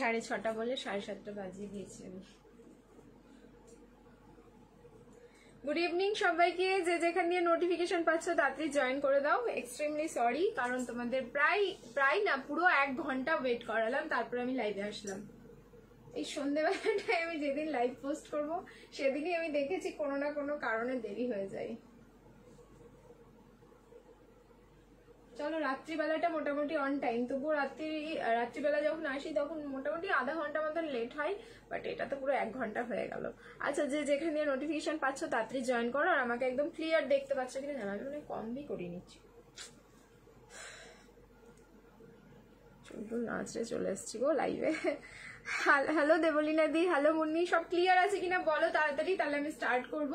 6:30 বলে 7:30 বাজিয়ে দিয়েছি আমি। গুড ইভিনিং সবাইকে, যে যেখান দিয়ে নোটিফিকেশন পাচ্ছ তাড়াতাড়ি জয়েন করে দাও। এক্সট্রিমলি সরি, কারণ তোমাদের প্রায় না পুরো 1 ঘন্টা ওয়েট করালাম, তারপরে আমি লাইভে আসলাম। এই সন্ধ্যেবেলাটায় আমি যেদিন লাইভ পোস্ট করব সেদিনই আমি দেখেছি কোনো না কোনো কারণে দেরি হয়ে যায়। চলো, রাত্রিবেলাটা মোটামুটি অন টাইম, তবুও রাত্রিবেলা যখন আসি তখন মোটামুটি আধা ঘন্টা মতন লেট হয়, বাট এটা তো পুরো 1 ঘন্টা হয়ে গেল। আচ্ছা, যে যেখানে দিয়ে নোটিফিকেশন পাচ্ছ তাড়াতাড়ি জয়েন করো, আর আমাকে একদম ক্লিয়ার দেখতে পাচ্ছ কিনা জানা, আমি কমই করে নিচ্ছি। চুল নাচড়ে চলে এসছি গো লাইভে। হ্যালো দেবলীনা দি, হ্যালো মুন্নি, সব ক্লিয়ার আছে কিনা বলো তাড়াতাড়ি, তাহলে আমি স্টার্ট করব।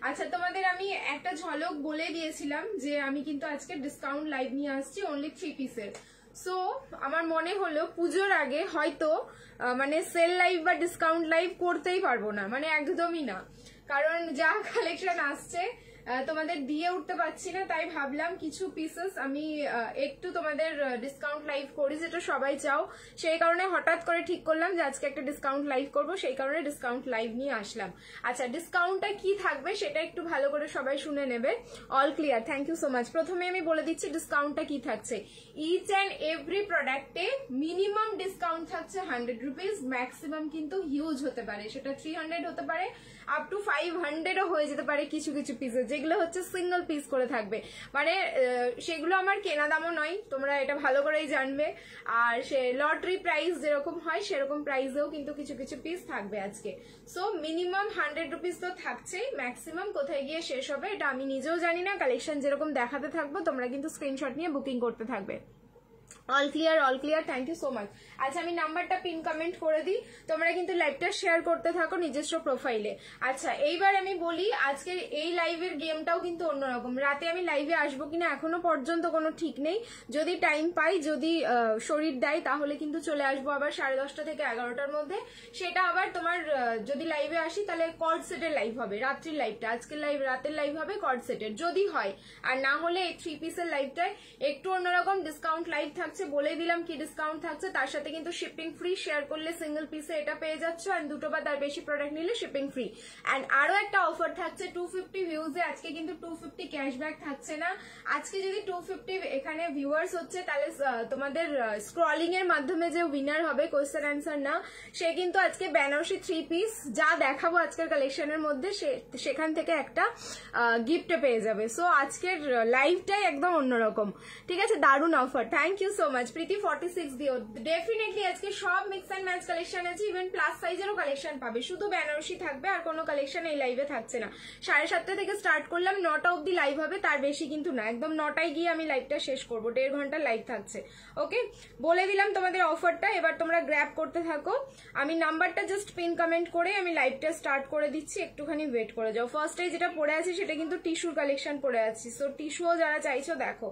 আচ্ছা, তোমাদের আমি একটা ঝলক বলে দিয়েছিলাম যে আমি কিন্তু আজকে ডিসকাউন্ট লাইভ নিয়ে আসছি অনলি 3 পিসের। সো আমার মনে হলো পুজোর আগে হয়তো মানে সেল লাইভ বা ডিসকাউন্ট লাইভ করতেই পারবো না, মানে একদমই না, কারণ যা কালেকশন আসছে তোমাদের দিয়ে উঠতে পারছি না। তাই ভাবলাম কিছু পিসেস আমি একটু তোমাদের ডিসকাউন্ট লাইভ করি, যেটা সবাই চাও, সেই কারণে হঠাৎ করে ঠিক করলাম যে আজকে একটা ডিসকাউন্ট লাইভ করব, সেই কারণে ডিসকাউন্ট লাইভ নিয়ে আসলাম। আচ্ছা, ডিসকাউন্টটা কি থাকবে সেটা একটু ভালো করে সবাই শুনে নেবে। All clear, thank you so much. প্রথমে আমি বলে দিচ্ছি ডিসকাউন্টটা কি থাকছে। ইচ অ্যান্ড এভরি প্রোডাক্টে মিনিমাম ডিসকাউন্ট থাকছে 100 রুপিস, ম্যাক্সিমাম কিন্তু হিউজ হতে পারে, সেটা 300 হতে পারে, আপ টু 500ও হয়ে যেতে পারে কিছু কিছু পিসে, যেগুলো হচ্ছে সিঙ্গেল পিস করে থাকবে, মানে সেগুলো আমার কেনা দামও নয়, তোমরা এটা ভালো করেই জানবে। আর সে লটারি প্রাইস যেরকম হয় সেরকম প্রাইসেও কিন্তু কিছু কিছু পিস থাকবে আজকে। সো মিনিমাম 100 রুপিস তো থাকছেই, ম্যাক্সিমাম কোথায় গিয়ে শেষ হবে এটা আমি নিজেও জানি না। কালেকশন যেরকম দেখাতে থাকবো তোমরা কিন্তু স্ক্রিনশট নিয়ে বুকিং করতে থাকবে। All clear, thank you so much. আচ্ছা, আমি নাম্বারটা পিন কমেন্ট করে দিই, তোমরা কিন্তু লাইভটা শেয়ার করতে থাকো নিজস্ব প্রোফাইলে। আচ্ছা, এইবার আমি বলি আজকের এই লাইভের গেমটাও কিন্তু অন্যরকম। রাতে আমি লাইভে আসবো কিনা এখনো পর্যন্ত কোনো ঠিক নেই, যদি টাইম পাই, যদি শরীর দেয় তাহলে কিন্তু চলে আসবো আবার 10:30 থেকে 11টার মধ্যে। সেটা আবার তোমার যদি লাইভে আসি তাহলে কর্ড সেটের লাইভ হবে, রাত্রির লাইভটা, আজকের লাইভ রাতের লাইভ হবে কর্ড সেটের যদি হয়, আর না হলে এই 3 পিসের লাইভটায় একটু অন্যরকম ডিসকাউন্ট লাইভ থাকছে। বলে দিলাম কি ডিসকাউন্ট থাকছে, তার সাথে কিন্তু শিপিং ফ্রি, শেয়ার করলে সিঙ্গেল পিসে এটা পেয়ে যাচ্ছ, আর 2 বা তার বেশি প্রোডাক্ট নিলে শিপিং ফ্রি। এন্ড আরো একটা অফার থাকছে 250 ভিউজে, আজকে কিন্তু 250 ক্যাশব্যাক থাকছে না। আজকে যদি 250 এখানে ভিউয়ার্স হচ্ছে, তাহলে তোমাদের স্ক্রলিং এর মাধ্যমে যে উইনার হবে, কোয়েশ্চেন অ্যান্সার না, সে কিন্তু আজকে বেনারসি 3 পিস যা দেখাবো আজকের কালেকশনের মধ্যে সেখান থেকে একটা গিফট পেয়ে যাবে। সো আজকের লাইভটাই একদম অন্যরকম, ঠিক আছে? দারুণ offer, thank you so much. Priti 46 দিও। ডেফিনেটলি আজকে সব মিক্স অ্যান্ড ম্যাচ কালেকশন আছে, ইভেন প্লাস সাইজেরও কালেকশন পাবে, শুধু বেনারসি থাকবে আর কোনো কালেকশন এই লাইভে থাকছে না। 7:30 থেকে স্টার্ট করলাম, 9টা অব্দি লাইভ হবে, তার বেশি কিন্তু না, একদম 9টায় গিয়ে আমি লাইভটা শেষ করবো, 1.5 ঘন্টা লাইভ থাকছে। ওকে, বলে দিলাম তোমাদের অফারটা, এবার তোমরা গ্র্যাব করতে থাকো। আমি নাম্বারটা জাস্ট পিন কমেন্ট করে আমি লাইভটা স্টার্ট করে দিচ্ছি, একটুখানি ওয়েট করে যাও। ফার্স্টে যেটা পরে আছে সেটা কিন্তু টিস্যুর কালেকশন পরে আছি, সো টিস্যুও যারা চাইছো দেখো।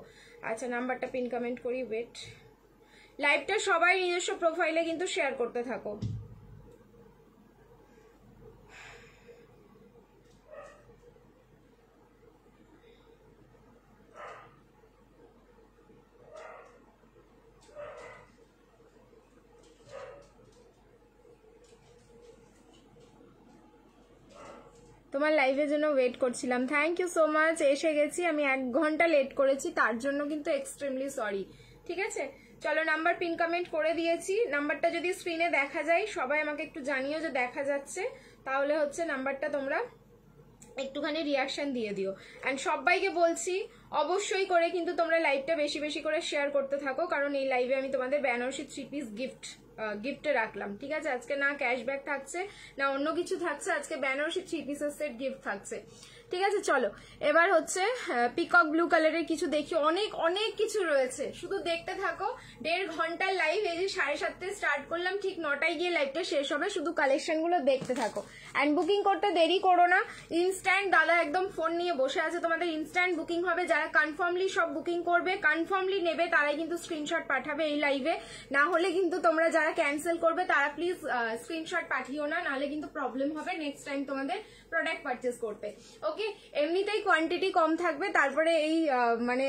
আচ্ছা, নাম্বারটা পিন কমেন্ট করি, ওয়েট। লাইভটা সবাই নিজস্ব প্রোফাইলে কিন্তু শেয়ার করতে থাকো। তোমার লাইভের জন্য ওয়েট করছিলাম, থ্যাংক ইউ সো মাচ। এসে গেছি, আমি 1 ঘন্টা লেট করেছি, তার জন্য কিন্তু এক্সট্রিমলি সরি, ঠিক আছে? চলো, নাম্বার পিন কমেন্ট করে দিয়েছি। নাম্বারটা যদি স্ক্রিনে দেখা যায় সবাই আমাকে একটু জানিও যে দেখা যাচ্ছে, তাহলে হচ্ছে নাম্বারটা তোমরা একটুখানি রিয়াকশন দিয়ে দিও। অ্যান্ড সবাইকে বলছি অবশ্যই করে কিন্তু তোমরা লাইভটা বেশি বেশি করে শেয়ার করতে থাকো, কারণ এই লাইভে আমি তোমাদের বেনারসি 3 পিস গিফটে রাখলাম, ঠিক আছে? আজকে না ক্যাশব্যাক থাকছে না অন্য কিছু থাকছে, আজকে বেনারসি 3 পিসের সেট গিফট থাকছে, ঠিক আছে? চলো, এবার হচ্ছে পিকক ব্লু কালারের কিছু দেখি, অনেক অনেক কিছু রয়েছে, শুধু দেখতে থাকো। 1.5 ঘন্টার লাইভ, এই যে 7:30 স্টার্ট করলাম, ঠিক 9টায় গিয়ে লাইভটা শেষ হবে, শুধু কালেকশনগুলো দেখতে থাকো। অ্যান্ড বুকিং করতে দেরি করো না, ইনস্ট্যান্ট দাদা একদম ফোন নিয়ে বসে আছে, তোমাদের ইনস্ট্যান্ট বুকিং হবে। যারা কনফার্মলি সব বুকিং করবে, কনফার্মলি নেবে, তারাই কিন্তু স্ক্রিনশট পাঠাবে এই লাইভে, না হলে কিন্তু তোমরা যারা ক্যান্সেল করবে তারা প্লিজ স্ক্রিনশট পাঠিও না, নাহলে কিন্তু প্রবলেম হবে, নেক্সট টাইম তোমাদের প্রোডাক্ট পারচেস করতে। ওকে, এমনিতেই কোয়ান্টিটি কম থাকবে, তারপরে এই মানে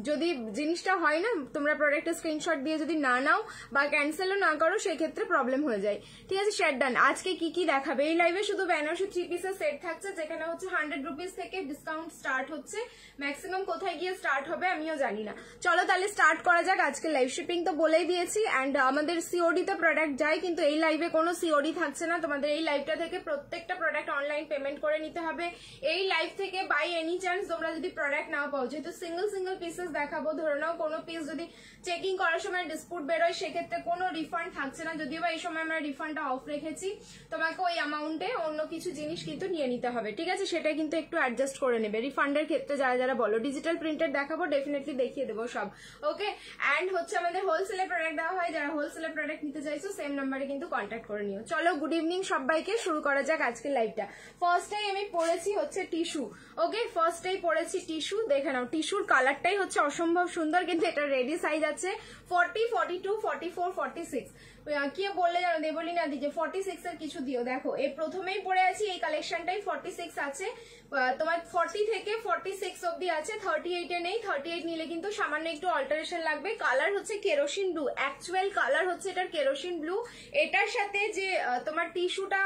যদি জিনিসটা হয় না, তোমরা প্রোডাক্টের স্ক্রিনশট দিয়ে যদি না নাও বা ক্যান্সেলও না করো, সেক্ষেত্রে প্রবলেম হয়ে যায়। ঠিক আছে, শেয়ার ডান। আজকে কি কি দেখাবে এই লাইভে? শুধু বেনারসি 3 পিসের সেট থাকছে, যেখানে হচ্ছে 100 রুপিস থেকে ডিসকাউন্ট স্টার্ট হচ্ছে। ম্যাক্সিমাম কোথায় গিয়ে স্টার্ট হবে আমিও জানি না। চলো তাহলে স্টার্ট করা যাক। আজকে লাইভ শিপিং তো বলেই দিয়েছি, অ্যান্ড আমাদের সিওডি তে প্রোডাক্ট যায়, কিন্তু এই লাইভে কোনো সিওডি থাকছে না। তোমাদের এই লাইভটা থেকে প্রত্যেকটা প্রোডাক্ট অনলাইন পেমেন্ট করে নিতে হবে। এই লাইভ থেকে বাই এনি চান্স তোমরা যদি প্রোডাক্ট নাও পাও, যেহেতু সিঙ্গেল সিঙ্গেল পিসেস দেখাবো, ধরে নাও কোনো পিস যদি চেকিং করার সময় ডিসপুট বেরোয়, সেক্ষেত্রে কোনো রিফান্ড থাকছে না। যদিও বা এই সময় আমরা রিফান্ডটা অফ রেখেছি, তোমাকে ওই অ্যামাউন্টে অন্য কিছু জিনিস কিন্তু নিয়ে নিতে হবে। ঠিক আছে, সেটা কিন্তু একটু অ্যাডজাস্ট করে নেবে। রিফান্ডের ক্ষেত্রে যারা যারা বলো, ডিজিটাল প্রিন্টেড দেখাবো, ডেফিনেটলি দেখিয়ে দেবো সব। ওকে, অ্যান্ড হচ্ছে আমাদের হোলসেলের প্রোডাক্ট দেওয়া হয়, যারা হোলসেলের প্রোডাক্ট নিতে চাইছো সেম নাম্বারে কিন্তু কন্ট্যাক্ট করে নিও। চলো, গুড ইভিনিং সবাইকে, শুরু করা যাক আজকের লাইভটা। ফার্স্টেই আমি পরেছি হচ্ছে টিস্যু। ওকে, ফার্স্টেই পরেছি টিস্যু, দেখে নাও। টিস্যুর কালারটাই হচ্ছে অসম্ভব সুন্দর, কিন্তু এটা রেডি সাইজ আছে 40, 42, 44, 46। কে বললে জানো দেবলিনা দি যে 46 এর কিছু দিও। দেখো, এই প্রথমেই পরে আছি, এই কালেকশনটাই 46 আছে, তোমার 40 থেকে 46 অব্দি আছে। 38 এ নেই, 38 নিলে কিন্তু সামান্য একটু অল্টারেশন লাগবে। কালার হচ্ছে কেরোসিন ব্লু, অ্যাকচুয়াল কালার হচ্ছে এটার কেরোসিন ব্লু। এটার সাথে যে তোমার টিস্যুটা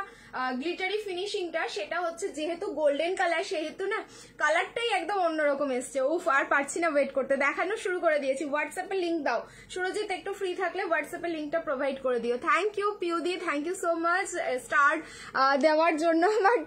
গ্লিটারি ফিনিশিংটা, সেটা হচ্ছে যেহেতু গোল্ডেন কালার, সেহেতু না কালারটাই একদম অন্যরকম এসছে। উফ, আর পারছি না ওয়েট করতে, দেখানো শুরু করে দিয়েছি। হোয়াটসঅ্যাপে লিঙ্ক দাও সুরজিৎ, একটু ফ্রি থাকলে হোয়াটসঅ্যাপে লিঙ্কটা প্রোভাইড করে দিও। থ্যাংক ইউ পিউদি, thank you so much star দেওয়ার জন্য। বাট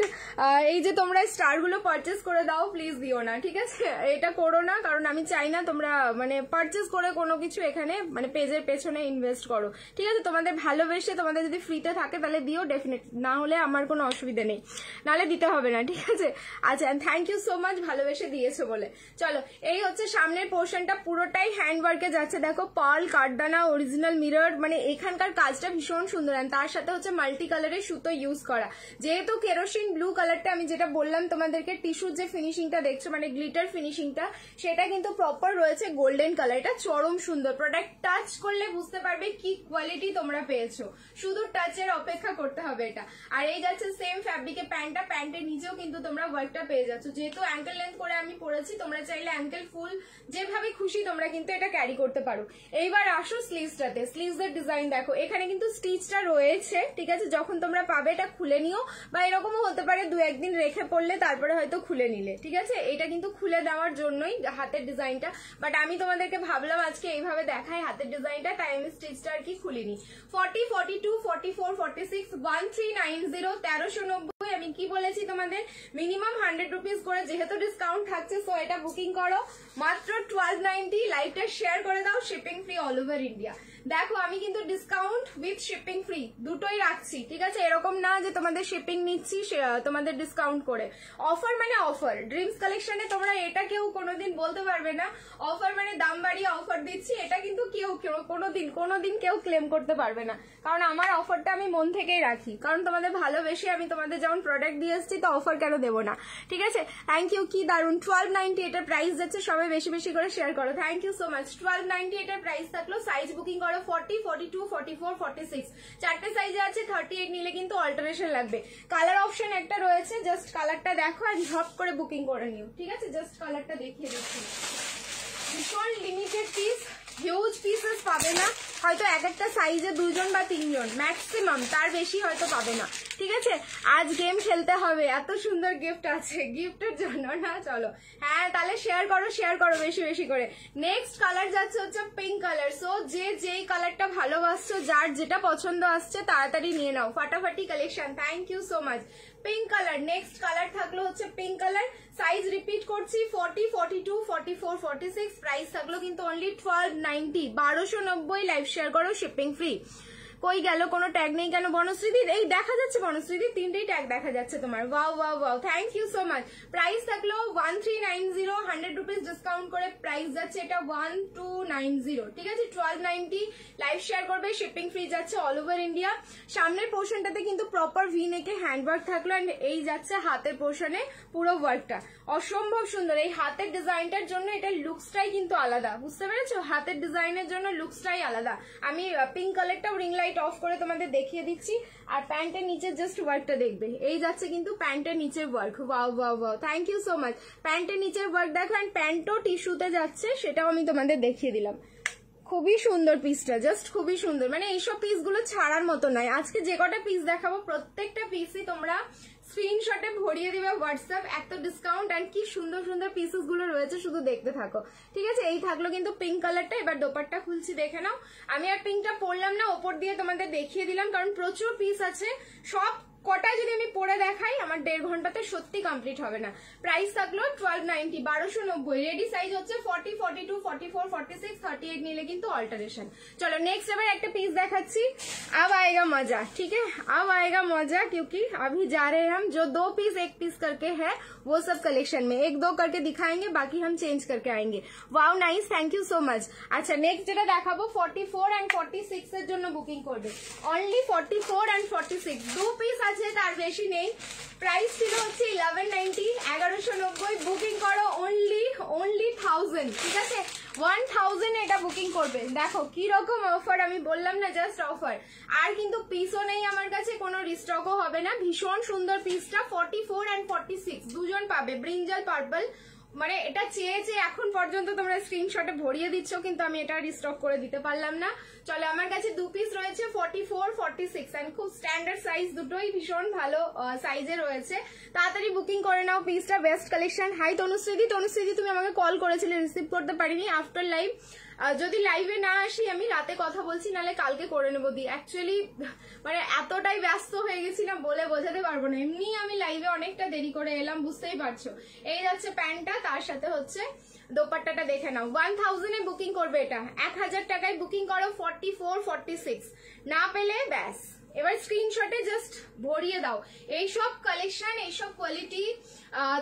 এই যে তোমরা স্টার গুলো পারচেস করে দাও, প্লিজ দিও না, ঠিক আছে? এটা করো না, কারণ আমি চাই না তোমরা মানে পারচেস করে কোনো কিছু এখানে মানে পেজের পেছনে ইনভেস্ট করো। ঠিক আছে, তোমাদের ভালোবেসে তোমাদের যদি ফ্রিতে থাকে তাহলে দিও, ডেফিনেট, না হলে আমার কোনো অসুবিধা নেই, নাহলে দিতে হবে না। ঠিক আছে, আচ্ছা, থ্যাংক ইউ সো মাচ ভালোবেসে দিয়েছো বলে। চলো, এই হচ্ছে সামনের পোর্শনটা, পুরোটাই হ্যান্ড ওয়ার্কে যাচ্ছে। দেখো, পার্ল, কাঠদানা, অরিজিনাল মিরর, মানে এখানকার কাজটা ভীষণ সুন্দর। তার সাথে হচ্ছে মাল্টি কালারের সুতো ইউজ করা। যেহেতু কেরোসিন ব্লু কালারটা, আমি যেটা বললাম তোমাদেরকে, টিস্যুর যে ফিনিশিংটা দেখছো মানে গ্লিটার ফিনিশিংটা, সেটা কিন্তু প্রপার রয়েছে গোল্ডেন কালার। এটা চরম সুন্দর। প্রোডাক্ট টাচ করলে বুঝতে পারবে কি কোয়ালিটি তোমরা পেয়েছো, শুধু টাচের অপেক্ষা করতে হবে এটা। আর এই যাচ্ছে সেম ফ্যাব্রিকে প্যান্টটা, প্যান্টের নিচেও কিন্তু তোমরা ওয়ার্কটা পেয়ে যাচ্ছ। যেহেতু অ্যাঙ্কেল লেন্থ করে আমি পরেছি, তোমরা চাইলে অ্যাঙ্কেল ফুল যেভাবে খুশি তোমরা কিন্তু এটা ক্যারি করতে পারো। এইবার আসো স্লিভসটাতে। স্লিভসের ডিজাইন দেখো, এখানে কিন্তু স্টিচটা রয়েছে। ঠিক আছে, যখন তোমরা পাবে এটা খুলে নিও, বা এরকমও হতে পারে 2-1 দিন রেখে পড়লে তারপরে হয়তো খুলে নিলে। ঠিক আছে, এটা কিন্তু খুলে দেওয়ার জন্যই হাতের ডিজাইনটা, বাট আমি তোমাদেরকে ভাবলাম আজকে এইভাবে দেখাই হাতের ডিজাইনটা, তাই আমি স্টিচটা আর কি খুলিনি। 40, 42, 44, 46, 1390, 1390। আমি কি বলেছি তোমাদের, মিনিমাম 100 রুপিস করে, যেহেতু ডিসকাউন্ট থাকছে, সো এটা বুকিং করো মাত্র 1290। লাইভটা শেয়ার করে দাও, shipping free all over India. দেখো, আমি কিন্তু ডিসকাউন্ট উইথ শিপিং ফ্রি দুটোই রাখছি। ঠিক আছে, এরকম না যে তোমাদের শিপিং নিচ্ছি তোমাদের ডিসকাউন্ট করে। অফার মানে অফার। ড্রিমস কালেকশনে তোমরা এটা কেউ কোনোদিন বলতে পারবে না অফার মানে দাম বাড়িয়ে অফার দিচ্ছি, এটা কিন্তু কেউ কোনোদিন কেউ ক্লেম করতে পারবে না, কারণ আমার অফারটা আমি মন থেকেই রাখি, কারণ তোমাদের ভালোবেসে আমি তোমাদের যেমন প্রোডাক্ট দিয়ে এসেছি, তো অফার কেন দেবো না? ঠিক আছে, থ্যাংক ইউ। কি দারুন, 1290 এটার প্রাইস যাচ্ছে। সবাই বেশি বেশি করে শেয়ার করো, থ্যাংক ইউ সো মাচ। 1290 এটার প্রাইস থাকলো। সাইজ বুকিং করো 40, 42, 44, 46, চারটে সাইজে আছে। 38 নিলে কিন্তু অল্টারেশন লাগবে। কালার অপশন একটা রয়েছে, জাস্ট কালারটা দেখো আর ঝপ করে বুকিং করে নিও। ঠিক আছে, জাস্ট কালারটা দেখিয়ে দিচ্ছি। ভীষণ লিমিটেড পিস, হিউজ পিসেস পাবে না, হয়তো এক একটা সাইজে 2 জন বা 3 জন ম্যাক্সিমাম, তার বেশি হয়তো পাবে না। ঠিক আছে, আজ গেম খেলতে হবে, এত সুন্দর গিফট আছে, গিফটের জন্য না। চলো, হ্যাঁ তাহলে শেয়ার করো বেশি বেশি করে। নেক্সট কালার যাচ্ছে হচ্ছে পিঙ্ক কালার। সো যেই কালারটা ভালোবাসছো, যার যেটা পছন্দ আসছে, তাড়াতাড়ি নিয়ে নাও। ফাটাফাটি collection, thank you so much. Pink colour, next colour থাকলো হচ্ছে পিঙ্ক কালার। সাইজ রিপিট করছি, 40, 42, 44, 46। প্রাইস থাকলো কিন্তু অনলি 1290, 1290। লাইভ শেয়ার করো, শিপিং ফ্রি। কই গেল, কোনো ট্যাগ নেই কেন বনশ্রীদি? এই দেখা যাচ্ছে বনশ্রীদি, 3টেই ট্যাগ দেখা যাচ্ছে তোমার। Wow wow wow, thank you so much. Price থাকলো 1390, 100 রুপিস ডিসকাউন্ট করে প্রাইস যাচ্ছে এটা 1290। ঠিক আছে, 1290। লাইভ শেয়ার করবে, শিপিং ফ্রি যাচ্ছে অল ওভার ইন্ডিয়া। সামনের পোর্শনটাতে কিন্তু প্রপার ভি নেকে হ্যান্ড ওয়ার্ক থাকলো, এন্ড এই যাচ্ছে হাতের পোর্শনে পুরো ওয়ার্কটা অসম্ভব সুন্দর। এই হাতের ডিজাইনটার জন্য এটার লুকসটাই কিন্তু আলাদা, বুঝতে পেরেছো? হাতের ডিজাইনের জন্য লুকসটাই আলাদা। আমি পিঙ্ক কালারটাও রিং লাইট লাইট অফ করে তোমাদের দেখিয়ে দিচ্ছি। আর প্যান্টের নিচের জাস্ট ওয়ার্কটা দেখবে, এই যাচ্ছে কিন্তু প্যান্টের নিচের work. Wow wow wow, thank you so much. প্যান্টের নিচের ওয়ার্ক দেখো, অ্যান্ড প্যান্টও টিস্যুতে যাচ্ছে, সেটাও আমি তোমাদের দেখিয়ে দিলাম। খুবই সুন্দর পিসটা, জাস্ট খুবই সুন্দর, মানে এইসব পিসগুলো ছাড়ার মতো নয়। আজকে যে কটা পিস দেখাবো প্রত্যেকটা পিসই তোমরা স্ক্রিনশটে ভরিয়ে দিবে হোয়াটসঅ্যাপ, এত ডিসকাউন্ট অ্যান্ড কি সুন্দর সুন্দর পিসেস গুলো রয়েছে, শুধু দেখতে থাকো। ঠিক আছে, এই থাকলো কিন্তু পিঙ্ক কালারটা। এবার দোপাট্টা খুলছি, দেখে নাও। আমি আর পিঙ্কটা পরলাম না, ওপর দিয়ে তোমাদের দেখিয়ে দিলাম, কারণ প্রচুর পিস আছে। সব কটা যদি আমি পরে দেখাই আমার 1.5 ঘন্টাতে সত্যি কমপ্লিট হবে না। প্রাইস থাকলো 1290, 1290। রেডি সাইজ হচ্ছে 40, 42, 44, 46, 38 নিলে কিন্তু অল্টারেশন। চলো নেক্সট এবার একটা পিস দেখাচ্ছি। अब आएगा मजा, ठीक है, अब आएगा मजा, क्योंकि अभी जा रहे हैं हम, जो 2 पीस 1 पीस करके है वो सब कलेक्शन में 1-2 करके दिखाएंगे, बाकी हम चेंज करके आएंगे। Wow nice, thank you so much. अच्छा नेक्स्ट যেটা দেখাবো 44 and 46 এর জন্য বুকিং করবে, অনলি 44 and 46, 2 পিস আছে, তার বেশি নেই। প্রাইস ছিল হচ্ছে 1190, 1190। বুকিং করো অনলি 1000, ঠিক আছে, 1000 এটা বুকিং করবে। দেখো কি রকম অফার, আমি বললাম না জাস্ট অফার। আর কিন্তু পিসও নেই আমার কাছে, কোনো রিস্টকও হবে না। ভীষণ সুন্দর পিসটা, 44 and 46 দুজন পাবে, ব্রিঞ্জাল পার্পল। মানে এটা চেয়ে এখন পর্যন্ত তোমরা স্ক্রিনশটে ভরিয়ে দিচ্ছ, কিন্তু আমি এটা রিস্টক করে দিতে পারলাম না। চলো আমার কাছে 2 পিস রয়েছে, 44, 46, এন্ড খুব স্ট্যান্ডার্ড সাইজ, দুটোই ভীষণ ভালো সাইজে রয়েছে। তাড়াতাড়ি বুকিং করে নাও পিসটা, বেস্ট কালেকশন। হাই তনুশ্রীদি, তনুশ্রীদি তুমি আমাকে কল করেছিলে, রিসিভ করতে পারিনি। আফটার লাইভ, যদি লাইভে না আসি আমি রাতে কথা বলছি, নাহলে কালকে করে নেবো। দি অ্যাকচুয়ালি মানে এতটাই ব্যস্ত হয়ে গেছিলাম বলে বোঝাতে পারবো না। এমনি আমি লাইভে অনেকটা দেরি করে এলাম, বুঝতেই পারছো। এই যাচ্ছে প্যান্টটা, তার সাথে হচ্ছে দোপাট্টাটা দেখে নাও। 1000 এ বুকিং করবে, এটা 1000 টাকায় বুকিং করো। 44, 46 না পেলে ব্যাস এবার স্ক্রিনশটে জাস্ট ভরিয়ে দাও। এইসব কালেকশন, এইসব কোয়ালিটি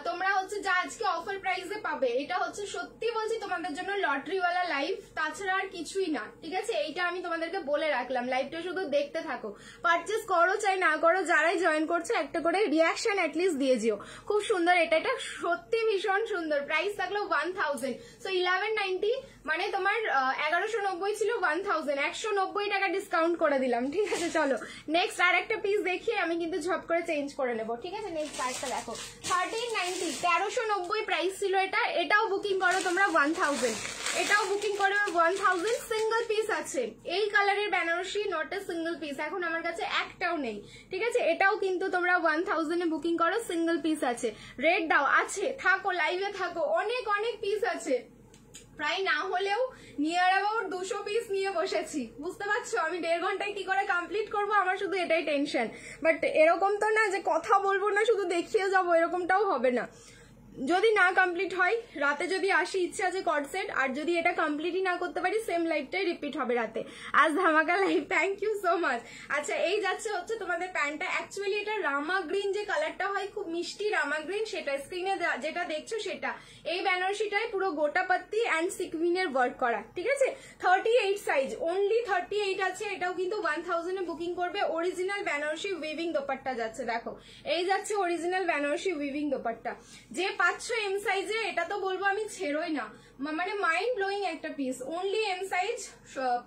তোমরা হচ্ছে যা আজকে অফার প্রাইসে পাবে, এটা হচ্ছে সত্যি বলছি তোমাদের জন্য লটারিওয়ালা লাইভ, তাছাড়া আর কিছুই না। ঠিক আছে, এইটা আমি তোমাদেরকে বলে রাখলাম। লাইভটা শুধু দেখতে থাকো, পারচেস করো চাই না করো, যারাই জয়েন করছো একটা করে রিয়াকশন অ্যাটলিস্ট দিয়ে যেও। খুব সুন্দর এটা, এটা সত্যি ভীষণ সুন্দর। প্রাইস থাকলো 1000, সো 1190, মানে তোমার 1190 ছিল, 1000, 190 টাকা ডিসকাউন্ট করে দিলাম। ঠিক আছে, চলো নেক্সট আর একটা পিস দেখিয়ে আমি কিন্তু ঝপ করে চেঞ্জ করে নেবো। ঠিক আছে, নেক্সট আরেকটা দেখো, 1390, 1390 প্রাইস ছিল এটা। এটাও বুকিং করো তোমরা 1000, এটাও বুকিং করো 1000। সিঙ্গেল পিস আছে, এই কালারের Benarasi, not a single piece এখন আমার কাছে একটাও নেই। ঠিক আছে, এটাও কিন্তু তোমরা 1000 এ বুকিং করো, সিঙ্গেল পিস আছে। রেড দাও, আছে, থাকো লাইভে থাকো, অনেক অনেক পিস আছে। প্রায় না হলেও নিয়ার অ্যাবাউট 200 পিস নিয়ে বসেছি, বুঝতে পারছো। আমি 1.5 ঘন্টায় কি করে কমপ্লিট করবো, আমার শুধু এটাই টেনশন। বাট এরকম তো না যে কথা বলবো না শুধু দেখিয়ে যাবো, এরকমটাও হবে না। যদি না কমপ্লিট হয়, রাতে যদি আসি, ইচ্ছে আছে কর্ড সেট, আর যদি এটা কমপ্লিটই না করতে পারি সেম লাইভটাই রিপিট হবে রাতে। আজ ধামাকা live, thank you so much. আচ্ছা এই যাচ্ছে হচ্ছে তোমাদের প্যান্টটা, অ্যাকচুয়ালি এটা রামা গ্রিন যে কালারটা হয়, খুব মিষ্টি রামা গ্রিন, সেটা স্ক্রিনে যেটা দেখছো সেটা। এই বেনারসিটায় পুরো গোটা পাত্তি অ্যান্ড সিকুইনের ওয়ার্ক করা। ঠিক আছে, 38 সাইজ, অনলি 38 আছে। এটাও কিন্তু 1000 এ বুকিং করবে। অরিজিনাল বেনারসি উইভিং দোপাট্টা যাচ্ছে, দেখো এই যাচ্ছে অরিজিনাল বেনারসি উইভিং দোপাট্টা। যে পাচ্ছ এম সাইজে, এটা তো বলবো আমি ছেড়োই না, মানে মাইন্ড ব্লোয়িং একটা piece. Only M size,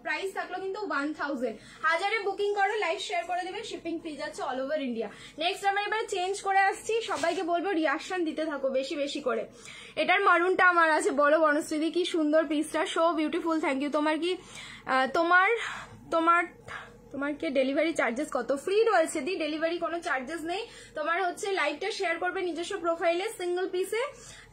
price থাকলো কিন্তু 1000। 1000 বুকিং করো, লাইভ শেয়ার করে দেবে, শিপিং ফ্রি যাচ্ছে অল ওভার ইন্ডিয়া। নেক্সট আমরা এবার চেঞ্জ করে আসছি, সবাইকে বলবো রিয়াকশন দিতে থাকো বেশি বেশি করে। এটার মারুনটা আমার আছে, বলো বনশ্রীদি কি সুন্দর পিসটা, সো বিউটিফুল, থ্যাংক ইউ। তোমার কি তোমার কি ডেলিভারি চার্জেস কত? ফ্রি রয়েছে দি, ডেলিভারি কোনো চার্জেস নেই। তোমার হচ্ছে লাইভটা শেয়ার করবে নিজস্ব প্রোফাইলে সিঙ্গেল পিসে,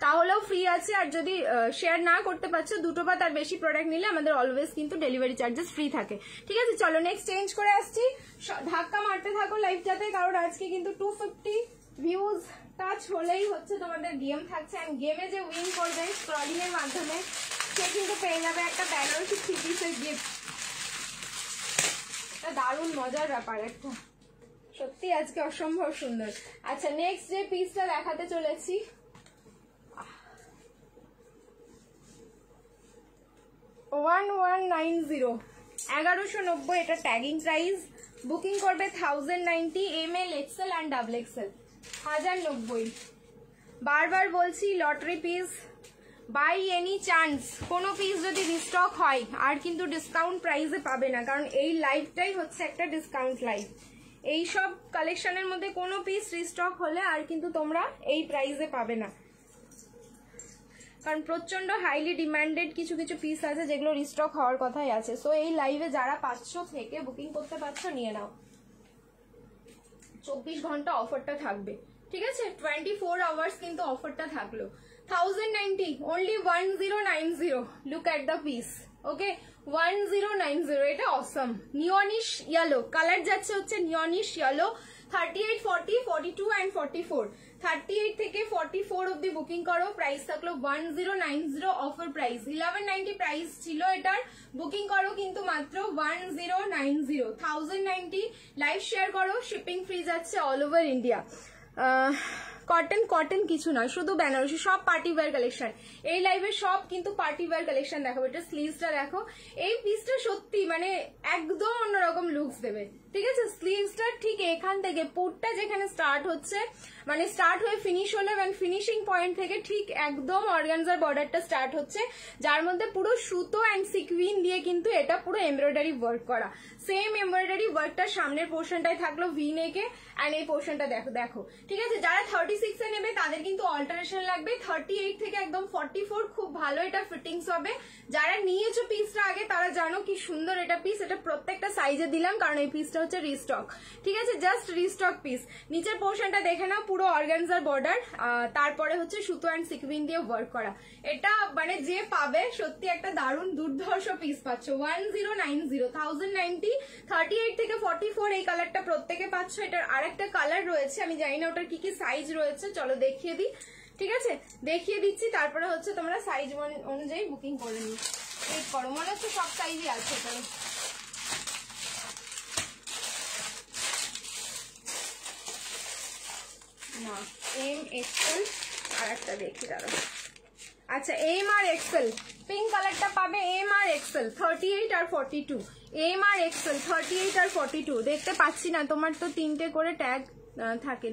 তাহলেও ফ্রি আছে। আর যদি শেয়ার না করতে পারছো, 2 বা তার বেশি প্রোডাক্ট নিলে আমাদের অলওয়েজ কিন্তু ডেলিভারি চার্জেস ফ্রি থাকে। ঠিক আছে, চলো নেক্সট চেঞ্জ করে আসছি। ধাক্কা মারতে থাকো লাইভটাতে, কারণ আজকে কিন্তু 250 ভিউজ টাচ হলেই হচ্ছে তোমাদের গেম থাকছে। অ্যান্ড গেমে যে উইন করবে স্ক্রলিং এর মাধ্যমে, সে কিন্তু পেয়ে যাবে একটা বেনারসি 3 পিসের গিফট। দারুণ মজার ব্যাপার একটা, সত্যি আজকে অসম্ভব সুন্দর। আচ্ছা নেক্সট যে পিসটা দেখাতে চলেছি, 1190, 1190 এটা ট্যাগিং প্রাইস। বুকিং করবে 1090, ML, XL অ্যান্ড XXL, 1090। বারবার বলছি lottery piece, by any chance কোনো পিস যদি রিস্টক হয় আর কিন্তু ডিসকাউন্ট প্রাইসে পাবে না, কারণ এই লাইভটাই হচ্ছে একটা ডিসকাউন্ট লাইভ। এই সব কালেকশনের মধ্যে কোনো পিস রিস্টক হলে আর কিন্তু তোমরা এই প্রাইসে পাবে না, কারণ প্রচন্ড হাইলি ডিমান্ডেড কিছু কিছু পিস আছে যেগুলো রিস্টক হওয়ার কথাই আছে। সো এই লাইভে যারা পাচ্ছ থেকে বুকিং করতে পারছো নিয়ে নাও, 24 ঘন্টা অফারটা থাকবে, ঠিক আছে? 24 আওয়ার্স কিন্তু অফারটা থাকলো। 1090 only 1090, look at the piece, okay 1090, এটা অসম। নিয়নিশ ইয়েলো কালার যাচ্ছে হচ্ছে নিয়নিশ ইয়েলো, 38, 40, 42 and 44, 38 থেকে 44 অব্দি বুকিং করো, প্রাইস থাকলো 1090 অফার প্রাইস, 1190 প্রাইস ছিল এটার, বুকিং করো কিন্তু মাত্র 1090, 1090। লাইভ শেয়ার করো, শিপিং ফ্রি যাচ্ছে অল ওভার ইন্ডিয়া। কটন কিছু নয়, শুধু বেনারসি, সব পার্টি ওয়্যার কালেকশন। এই লাইভে সব কিন্তু পার্টি ওয়্যার কালেকশন দেখাবো। এটা স্লিভসটা দেখো, এই পিসটা সত্যি মানে একদম অন্যরকম লুকস দেবে, ঠিক আছে? স্লিভসটা ঠিক এখান থেকে পুটটা যেখানে স্টার্ট হচ্ছে, মানে স্টার্ট হয়ে ফিনিশ হলে ফিনিশিং পয়েন্ট থেকে ঠিক একদম অর্গানজার বর্ডারটা স্টার্ট হচ্ছে, যার মধ্যে পুরো সুতো অ্যান্ড সিকুইন দিয়ে কিন্তু এটা পুরো এমব্রয়ডারি ওয়ার্ক করা। সেম এমব্রয়ডারি ওয়ার্কটা সামনের পোর্শনটাই থাকলো ভি নেকে, অ্যান্ড এই পোর্শনটা দেখো, ঠিক আছে? যারা 36 এ নেবে তাদের কিন্তু অল্টারেশন লাগবে, 38 থেকে একদম 44 খুব ভালো এটা ফিটিংস হবে। যারা নিয়েছো পিসটা আগে তারা জানো কি সুন্দর এটা পিস, এটা প্রত্যেকটা সাইজে দিলাম কারণ এই পিসটা হচ্ছে রিস্টক, ঠিক আছে? Just restock piece. নিচের পোর্শনটা দেখে নাও, পুরো অর্গানজার বর্ডার, তারপরে হচ্ছে সুতো অ্যান্ড সিকুইন দিয়ে ওয়ার্ক করা। এটা মানে যে পাবে সত্যি একটা দারুণ দুর্ধর্ষ পিস পাচ্ছ। 1090, 1090, 38 থেকে 44 এই কালারটা প্রত্যেকে পাচ্ছ। এটার আরেকটা কালার রয়েছে, আমি জানি না ওটার কি কি সাইজ রয়েছে, চলো দেখিয়ে দিই, ঠিক আছে? দেখিয়ে দিচ্ছি, তারপরে হচ্ছে তোমরা সাইজ অনুযায়ী বুকিং করে নিই। ওয়েট করো, মনে হচ্ছে সব সাইজই আছে এখানে। না, এম এক্সেল আর একটা দেখি দাঁড়ো। আচ্ছা, এম আর এক্সেল পিঙ্ক কালারটা পাবে, এম আর এক্সেল 38 আর 42, এম আর এক্সেল 38 আর 42। দেখতে পাচ্ছি না, তোমার তো 3টে করে ট্যাগ থাকে,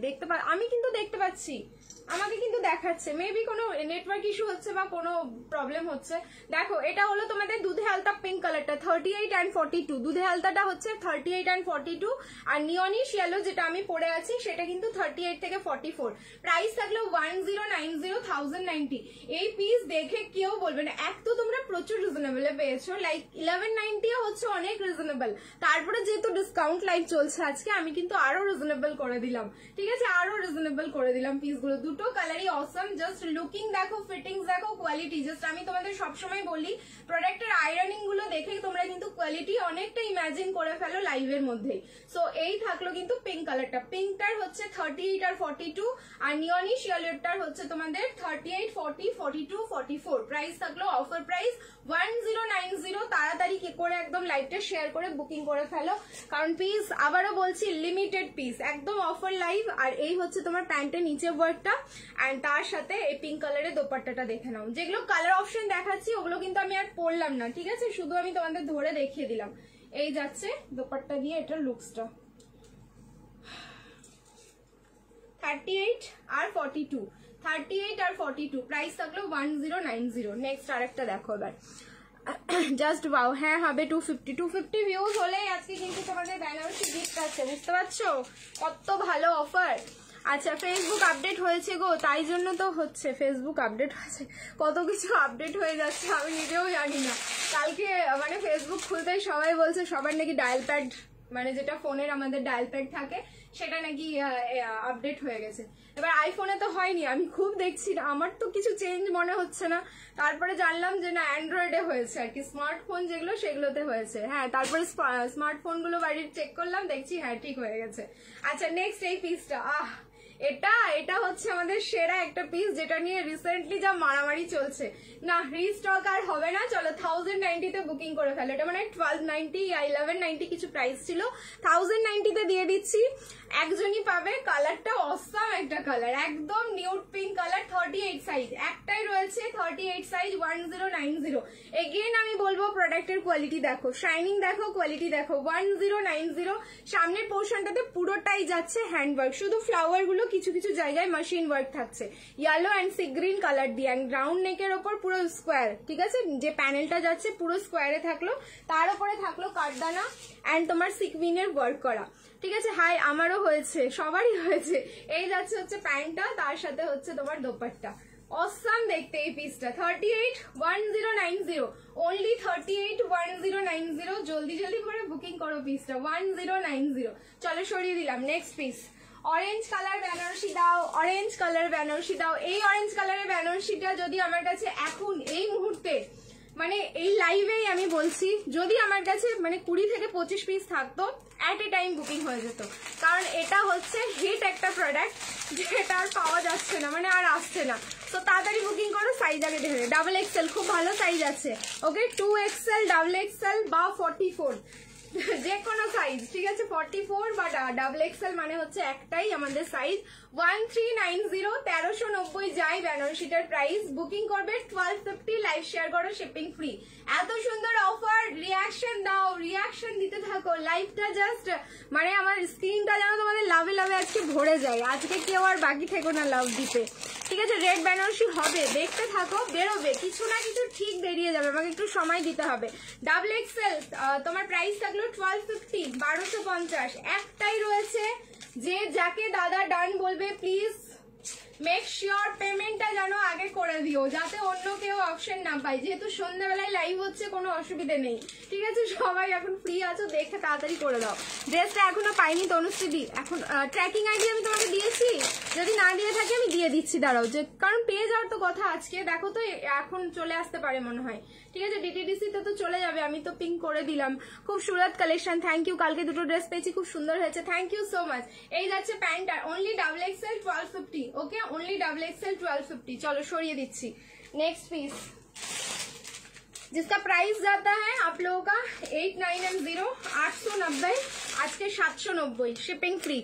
আমি কিন্তু দেখতে পাচ্ছি, আমাকে কিন্তু দেখাচ্ছে, মেবি কোনো নেটওয়ার্ক ইস্যু হচ্ছে বা কোনো প্রবলেম হচ্ছে। দেখো, এটা হলো তোমাদের দুধে হালতা পিঙ্ক কালারটা 38 and 42, দুধে হালতাটা হচ্ছে 38 and 42, আর নিয়নিশ ইয়েলো যেটা আমি পরে আছি সেটা কিন্তু 38 থেকে 44। প্রাইস থাকলো 1090, 1090। এই পিস দেখে কেউ বলবে না, এক তো তোমরা প্রচুর রিজনেবল পেয়েছো, লাইক 1190 হচ্ছে অনেক রিজনেবল, তারপরে যেহেতু ডিসকাউন্ট লাইভ চলছে আজকে আমি কিন্তু আরো রিজনেবল করে দিলাম, ঠিক আছে? আরো রিজনেবল করে দিলাম পিসগুলো। দুটো কালারই অসম, জাস্ট লুকিং দেখো, ফিটিংস দেখো, কোয়ালিটি। জাস্ট আমি তোমাদের সবসময় বলি প্রোডাক্টের আয়রনিং গুলো দেখে তোমরা কিন্তু কোয়ালিটি অনেকটা ইমাজিন করে ফেলো লাইভের মধ্যে। সো এই থাকলো কিন্তু পিঙ্ক কালারটা, পিঙ্কটার হচ্ছে 38 আর 42, আর নিয়নিশ ইয়েলোটার হচ্ছে তোমাদের 38, 40, 42, 44। প্রাইস থাকলো অফার প্রাইস 1090। তাড়াতাড়ি কি করে একদম লাইভটা শেয়ার করে বুকিং করে ফেলো, কারণ পিস আবারও বলছি লিমিটেড পিস, একদম অফার লাইভ। আর এই হচ্ছে তোমার প্যান্টের নিচে ওয়ার্কটা, এন্ড তার সাথে এই পিঙ্ক কালারের দোপাট্টাটা দেখে নাও। যেগুলো কালার অপশন দেখাচ্ছি ওগুলো কিন্তু আমি আর পরলাম না, ঠিক আছে? শুধু আমি তোমাদের ধরে দেখিয়ে দিলাম। এই যাচ্ছে দোপাট্টা দিয়ে এটার লুকসটা, 38 আর 42, 38 আর 42। প্রাইস থাকলো 1090। নেক্সট আরেকটা দেখো এবার, জাস্ট ওয়াও। হ্যাঁ, হবে 250 ভিউজ হলেই আজকে কিন্তু তোমাদের বেনারসি গিফট আছে, বুঝতে পারছো কত ভালো অফার। আচ্ছা, ফেসবুক আপডেট হয়েছে গো, তাই জন্য তো হচ্ছে, ফেসবুক আপডেট হয়েছে, কত কিছু আপডেট হয়ে যাচ্ছে আমি নিজেও জানি না। কালকে মানে ফেসবুক খুলতেই সবাই বলছে সবার নাকি ডায়াল প্যাড, মানে যেটা ফোনের আমাদের ডায়াল প্যাড থাকে সেটা নাকি আপডেট হয়ে গেছে। এবার আইফোনে তো হয়নি, আমি খুব দেখছি না, আমার তো কিছু চেঞ্জ মনে হচ্ছে না। তারপরে জানলাম যে না, অ্যান্ড্রয়েডে হয়েছে আর কি, স্মার্টফোন যেগুলো সেগুলোতে হয়েছে। হ্যাঁ, তারপরে স্মার্টফোনগুলো বাড়ির চেক করলাম, দেখছি হ্যাঁ ঠিক হয়ে গেছে। আচ্ছা, নেক্সট এই পিসটা, এটা হচ্ছে আমাদের সেরা একটা পিস, যেটা নিয়ে রিসেন্টলি যা মারামারি চলছে। না, রিস্টক আর হবে না, চলো 1090 তে বুকিং করে ফেলো। এটা মানে 1290 या 1190 কিছু প্রাইস ছিল, 1090 তে দিয়ে দিচ্ছি। একজনই পাবে, কালারটা অসাম একটা কালার, একদম নিউড পিঙ্ক কালার, 38 সাইজ, একটাই রয়েছে 38 সাইজ, 1090। এগেইন আমি বলবো প্রোডাক্টের কোয়ালিটি দেখো, শাইনিং দেখো, কোয়ালিটি দেখো, 1090। সামনের পোর্শনটাতে পুরোটাই যাচ্ছে হ্যান্ডওয়ার্ক, শুধু ফ্লাওয়ার গুলো কিছু কিছু জায়গায় মেশিন ওয়ার্ক থাকছে। Yellow and C green colour দিয়ে, অ্যান্ড রাউন্ড নেকের ওপর পুরো স্কোয়ার, ঠিক আছে, যে প্যানেলটা যাচ্ছে পুরো স্কোয়ারে থাকলো, তার উপরে থাকলো কাঠদানা অ্যান্ড তোমার সিকুইনের ওয়ার্ক করা, ঠিক আছে। হাই, আমারও হয়েছে, সবারই হয়েছে। এই যাচ্ছে হচ্ছে প্যান্টটা, তার সাথে হচ্ছে তোমার দোপাট্টা। অসাম দেখতে এই পিসটা। 381090 অনলি 381090। জলদি জলদি করে বুকিং করো পিসটা। 1090। চলো সরিয়ে দিলাম। Next piece, orange colour Benarasi দাও, অরেঞ্জ কালার বেনারসি দাও। এই অরেঞ্জ কালারের বেনারসিটা যদি আমার কাছে এখন এই মুহূর্তে মানে এই লাইভেই আমি বলছি, যদি আমার কাছে মানে 20 থেকে 25 পিস থাকতো, অ্যাট এ টাইম বুকিং হয়ে যেত। কারণ এটা হচ্ছে হিট একটা প্রোডাক্ট, যেটা আর পাওয়া যাচ্ছে না, মানে আর আসছে না। তো তাড়াতাড়ি বুকিং করো, সাইজ আগে দেখে। ডাবল এক্সেল খুব ভালো সাইজ আছে, ওকে। 2XL, ডাবল এক্সেল বা 44, যে কোনো সাইজ, ঠিক আছে। 44 বা ডাবল এক্সেল মানে হচ্ছে একটাই আমাদের সাইজ। 1390, 1390 যায় বেনারসিটার প্রাইস। বুকিং করবে 1250, লাইভ শেয়ার করো, শিপিং ফ্রি। এত সুন্দর অফার, রিয়াকশন দাও, রিয়াকশন দিতে থাকো। লাইভটা জাস্ট মানে আমার স্ক্রিনটা যেন তোমাদের লাভে লাভে আজকে ভরে যায়। আজকে কেউ আর বাকি থেকো না লাভ দিতে, ঠিক আছে। রেড বেনারসি হবে, দেখতে থাকো, বেরোবে কিছু না কিছু, ঠিক বেরিয়ে যাবে, আমাকে একটু সময় দিতে হবে। ডাবল এক্সেল তোমার প্রাইস থাকলো 1250, 1250, একটাই রয়েছে। যে যাকে দাদা ডান বলবে প্লিজ মেক শিওর পেমেন্টটা যেন আগে করে দিও, যাতে অন্য কেউ অপশন না পায়। যেহেতু সন্ধ্যাবেলায় লাইভ হচ্ছে, কোনো অসুবিধে নেই, ঠিক আছে। সবাই এখন ফ্রি আছো, দেখে তাড়াতাড়ি করে দাও। ড্রেসটা এখনো পাইনি তনুশ্রীদি, এখন ট্র্যাকিং আইডি আমি তোমাকে দিয়েছি, যদি না দিয়ে থাকি আমি দিয়ে দিচ্ছি, দাঁড়াও, যে কারণ পেয়ে যাওয়ার তো কথা আজকে, দেখো তো এখন চলে আসতে পারে মনে হয়, ঠিক আছে। ডিটিডিসি তে তো চলে যাবে, আমি তো পিং করে দিলাম। খুব সুরত কালেকশন, থ্যাংক ইউ। কালকে দুটো ড্রেস পেয়েছি, খুব সুন্দর হয়েছে, থ্যাংক ইউ সো মাচ। এই যাচ্ছে প্যান্টটা, অনলি ডাবল এক্সেল 1250, ওকে, ओनली डबल एक्सएल 1250। चलो छोड़िए दीची। नेक्स्ट पीस जिसका प्राइस जाता है आप लोगों का 8910, 890, आज के 790, शिपिंग फ्री।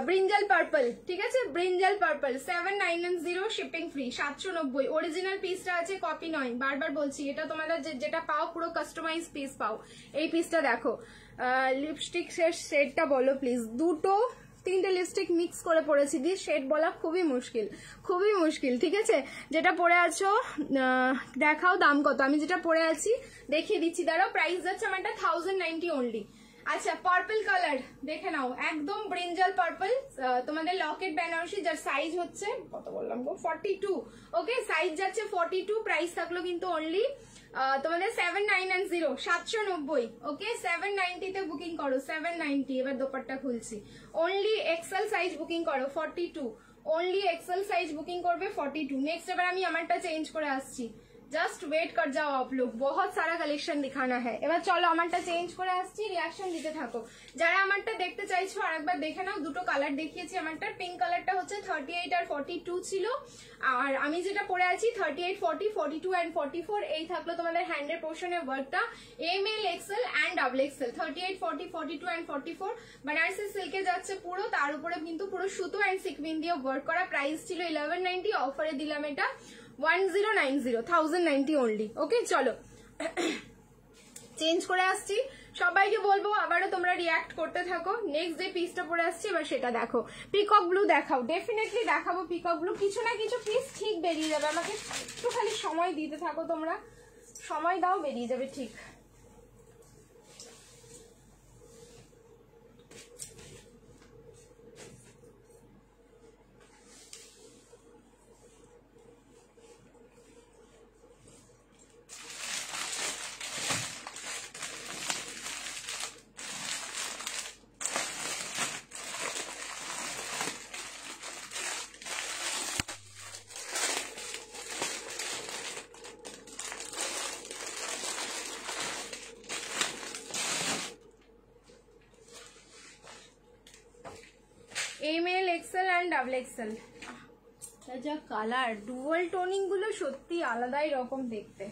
ब्रिंजल पर्पल, ठीक है, brinjal purple 7910, shipping free, 790। Original পিসটা আছে, কপি নয়, বারবার বলছি। এটা তোমাদের যেটা পাও পুরো কাস্টমাইজ পিস পাও। এই পিসটা দেখো, লিপস্টিক শেডটা বলো প্লিজ। দুটো তিনটে লিপস্টিক মিক্স করে পরেছি, দিয়ে শেড বলা খুবই মুশকিল, খুবই মুশকিল, ঠিক আছে। যেটা পরে আছো দেখাও দাম কত, আমি যেটা পরে আছি দেখিয়ে দিচ্ছি, দাঁড়াও। প্রাইস যাচ্ছে আমারটা 1090 অনলি। আচ্ছা, পার্পল কালার দেখে নাও, একদম ব্রিঞ্জাল পার্পল, তোমাদের লকেট বেনারসি, যার সাইজ হচ্ছে কত বললাম গো, 42, ওকে। সাইজ যাচ্ছে 42, প্রাইস থাকলো কিন্তু অনলি তোমাদের 790, 790, ওকে। 790 তে বুকিং করো, 790। এবার দোপাট্টা খুলছি, অনলি এক্সেল সাইজ বুকিং করো 42, অনলি এক্সেল সাইজ বুকিং করবে 42। নেক্সট এবার আমি আমারটা চেঞ্জ করে আসছি, जस्ट वेट कर जाओ आप लोग, बहुत सारा कलेक्शन दिखाना है। এবার চলো আমারটা চেঞ্জ করে আসছি, রিঅ্যাকশন দিতে থাকো। যারা আমারটা দেখতে চাইছো আরেকবার দেখে নাও, দুটো কালার দেখিয়েছি। আমারটা পিঙ্ক কালারটা হচ্ছে 38 আর 42 ছিল, আর আমি যেটা পরে আছি 38, 40, 42 এন্ড 44। এই থাকলো তোমাদের হ্যান্ডের পোর্শনের ওয়ার্কটা, M L XL and double XL, 38, 40, 42 and 44। Banarasi সিল্কে যাচ্ছে পুরো, তার উপরে কিন্তু পুরো সুতো এন্ড সিকউইন দিয়ে ওয়ার্ক করা। প্রাইস ছিল 1190, অফারে দিলাম এটা 1090, 1090 অনলি, ওকে। চলো চেঞ্জ করে আসছি, সবাইকে বলবো আবারও তোমরা রিঅ্যাক্ট করতে থাকো। নেক্সট যে পিসটা পরে আসছি এবার সেটা দেখো। পিকক ব্লু দেখাও, ডেফিনেটলি দেখাবো পিকক ব্লু। কিছু না কিছু পিস ঠিক বেরিয়ে যাবে, আমাকে একটু খালি সময় দিতে থাকো, তোমরা সময় দাও, বেরিয়ে যাবে ঠিক। M L XL and double XL, যা কালার, ডুয়াল টোনিং গুলো সত্যি আলাদাই রকম দেখতে।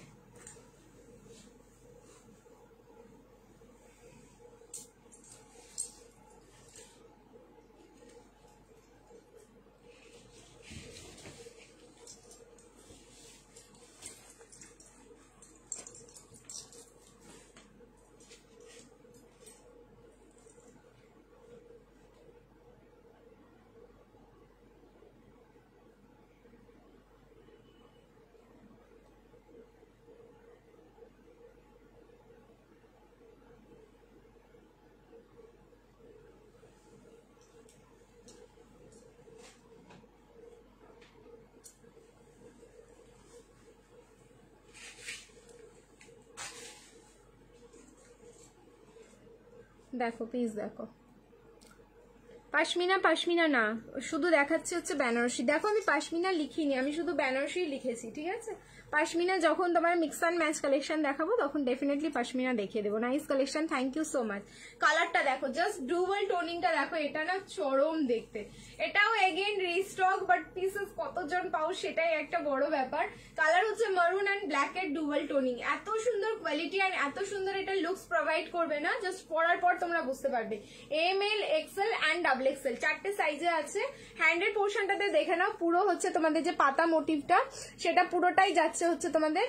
দেখো পিস দেখো, পাশমিনা পাশমিনা না, শুধু দেখাচ্ছে হচ্ছে বেনারসি। দেখো আমি পাশমিনা লিখিনি, আমি শুধু বেনারসি লিখেছি, ঠিক আছে। পাশমিনা যখন তোমার মিক্স অ্যান্ড ম্যাচ কালেকশন দেখাবো তখন ডেফিনেটলি পাশমিনা দেখিয়ে দেবো। Nice collection, thank you so much. কালারটা দেখো, জাস্ট ডুয়াল টোনিংটা দেখো, এটা না চরম দেখতে। এটাও এগেইন রিস্টক, বাট পিসেস কতজন পাও সেটাই একটা বড় ব্যাপার। কালার হচ্ছে মারুন অ্যান্ড ব্ল্যাক এর ডুয়াল টোনিং, এত সুন্দর কোয়ালিটি অ্যান্ড এত সুন্দর এটা লুকস প্রোভাইড করবে না, জাস্ট পরার পর তোমরা বুঝতে পারবে। M L, XL and double XL চারটে সাইজে আছে। হ্যান্ডের পোর্শনটাতে দেখে নাও, পুরো হচ্ছে তোমাদের যে পাতা মোটিভটা সেটা পুরোটাই যাচ্ছে হচ্ছে তোমাদের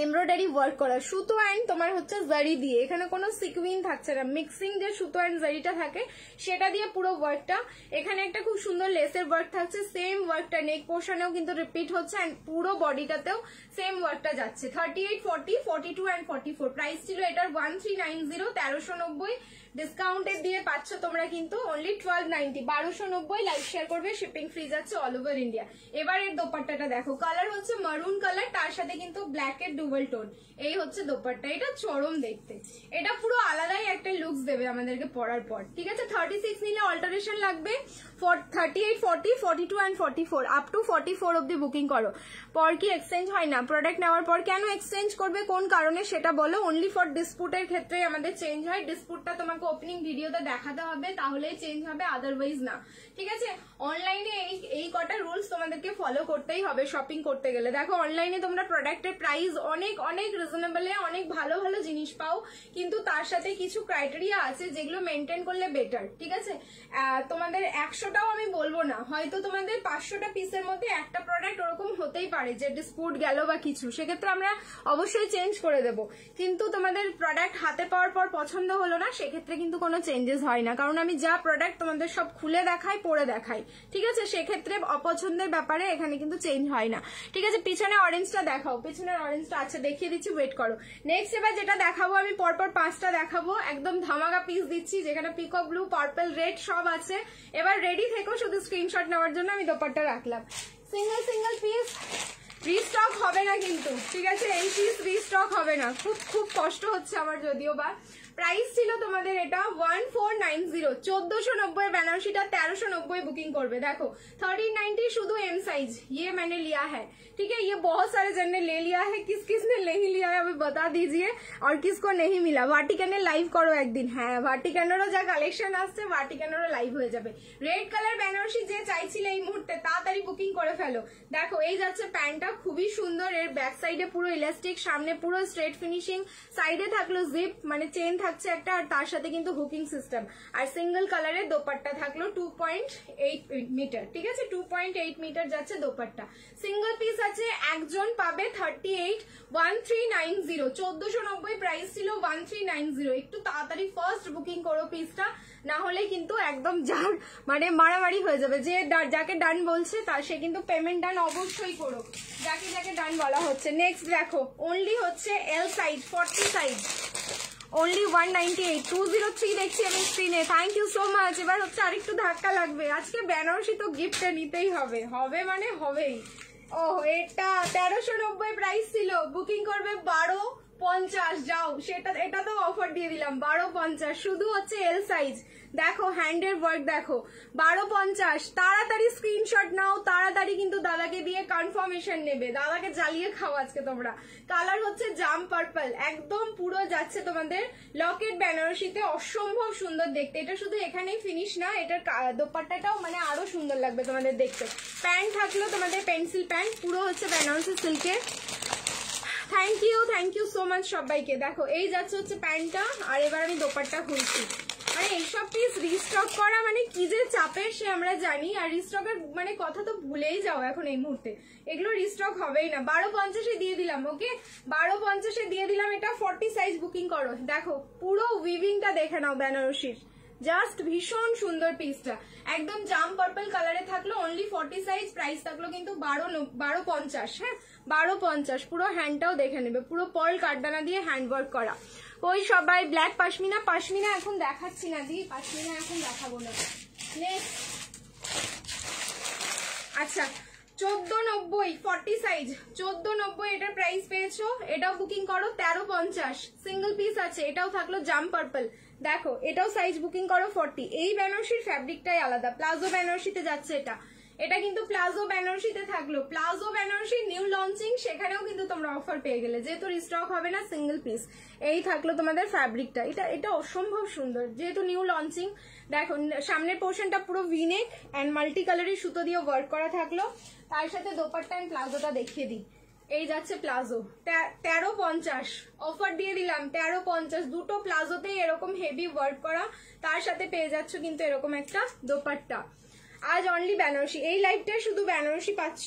এমব্রয়ডারি ওয়ার্ক করা, সুতো অ্যান্ড তোমার হচ্ছে জারি দিয়ে, এখানে কোনো সিকুইন থাকছে না, মিক্সিং যে সুতো অ্যান্ড জারিটা থাকে সেটা দিয়ে পুরো ওয়ার্কটা। এখানে একটা খুব সুন্দর লেসের ওয়ার্ক থাকছে, সেম ওয়ার্কটা নেক পোর্শনেও কিন্তু রিপিট হচ্ছে অ্যান্ড পুরো বডিটাতেও সেম ওয়ার্কটা যাচ্ছে। 38, 40, 42 অ্যান্ড 44 প্রাইস ছিল এটার 1390, 1390 ডিসকাউন্টের দিয়ে পাচ্ছ তোমরা কিন্তু অনলি 1290, 1290। লাইভ শেয়ার করবে, শিপিং ফ্রি যাচ্ছে অল ওভার ইন্ডিয়া। এবার এর দোপাট্টাটা দেখো, কালার হচ্ছে মারুন কালার, তার সাথে কিন্তু ব্ল্যাক এর ডুয়াল টোন, এই হচ্ছে দোপাট্টা। এটা চরম দেখতে, এটা পুরো আলাদাই একটা লুকস দেবে আমাদেরকে পরার পর, ঠিক আছে। 36 নিলে অল্টারেশন লাগবে, 38, 40, 42 অ্যান্ড 44 আপ টু 44 অব্দি বুকিং করো। পর কি এক্সচেঞ্জ হয় না? প্রোডাক্ট নেওয়ার পর কেন এক্সচেঞ্জ করবে, কোন কারণে সেটা বলো। অনলি ফর ডিসপুটের ক্ষেত্রে আমাদের চেঞ্জ হয়, ডিসপুটটা তোমাকে ওপেনিং ভিডিওতে দেখাতে হবে, তাহলেই চেঞ্জ হবে, আদারওয়াইজ না, ঠিক আছে। অনলাইনে এই কটা রুলস তোমাদেরকে ফলো করতেই হবে শপিং করতে গেলে। দেখো অনলাইনে তোমরা প্রোডাক্টের প্রাইস অনেক অনেক রিজনেবল, অনেক ভালো ভালো জিনিস পাও, কিন্তু তার সাথে কিছু ক্রাইটেরিয়া আছে যেগুলো মেনটেন করলে বেটার, ঠিক আছে। তোমাদের 100টাও আমি বলবো না, হয়তো তোমাদের 500টা পিসের মধ্যে একটা প্রোডাক্ট ওরকম হতেই পারে যে ডিসপুট গেল বা কিছু, সেক্ষেত্রে আমরা অবশ্যই চেঞ্জ করে দেব। কিন্তু তোমাদের প্রোডাক্ট হাতে পাওয়ার পর পছন্দ হলো না, সেক্ষেত্রে কিন্তু কোনো চেঞ্জেস হয় না, কারণ আমি যা প্রোডাক্ট তোমাদের সব খুলে দেখাই, পরে দেখাই, ঠিক আছে। সেক্ষেত্রে অপছন্দের ব্যাপারে এখানে কিন্তু চেঞ্জ হয় না, ঠিক আছে। পিছনে অরেঞ্জটা দেখাও, পিছনের অরেঞ্জটা আচ্ছা দেখিয়ে দিচ্ছি, ওয়েট করো। নেক্সট এবার যেটা দেখাবো আমি পরপর 5টা দেখাবো, একদম ধামাকা পিস দিচ্ছি, যেখানে পিকক ব্লু, পার্পল, রেড সব আছে। এবার রেডি থেকো শুধু স্ক্রিনশট নেওয়ার জন্য, আমি দোপাট্টা রাখলাম। সিঙ্গেল সিঙ্গেল পিস রিস্টক হবে না কিন্তু, ঠিক আছে, এই পিস রিস্টক হবে না, খুব খুব কষ্ট হচ্ছে আমার যদিও বা। প্রাইস ছিল তোমাদের এটা 1490, 1490 বেনারসিটা 1390 বুকিং করবে। देखो 1390 শুধু এম সাইজ, ये मैंने लिया है, ठीक है। ये बहुत सारे जन ने ले लिया है, किस किस ने नहीं लिया है अभी बता दीजिए, और किसको नहीं मिला। ভাটিকানে লাইভ করো একদিন, হ্যাঁ ভাটিকানেরও যা কালেকশন আসছে ভাটিকানেরও লাইভ হয়ে যাবে। রেড কালার বেনারসি যে চাইছিলে এই মুহূর্তে তাড়াতাড়ি বুকিং করে ফেলো। দেখো এই যাচ্ছে প্যান্টটা, খুবই সুন্দর, এর ব্যাক সাইডে পুরো ইলাস্টিক, সামনে পুরো স্ট্রেট ফিনিশিং, সাইডে থাকলো জিপ মানে চেন থাকছে একটা, আর তার সাথে কিন্তু হুকিং সিস্টেম, আর সিঙ্গেল কালারের দোপাট্টা থাকলো 2.8 মিটার, ঠিক আছে। 2.8 মিটার যাচ্ছে দোপাট্টা, সিঙ্গেল পিস আছে, একজন পাবে 38, 1390, 1490 প্রাইস ছিল 1390। একটু তাড়াতাড়ি ফার্স্ট বুকিং করো পিসটা, না হলে কিন্তু একদম যার মানে মারামারি হয়ে যাবে। যে যাকে ডান বলছে তার সে কিন্তু পেমেন্ট ডান অবশ্যই করো, যাকে যাকে ডান বলা হচ্ছে। নেক্সট দেখো অনলি হচ্ছে এল সাইজ, 40 সাইজ, only 198, 203 দেখছি আমি স্ক্রিনে, থ্যাংক ইউ সো মাচ। এবার হচ্ছে আরেকটু ধাক্কা লাগবে, আজকে বেনারসি তো গিফটে নিতেই হবে, হবে মানে হবেই। ও এটা 1390 প্রাইস ছিল, বুকিং করবে 1250, যাও সেটা, এটা তো অফার দিয়ে দিলাম 1250, শুধু হচ্ছে এল সাইজ। দেখো হ্যান্ডের ওয়ার্ক দেখো, 1250, তাড়াতাড়ি স্ক্রিনশট নাও, তাড়াতাড়ি কিন্তু দাদাকে দিয়ে কনফার্মেশন নেবে, দাদাকে জ্বালিয়ে খাও আজকে তোমরা। কালার হচ্ছে জাম পার্পল, একদম পুরো যাচ্ছে তোমাদের লকেট বেনারসিতে, অসম্ভব সুন্দর দেখতে। এটা শুধু এখানেই ফিনিশ না, এটার দোপাট্টাটাও মানে আরো সুন্দর লাগবে তোমাদের দেখতে। প্যান্ট থাকলো তোমাদের পেন্সিল প্যান্ট, পুরো হচ্ছে বেনারসি সিল্কের। থ্যাংক ইউ সো মাচ সবাইকে। দেখো এই যাচ্ছে হচ্ছে প্যান্টটা, আর এবার আমি দোপাট্টা খুলছি। মানে এইসব পিস রিস্টক করা মানে কি যে চাপের সে আমরা জানি, আর রিস্টকের মানে কথা তো ভুলেই যাও এখন এই মুহূর্তে, এগুলো রিস্টক হবেই না। 1250 দিয়ে দিলাম, ওকে 1250 দিয়ে দিলাম, এটা 40 সাইজ বুকিং করো। দেখো পুরো উইভিংটা দেখে নাও বেনারসির, জাস্ট ভীষণ সুন্দর পিসটা, একদম জাম পার্পল কালারে থাকলো, অনলি 40 সাইজ, প্রাইস থাকলো কিন্তু 1250, হ্যাঁ 1250। পুরো হ্যান্ডটাও দেখে নেবে, পুরো পার্ল কাঠদানা দিয়ে হ্যান্ড ওয়ার্ক করা। ওই সবাই ব্ল্যাক পাশমিনা, পাশমিনা এখন দেখাচ্ছি না দি, পাশমিনা এখন দেখাবো না। নেক্সট আচ্ছা 1490, 40 সাইজ, 1490 এটার প্রাইস পেয়েছো, এটাও বুকিং করো 1350, সিঙ্গেল পিস আছে, এটাও থাকলো জাম পার্পল। দেখো এটাও সাইজ বুকিং করো 40। এই বেনারসির ফ্যাব্রিকটাই আলাদা, প্লাজো বেনারসিতে যাচ্ছে এটা, এটা কিন্তু প্লাজো বেনারসিতে থাকলো, প্লাজো বেনারসি নিউ লঞ্চিং, সেখানেও কিন্তু তোমরা অফার পেয়ে গেলে, যেহেতু রিস্টক হবে না সিঙ্গেল পিস। এই থাকলো তোমাদের ফ্যাব্রিকটা, এটা অসম্ভব সুন্দর যেহেতু নিউ লঞ্চিং। দেখো সামনের পোর্শনটা পুরো ভিনেক অ্যান্ড মাল্টি কালারের সুতো দিয়ে ওয়ার্ক করা থাকলো, তার সাথে দোপাট্টা অ্যান্ড প্লাজোটা দেখিয়ে দিই। এই যাচ্ছে প্লাজো 1350 অফার দিয়ে দিলাম, 1350 দুটো প্লাজোতেই এরকম হেভি ওয়ার্ক করা, তার সাথে পেয়ে যাচ্ছ কিন্তু এরকম একটা দোপাট্টা। আজ অনলি বেনারসি, এই লাইভটা শুধু বেনারসি পাচ্ছ,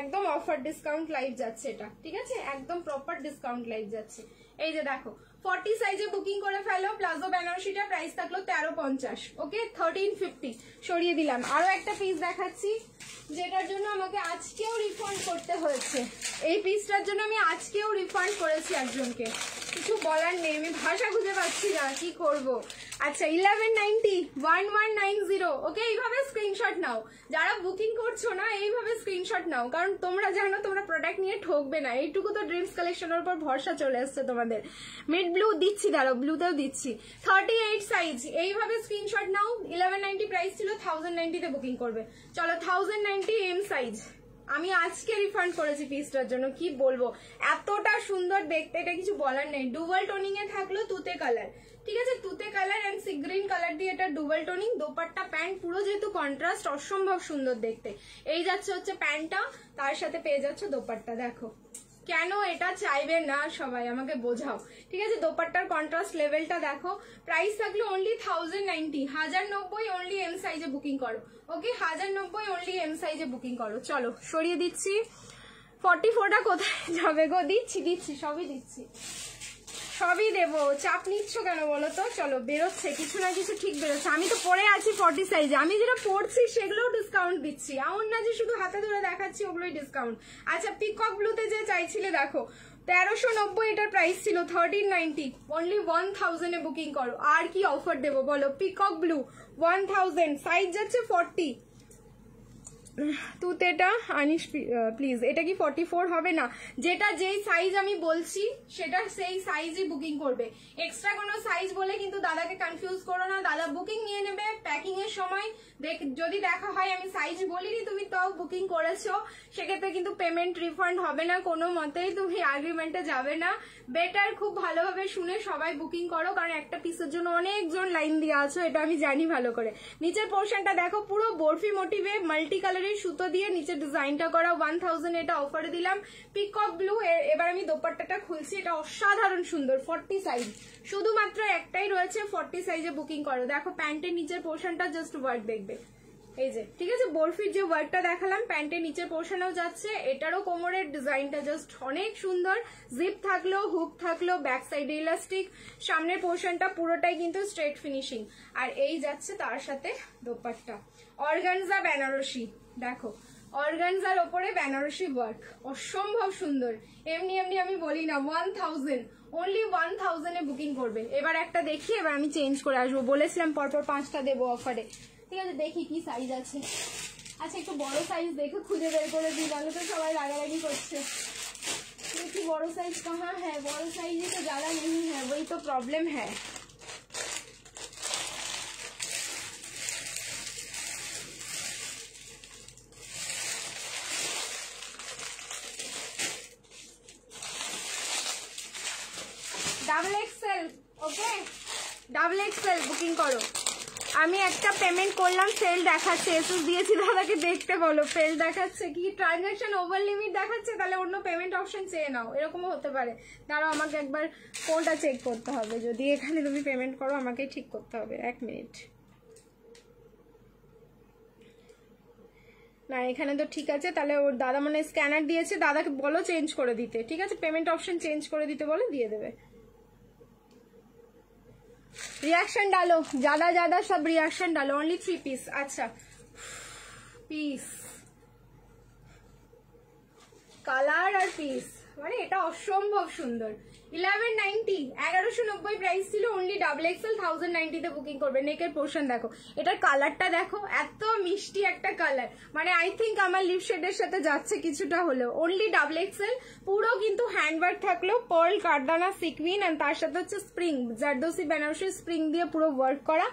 একদম অফার ডিসকাউন্ট লাইভ যাচ্ছে এটা, ঠিক আছে, একদম প্রপার ডিসকাউন্ট লাইভ যাচ্ছে। এই যে দেখো 40 সাইজে বুকিং করে ফেলো, প্লাজো বেনারসিটা প্রাইস থাকলো 1350, ওকে 1350 সরিয়ে দিলাম। আরো একটা পিস দেখাচ্ছি যেটার জন্য আমাকে আজকেও রিফান্ড করতে হয়েছে, এই পিসটার জন্য আমি আজকেও রিফান্ড করেছি একজনকে, কিছু বলার নেই, আমি ভাষা খুঁজে পাচ্ছি না কি করব। আচ্ছা 1190 1190, ওকে এইভাবে স্ক্রিনশট নাও, যারা বুকিং করছো না এইভাবে স্ক্রিনশট নাও, কারণ তোমরা জানো তোমরা প্রোডাক্ট নিয়ে ঠকবে না, এইটুকু তো ড্রিমস কালেকশনের উপর ভরসা চলে আসছে তোমাদের। মিড ব্লু দিচ্ছি, দাঁড়াও ব্লুতেও দিচ্ছি, 38 সাইজ, এইভাবে স্ক্রিনশট নাও। 1190 প্রাইস ছিল, 1090 তে বুকিং করবে, চলো 1090 এম সাইজ আমি আজকে রিফান্ড করেছি পিসটার জন্য, কি বলবো এতটা সুন্দর দেখতে, এটা কিছু বলার নেই। ডুয়াল টোনিং এ থাকলো তুতে কালার, ঠিক আছে, তুতে colour and sea green colour দিয়ে এটা ডুয়াল টোনিং, দোপাট্টা প্যান্ট পুরো যেহেতু কন্ট্রাস্ট অসম্ভব সুন্দর দেখতে। এই যাচ্ছে হচ্ছে প্যান্টটা, তার সাথে পেয়ে যাচ্ছে দোপাট্টা। দেখো কেন এটা চাইবে না সবাই আমাকে বোঝাও, ঠিক আছে, দোপাট্টার কন্ট্রাস্ট লেভেলটা দেখো। প্রাইস থাকলো অনলি 1090, 1090 অনলি এম সাইজে বুকিং করো, ওকে 1090 অনলি এম সাইজে বুকিং করো। চলো সরিয়ে দিচ্ছি, 44টা কোথায় যাবে গো, দিচ্ছি সবই দিচ্ছি, সবই দেবো, চাপ নিচ্ছ কেন বলো তো। চলো বেরোচ্ছে কিছু না কিছু ঠিক বেরোচ্ছে, আমি তো পরে আছি 40 সাইজে, আমি যেটা পড়ছি সেগুলোও ডিসকাউন্ট দিচ্ছি, এমন না যে শুধু হাতে ধরে দেখাচ্ছি ওগুলোই ডিসকাউন্ট। আচ্ছা পিকক ব্লুতে যে চাইছিলে দেখো 1390 এটার প্রাইস ছিল, 1390 অনলি 1000 এ বুকিং করো। আর কি অফার দেবো বলো, পিকক ব্লু 1000 সাইজ যাচ্ছে 40। তুতে এটা আনিস প্লিজ, এটা কি 44 হবে না, যেটা যেই সাইজ আমি বলছি সেটা সেই সাইজই বুকিং করবে, এক্সট্রা কোনো সাইজ বলে কিন্তু দাদাকে কনফিউজ করো না, দাদা বুকিং নিয়ে নেবে প্যাকিং এর সময়, যদি দেখা হয় আমি সাইজ বলিনি তুমি তাও বুকিং করেছো, সেক্ষেত্রে কিন্তু পেমেন্ট রিফান্ড হবে না কোনো মতেই, তুমি আর্গুমেন্টে যাবে না, বেটার খুব ভালোভাবে শুনে সবাই বুকিং করো, কারণ একটা পিসের জন্য অনেকজন লাইন দিয়ে আছো, এটা আমি জানি ভালো করে। নিচের পোর্শনটা দেখো পুরো বরফি মোটিভে মাল্টি কালারের সুতো দিয়ে নিচে ডিজাইনটা করা, 1000 এটা অফারে দিলাম। পিকক ব্লু, এবার আমি দোপাট্টাটা খুলছি, এটা অসাধারণ সুন্দর, 40 সাইজ, শুধুমাত্র একটাই রয়েছে, 40 সাইজে বুকিং করো। দেখো প্যান্টের নিচের পোর্শনটা জাস্ট ওয়ার্ক দেখবে, এই যে ঠিক আছে, বরফির যে ওয়ার্কটা দেখালাম প্যান্টের নিচের পোর্শনেও যাচ্ছে, এটারও কোমরের ডিজাইনটা জাস্ট অনেক সুন্দর, জিপ থাকলো, হুক থাকলো, ব্যাক সাইড ইলাস্টিক, সামনের পোর্শনটা পুরোটাই কিন্তু স্ট্রেট ফিনিশিং, আর এই যাচ্ছে তার সাথে দোপাট্টা। অর্গানজা বেনারসি, দেখো অর্গানজার ওপরে বেনারসি ওয়ার্ক অসম্ভব সুন্দর, এমনি এমনি আমি বলি না, 1000 অনলি 1000 এ বুকিং করবে। এবার একটা দেখি, এবার আমি চেঞ্জ করে আসবো, বলেছিলাম পরপর 5টা দেবো অফারে, ঠিক আছে, দেখি কি সাইজ আছে। আচ্ছা একটু বড় সাইজ দেখে খুঁজে বের করে দিই, তাহলে তো সবাই রাগারাগি করছে। দেখি বড় সাইজ কাহা হ্যাঁ, বড় সাইজ তো ज़्यादा नहीं है, वही तो प्रॉब्लम है। Double XL, okay double XL booking করো। আমি একটা পেমেন্ট করলাম, ফেল দেখাচ্ছে, এসএস দিয়েছি দাদাকে দেখতে বলো, ফেল দেখাচ্ছে, কি ট্রানজাকশন ওভার লিমিট দেখাচ্ছে, তাহলে অন্য পেমেন্ট অপশন চেয়ে নাও, এরকমও হতে পারে। দাঁড়াও আমাকে একবার কোনটা চেক করতে হবে, যদি এখানে তুমি পেমেন্ট করো আমাকে ঠিক করতে হবে, 1 মিনিট। না এখানে তো ঠিক আছে, তাহলে ওর দাদা মানে স্ক্যানার দিয়েছে, দাদাকে বলো চেঞ্জ করে দিতে, ঠিক আছে, পেমেন্ট অপশন চেঞ্জ করে দিতে বলে দিয়ে দেবে। रिएक्शन डालो, ज्यादा ज्यादा सब रिएक्शन डालो, ओनली 3 पीस। अच्छा पीस, कलर और पीस মানে এটা অসম্ভব সুন্দর। 1190, 1190 প্রাইস ছিল, অনলি ডাবল এক্সেল 1090 তে বুকিং করবে। নেকের পোর্শন দেখো, এটার কালারটা দেখো, এত মিষ্টি একটা কালার, মানে আই থিঙ্ক আমার লিপ শেডের সাথে যাচ্ছে কিছুটা হলেও। অনলি ডাবল এক্সেল, পুরো কিন্তু হ্যান্ডওয়ার্ক থাকলো, পার্ল কারদানা সিকুইন, আর তার সাথে হচ্ছে স্প্রিং, জারদোসি বেনারসি স্প্রিং দিয়ে পুরো ওয়ার্ক करा।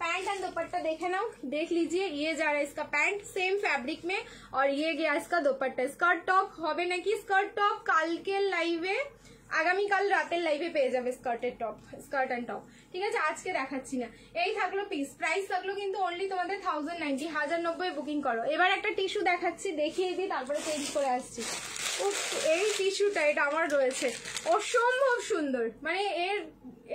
पैंट एंड दुपट्टा देखे ना, देख लीजिए, ये जा रहा है इसका पैंट सेम फैब्रिक में, और ये गया इसका दुपट्टा। स्कर्ट टॉप হবে নাকি? স্কার্ট টপ কালকে লাইভে, আগামীকাল রাতের লাইভে পেয়ে যাবে স্কার্টের টপ, স্কার্ট এন্ড টপ, ঠিক আছে? আজকে দেখাচ্ছি না। এই থাকলো পিস, প্রাইস থাকলো কিন্তু অনলি তোমাদের 1090, 1090 বুকিং করো। এবার একটা টিস্যু দেখাচ্ছি, দেখিয়ে দিই, তারপরে চেঞ্জ করে আসছি। এই টিস্যুটা, এটা আমার রয়েছে, অসম্ভব সুন্দর, মানে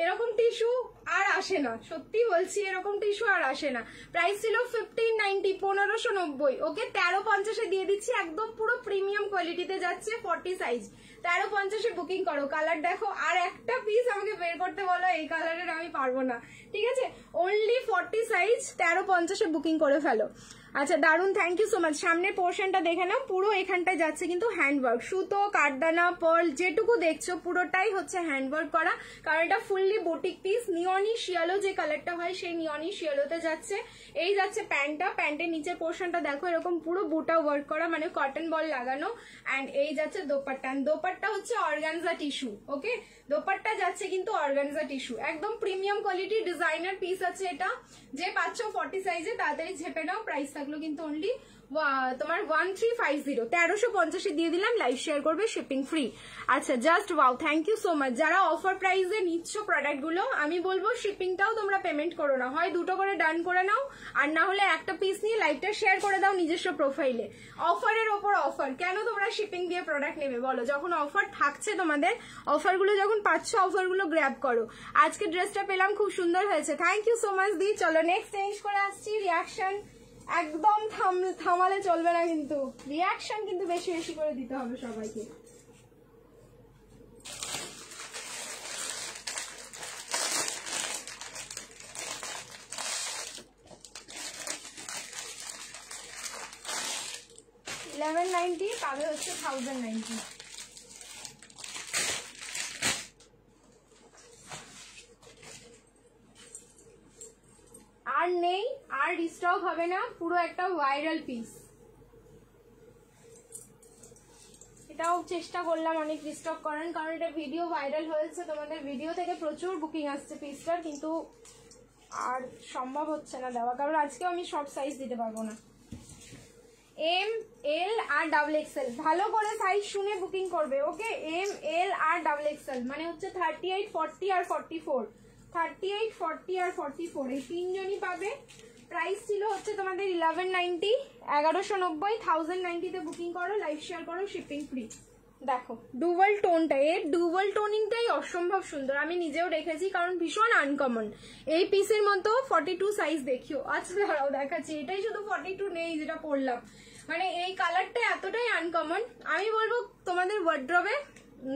এরকম টিস্যু আর আসে না, সত্যি বলছি, এরকম টিস্যু আর আসে না। প্রাইস ছিল 1590, 1590, ওকে 1350 দিয়ে দিচ্ছি, একদম পুরো প্রিমিয়াম কোয়ালিটিতে যাচ্ছে, 40 সাইজ, 1350 বুকিং করো। কালার দেখো, আর একটা পিস আমাকে বের করতে বলো, এই কালারের আমি পারবো না, ঠিক আছে? অনলি 40 সাইজ, 1350 বুকিং করে ফেলো। আচ্ছা দারুন, থ্যাংক ইউ সো মাচ। সামনের পোর্শনটা দেখে নাও, পুরো এখানটায় যাচ্ছে কিন্তু হ্যান্ডওয়ার্ক, সুতো, কাঠদানা, পার্ল, যেটুকু দেখছো পুরোটাই হচ্ছে হ্যান্ডওয়ার্ক করা, কারণ এটা ফুললি বুটিক পিস। নিয়নি শিয়ালো যে কালারটা হয়, সেই নিয়নি শিয়ালোতে যাচ্ছে। এই যাচ্ছে প্যান্টটা, প্যান্টের নিচের পোর্শনটা দেখো, এরকম পুরো বুটা ওয়ার্ক করা, মানে কটন বল লাগানো। অ্যান্ড এই যাচ্ছে দোপাট্টা, দোপাট্টা হচ্ছে অর্গানজা টিস্যু, ওকে? দোপাট্টা যাচ্ছে কিন্তু অর্গানজা টিস্যু, একদম প্রিমিয়াম কোয়ালিটি ডিজাইনার পিস আছে এটা। যে পাচ্ছ 40 সাইজে তাড়াতাড়ি ঝেপে নাও। প্রাইস থাকলো কিন্তু অনলি তোমার 1350, 1350 দিয়ে দিলাম। লাইভ শেয়ার করবে, শিপিং ফ্রি। আচ্ছা just wow, thank you so much. যারা অফার প্রাইসে নিচ্ছ প্রোডাক্ট গুলো, আমি বলবো শিপিংটাও তোমরা পেমেন্ট করো না, হয় দুটো করে ডান করে নাও, আর না হলে একটা পিস নিয়ে লাইভটা শেয়ার করে দাও নিজস্ব প্রোফাইলে। অফারের ওপর অফার, কেন তোমরা শিপিং দিয়ে প্রোডাক্ট নেবে বলো? যখন অফার থাকছে তোমাদের, অফারগুলো যখন পাচ্ছ, অফারগুলো গ্র্যাব করো। আজকে ড্রেসটা পেলাম, খুব সুন্দর হয়েছে, থ্যাংক ইউ সো মাচ দি। চলো নেক্সট চেঞ্জ করে আসছি। রিয়াকশন একদম থামালে চলবে না, কিন্তু রিয়াকশন কিন্তু বেশি বেশি করে দিতে হবে সবাইকে। $1190 পাবে হচ্ছে 1090। আর নেই, আর রিস্টক হবে না, পুরো একটা ভাইরাল পিস। এটাও চেষ্টা করলাম অনেক রিস্টক করার, কারণ এটা ভিডিও ভাইরাল হয়েছে, তোমাদের ভিডিও থেকে প্রচুর বুকিং আসছে পিসটার, কিন্তু আর সম্ভব হচ্ছে না দেওয়া, কারণ আজকেও আমি সব সাইজ দিতে পারবো না। এম, এল আর ডাবল এক্সেল, ভালো করে সাইজ শুনে বুকিং করবে, ওকে? এম, এল আর ডাবল এক্সেল, মানে হচ্ছে 38, 40 আর 44, 38, 40 আর 44, এই তিনজনই পাবে। প্রাইস ছিল হচ্ছে তোমাদের 1190, 1190, 1090 তে বুকিং করো, লাইভ শেয়ার করো, শিপিং ফ্রি। দেখো ডুয়াল টোনটা, এর ডুয়াল টোনিংটাই অসম্ভব সুন্দর, আমি নিজেও রেখেছি, কারণ ভীষণ আনকমন। এই পিসের মতো 42 সাইজ দেখিও। আচ্ছা দাঁড়াও দেখাচ্ছি, এটাই শুধু 42 নেই যেটা পরলাম, মানে এই কালারটা এতটাই আনকমন, আমি বলবো তোমাদের ওয়ার্ড্রবে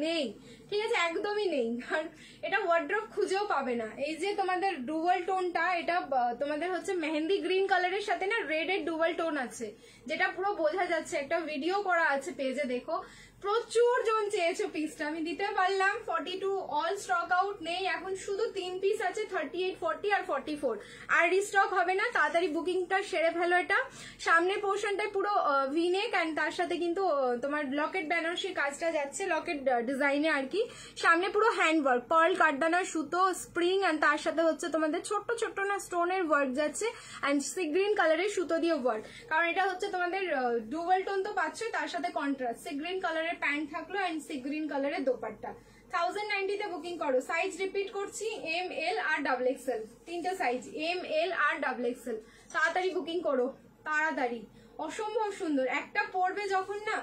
নেই, ঠিক আছে? একদমই নেই, আর এটা ওয়ার্ড্রপ খুঁজেও পাবে না। এই যে তোমাদের ডুয়াল টোনটা, এটা তোমাদের হচ্ছে মেহেন্দি গ্রিন কালারের সাথে না রেড এর ডুয়াল টোন আছে, যেটা পুরো বোঝা যাচ্ছে, একটা ভিডিও করা আছে পেজে, দেখো। প্রচুর জন চেয়েছো পিসটা, আমি দিতে পারলাম। 42 অল স্টক আউট নেই, এখন শুধু 3 পিস আছে, 38, 40 আর 44, আর রিস্টক হবে না। তাড়াতাড়ি বুকিংটা সেরে ফেলো। এটা সামনে পোর্শনটায় পুরো ভিনেক, অ্যান্ড তার সাথে কিন্তু তোমার লকেট বেনারসির কাজটা যাচ্ছে, লকেট ডিজাইনে আর কি। সামনে পুরো হ্যান্ড ওয়ার্ক, পার্ল, কাঠদানা, সুতো, স্প্রিং, অ্যান্ড তার সাথে হচ্ছে তোমাদের ছোট্ট ছোট্ট না স্টোনের ওয়ার্ক যাচ্ছে, অ্যান্ড সি গ্রিন কালারের সুতো দিয়ে ওয়ার্ক, কারণ এটা হচ্ছে তোমাদের ডুয়াল টোন তো পাচ্ছ, তার সাথে কন্ট্রাস্ট সি গ্রিন কালারের প্যান্ট থাকলো, অ্যান্ড সি গ্রিন কালারের দোপাট্টা। 1090 তে বুকিং করো। সাইজ রিপিট করছি, এম, এল আর ডাবল এক্সেল, তিনটা সাইজ, এম, এল আর ডাবল এক্সেল। তাড়াতাড়ি বুকিং করো, তাড়াতাড়ি, অসম্ভব সুন্দর। একটা পরবে যখন না,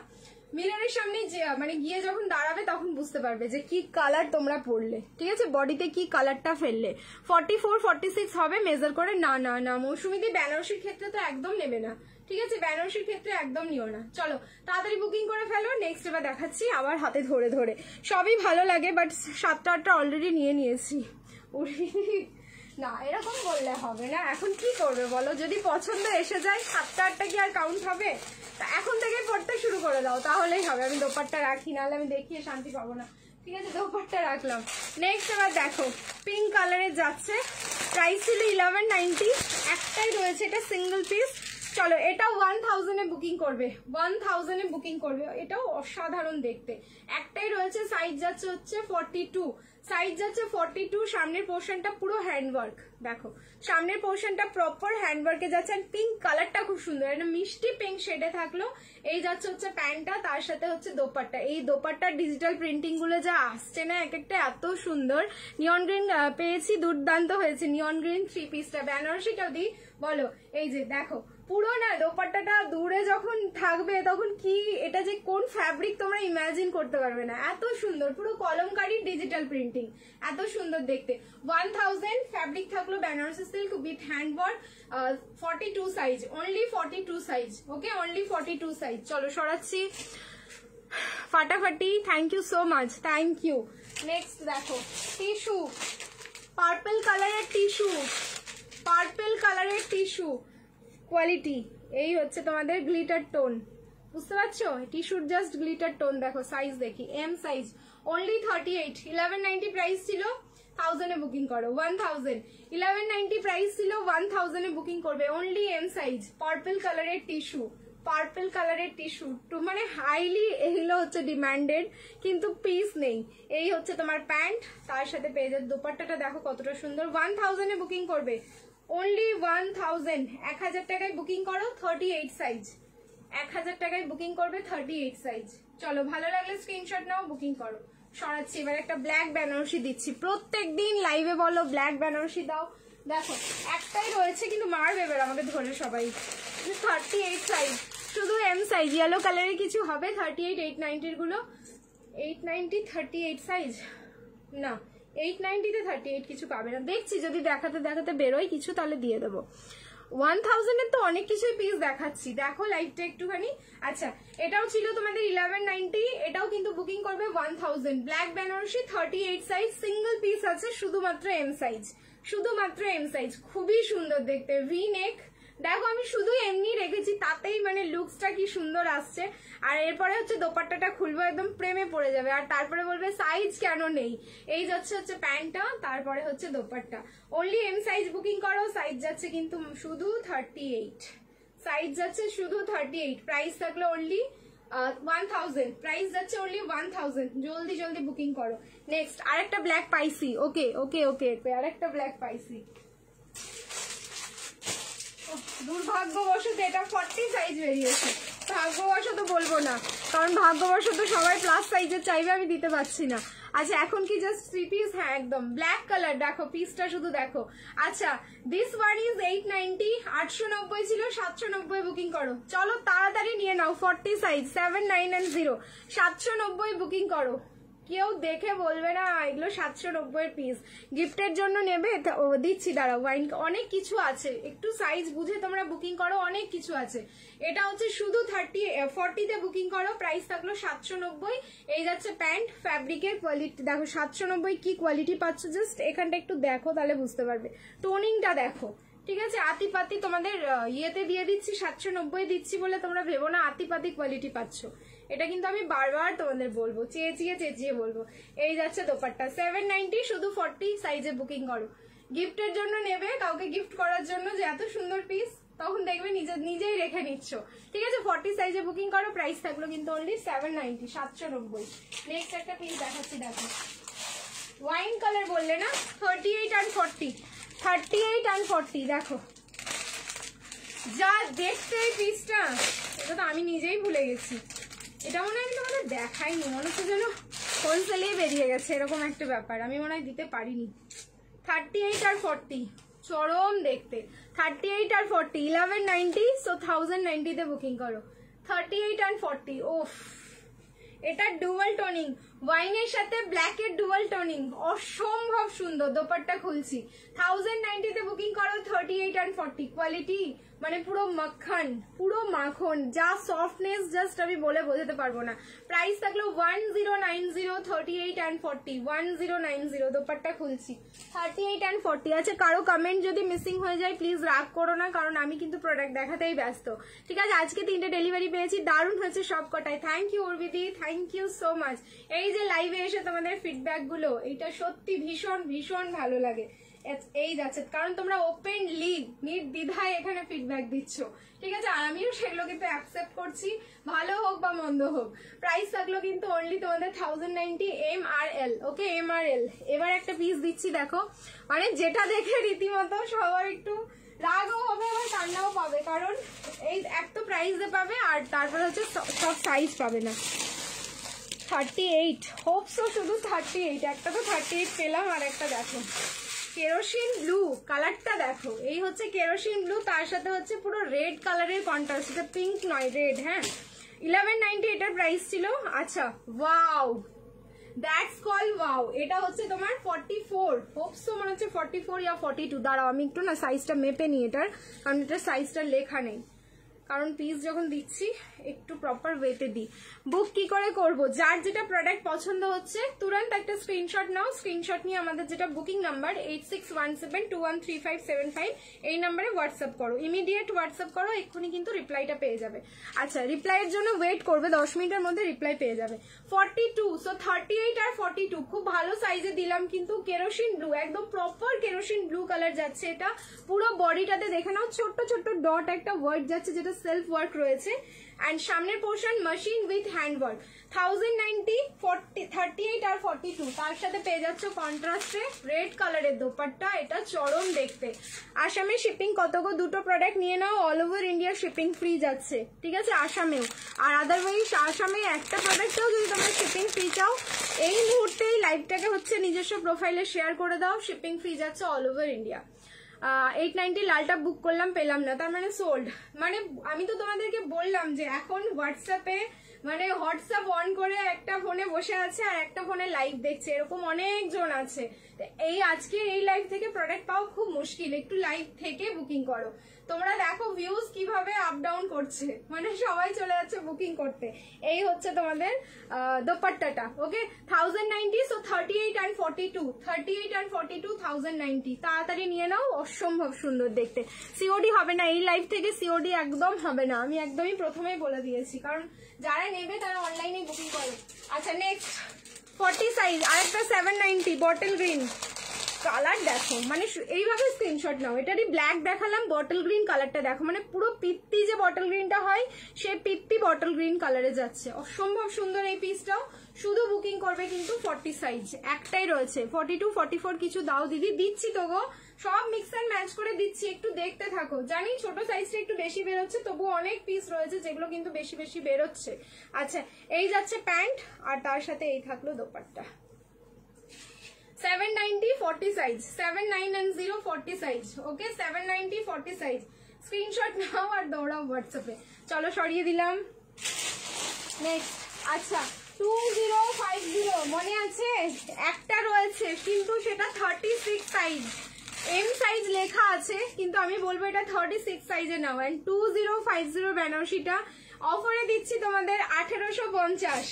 মিররের সামনে মানে গিয়ে যখন দাঁড়াবে, তখন বুঝতে পারবে যে কি কালার তোমরা পরলে, ঠিক আছে? বডিতে কি কালারটা ফেললে। 44, 46 হবে মেজার করে। না না না, মৌসুমীদি বেনারসির ক্ষেত্রে তো একদম নেবে না, ঠিক আছে? বেনারসির ক্ষেত্রে একদম নিও না। চলো তাড়াতাড়ি বুকিং করে ফেলো। নেক্সট এবার দেখাচ্ছি আবার হাতে ধরে ধরে, সবই ভালো লাগে, বাট 7টা 8টা অলরেডি নিয়ে নিয়েছি। না এরকম বললে হবে না। এখন কি করবে বলো, যদি পছন্দ এসে যায় 7টা 8টা কি আর কাউন্ট হবে? তা এখন থেকে পড়তে শুরু করে দাও তাহলেই হবে। আমি দোপাট্টা রাখি, নাহলে আমি দেখিয়ে শান্তি পাবো না। ঠিক আছে, দোপাট্টা রাখলাম। নেক্সট এবার দেখো পিঙ্ক কালারের যাচ্ছে, প্রাইস ছিল 1190, একটাই রয়েছে, এটা সিঙ্গেল পিস। চলো এটাও 1000 এ বুকিং করবে, 1000 এ বুকিং করবে। এটাও অসাধারণ দেখতে, একটাই রয়েছে। সাইজ যাচ্ছে হচ্ছে 42, সাইজ যাচ্ছে 42। সামনের পোর্শনটা পুরো হ্যান্ডওয়ার্ক, দেখো সামনের পোর্শনটা প্রপার হ্যান্ডওয়ার্কে যাচ্ছে। আর পিঙ্ক কালারটা খুব সুন্দর, এটা মিষ্টি পিঙ্ক শেডে থাকলো। এই যাচ্ছে হচ্ছে প্যান্টটা, তার সাথে হচ্ছে দোপাট্টা। এই দোপাট্টার ডিজিটাল প্রিন্টিং গুলো যা আসছে না, এক একটা এত সুন্দর। নিয়ন গ্রিন পেয়েছি, দুর্দান্ত হয়েছে। নিয়ন গ্রিন 3 পিসটা বেনারসিটাও দিই বলো। এই যে দেখো পুরো না দোপাট্টাটা দূরে যখন থাকবে তখন কি এটা যে কোন ফ্যাব্রিক তোমরা ইমাজিন করতে পারবে না, এত সুন্দর। পুরো কলমকারী ডিজিটাল প্রিন্টিং, এত সুন্দর দেখতে। 1000 ফ্যাব্রিক থাকলো Benarasi silk with handwork, 42 size, only 42 size. Okay, only 42 size. চলো সরাচ্ছি ফাটাফাটি। Thank you so much, thank you. Next দেখো টিস্যু, পার্পল কালারের টিস্যু, পার্পল কালারের টিস্যু কোয়ালিটি। এই হচ্ছে তোমাদের গ্লিটার টোন, বুঝতে পারছো? টিস্যুর জাস্ট গ্লিটার টোন। দেখো সাইজ দেখি, এম সাইজ, অনলি 38, 1190 প্রাইস ছিল, 1000 এ বুকিং করো। 1000, 1190 প্রাইস ছিল, 1000 এ বুকিং করবে, অনলি এম সাইজ। পার্পল কালারের টিস্যু, পার্পল কালারের টিস্যু টু, মানে হাইলি এগুলো হচ্ছে ডিমান্ডেড, কিন্তু পিস নেই। এই হচ্ছে তোমার প্যান্ট, তার সাথে পেয়ে যাবে দোপাট্টাটা। দেখো কতটা সুন্দর। 1000 এ বুকিং করবে, অনলি 1000, 1000 টাকায় বুকিং করো, 38 সাইজ। 1000 টাকায় বুকিং করবে, 38 সাইজ। চলো ভালো লাগলে স্ক্রিনশট নাও, বুকিং করো। সরাচ্ছি এবার একটা ব্ল্যাক বেনারসি দিচ্ছি। প্রত্যেকদিন লাইভে বলো ব্ল্যাক বেনারসি দাও। দেখো একটাই রয়েছে, কিন্তু মারবে এবার আমাকে ধরে সবাই। 38 সাইজ, শুধু এম সাইজ। ইয়েলো কালারের কিছু হবে 38, 890 গুলো, 890, 38 সাইজ না, 890 তে 38 কিছু পাবে না। দেখছি যদি দেখাতে দেখাতে বেরোয় কিছু তাহলে দিয়ে দেবো। 1000 এর তো অনেক কিছুই পিস দেখাচ্ছি, দেখো লাইভটা একটুখানি। আচ্ছা এটাও ছিল তোমাদের 1190, এটাও কিন্তু বুকিং করবে 1000। Black Benarasi 38 size, single piece আছে, শুধুমাত্র এম সাইজ, শুধুমাত্র এম সাইজ। খুবই সুন্দর দেখতে, ভি নেক। দেখো আমি শুধু এমনি রেখেছি, তাতেই মানে লুকসটা কি সুন্দর আসছে। আর এরপরে হচ্ছে দোপাট্টাটা খুলবো, একদম প্রেমে পড়ে যাবে। আর তারপরে বলবে সাইজ কেন নেই। এই যাচ্ছে হচ্ছে প্যান্টটা, তারপরে হচ্ছে dupatta. Only M size booking করো। সাইজ যাচ্ছে কিন্তু শুধু 38, সাইজ যাচ্ছে শুধু 38। প্রাইস থাকলো অনলি 1000, প্রাইস যাচ্ছে অনলি 1000। জলদি জলদি বুকিং করো। নেক্সট আরেকটা ব্ল্যাক পাইসি। ওকে ওকে ওকে, আরেকটা ব্ল্যাক পাইসি। দুর্ভাগ্যবশত এটা 40 সাইজ বেরিয়েছে। ভাগ্যবশত বলবো না, কারণ ভাগ্যবশত সবাই প্লাস সাইজের চাইবে, আমি দিতে পারছি না। আচ্ছা এখন কি জাস্ট 3 পিস? হ্যাঁ একদম ব্ল্যাক কালার। দেখো পিসটা শুধু দেখো। আচ্ছা দিস ওয়ান ইজ 890, 890 ছিল, 790 বুকিং করো। চলো তাড়াতাড়ি নিয়ে নাও, 40 সাইজ, 7990, 790 বুকিং করো। কেউ দেখে বলবে না এগুলো 790 পিস। গিফটের জন্য নেবে দিচ্ছি, দাঁড়াও। ওয়াইন অনেক কিছু আছে, একটু সাইজ বুঝে তোমরা বুকিং করো, অনেক কিছু আছে। এটা হচ্ছে শুধু 40 তে বুকিং করো, প্রাইস থাকলো 790। এই যাচ্ছে প্যান্ট, ফ্যাব্রিকের কোয়ালিটি দেখো 790 কি কোয়ালিটি পাচ্ছ, জাস্ট এখানটা একটু দেখো তাহলে বুঝতে পারবে। টোনিংটা দেখো, ঠিক আছে? আতিপাতি তোমাদের ইয়েতে দিয়ে দিচ্ছি, 790 দিচ্ছি বলে তোমরা ভেবো না আতিপাতি কোয়ালিটি পাচ্ছ। এটা কিন্তু আমি বারবার তোমাদের বলবো, চেঁচিয়ে চেঁচিয়ে বলবো। এই যাচ্ছে দোপাট্টা, 790, শুধু 40 সাইজে বুকিং করো। গিফটের জন্য নেবে, কাউকে গিফট করার জন্য, যে এত সুন্দর পিস, তখন দেখবে নিজেই রেখে নিচ্ছ। ঠিক আছে, 40 সাইজে বুকিং করো। প্রাইস থাকলো কিন্তু অনলি 790, 790। নেক্সট একটা পিস দেখাচ্ছি, দেখো ওয়াইন কালার বললে না, 38 and 40, 38 and 40। দেখো যা দেখতে এই পিসটা, এটা তো আমি নিজেই ভুলে গেছি। এটা মনে হয় তোমাদের দেখাইনি, মনে হচ্ছে যেন হোলসেলেই বেরিয়ে গেছে, এরকম একটা ব্যাপার। আমি মনে হয় দিতে পারিনি। 38 আর 40 চরম দেখতে, 38 আর 40, 1190, সো 1090 তে বুকিং করো। 38 and 40, ওফ এটা ডুয়াল টোনিং, ওয়াইনের সাথে ব্ল্যাকের ডুয়াল টোনিং, অসম্ভব সুন্দর। দোপাট্টা খুলছি, 1090 তে বুকিং করো। 38 and 40 কোয়ালিটি মানে পুরো মাখন, পুরো মাখন, যা সফটনেস জাস্ট আমি বলে বোঝাতে পারবো না। প্রাইস থাকলো 1090, 38 and 40, 1090। দোপাট্টা খুলছি 38 and 40। আচ্ছা, কারো কমেন্ট যদি মিসিং হয়ে যায় প্লিজ রাগ করো না, কারণ আমি কিন্তু প্রোডাক্ট দেখাতেই ব্যস্ত। ঠিক আছে, আজকে 3টে ডেলিভারি পেয়েছি, দারুণ হয়েছে সব কটাই। থ্যাংক ইউ অর্বিদি, থ্যাংক ইউ সো মাচ। এই যে লাইভে এসে তোমাদের ফিডব্যাক গুলো, এটা সত্যি ভীষণ ভীষণ ভালো লাগে। এই যাচ্ছে কারণ তোমরা ওপেনলি নির্দ্বিধায় এখানে ফিডব্যাক দিচ্ছ। ঠিক আছে, আর আমিও সেগুলো কিন্তু অ্যাকসেপ্ট করছি, ভালো হোক বা মন্দ হোক। প্রাইস থাকলো কিন্তু অনলি তোমাদের 1090 MRL। ওকে, MRL। এবার একটা পিস দিচ্ছি, দেখো মানে যেটা দেখে রীতিমতো সবার একটু রাগও হবে, আবার কান্নাও পাবে, কারণ এই এক তো প্রাইস দিয়ে পাবে, আর তারপরে হচ্ছে সব সাইজ পাবে না। 38 হোপসো, শুধু 38, একটা তো 38 পেলাম, আর একটা দেখো কেরোসিন ব্লু কালারটা, দেখো এই হচ্ছে কেরোসিন ব্লু, তার সাথে হচ্ছে পুরো রেড কালারের কন্ট্রাস্ট, এটা পিঙ্ক নয় রেড। হ্যাঁ, 1190 এটার প্রাইস ছিল। আচ্ছা, ওয়াও, দ্যাটস কল ওয়াও। এটা হচ্ছে তোমার 44, হোপসো মনে হচ্ছে 44 ইয়া 42। দাঁড়াও আমি একটু না সাইজটা মেপে নিই এটার, কারণ এটার সাইজটা লেখা নেই, কারণ পিস যখন দিচ্ছি একটু প্রপার ওয়েতে দিই। বুক কি করে করব? যার যেটা প্রোডাক্ট পছন্দ হচ্ছে তুরন্ত একটা স্ক্রিনশট নাও, স্ক্রিনশট নিয়ে আমাদের যেটা বুকিং নাম্বার 8617213575 এই নাম্বারে হোয়াটসঅ্যাপ করো, ইমিডিয়েট হোয়াটসঅ্যাপ করো, এক্ষুনি কিন্তু রিপ্লাইটা পেয়ে যাবে। আচ্ছা, রিপ্লাইয়ের জন্য ওয়েট করবে, 10 মিনিটের মধ্যে রিপ্লাই পেয়ে যাবে। 42, সো 38 আর 42 খুব ভালো সাইজে দিলাম, কিন্তু কেরোসিন ব্লু, একদম প্রপার কেরোসিন ব্লু কালার যাচ্ছে। এটা পুরো বডিটাতে দেখে নাও ছোট্ট ছোট্ট ডট একটা ওয়ার্ক যাচ্ছে, যেটা সেলফ ওয়ার্ক রয়েছে, এন্ড সামনের portion machine with hand work. 1090, 38 আর 42, তার সাথে পেয়ে যাচ্ছ কন্ট্রাস্টে রেড কালারের দোপাট্টা, এটা চরম দেখতে। আসামে শিপিং কত গো? দুটো প্রোডাক্ট নিয়ে নাও, all over India shipping free যাচ্ছে। ঠিক আছে, আসামেও, আর আদারওয়াইজ আসামে একটা প্রোডাক্টেও যদি তোমরা শিপিং ফ্রি চাও, এই মুহূর্তে এই লাইভটাকে হচ্ছে নিজস্ব প্রোফাইলে শেয়ার করে দাও, শিপিং ফ্রি যাচ্ছে অল ওভার ইন্ডিয়া। 890 লালটা বুক করলাম, পেলাম না, তার মানে সোল্ড। মানে আমি তো তোমাদেরকে বললাম যে এখন হোয়াটসঅ্যাপে মানে হোয়াটসঅ্যাপ অন করে একটা ফোনে বসে আছে আর একটা ফোনে লাইভ দেখছে, এরকম অনেকজন আছে। এই আজকে এই লাইভ থেকে প্রোডাক্ট পাওয়া খুব মুশকিল, একটু লাইভ থেকে বুকিং করো। তোমরা দেখো ভিউজ কিভাবে আপ ডাউন করছে, মানে সবাই চলে যাচ্ছে বুকিং করতে। এই হচ্ছে তোমাদের দোপাট্টাটা। ওকে, 1090, সো 38 and 42, 38 and 42, 1090। তাড়াতাড়ি নিয়ে নাও, অসম্ভব সুন্দর দেখতে। সিওডি হবে না এই লাইভ থেকে, সিওডি একদম হবে না, আমি একদমই প্রথমেই বলে দিয়েছি, কারণ যারা নেবে তারা অনলাইনে বুকিং করে। আচ্ছা, নেক্সট 40 সাইজ, আরেকটা 790 বটল গ্রিন কালার, দেখো মানে এইভাবে স্ক্রিনশট নাও। এটারই ব্ল্যাক দেখালাম, বটল গ্রিন কালারটা দেখো, মানে পুরো পিত্তি যে বটল গ্রিনটা হয় সেই পিত্তি বটল গ্রিন কালারে যাচ্ছে, অসম্ভব সুন্দর এই পিসটাও। শুধু বুকিং করবে কিন্তু 40 সাইজ, একটাই রয়েছে। 42, 44 কিছু দাও দিদি, দিচ্ছি তো গো, সব মিক্স অ্যান্ড ম্যাচ করে দিচ্ছি, একটু দেখতে থাকো। জানি ছোট সাইজটা একটু বেশি বেরোচ্ছে, তবু অনেক পিস রয়েছে যেগুলো কিন্তু বেশি বেশি বেরোচ্ছে। আচ্ছা, এই যাচ্ছে প্যান্ট, আর তার সাথে এই থাকলো dupatta. 790 40 size, 7990 40 size. Okay, 790 40 size, screenshot নাও আর দৌড়াও হোয়াটসঅ্যাপে। চলো সরিয়ে দিলাম। নেক্সট, আচ্ছা 2050 মনে আছে, একটা রয়েছে কিন্তু সেটা 36 সাইজ, এম সাইজ লেখা আছে, কিন্তু আমি বলবো এটা 36 সাইজে নাও। এন্ড 2050 বেনারসিটা অফারে দিচ্ছি তোমাদের 1850,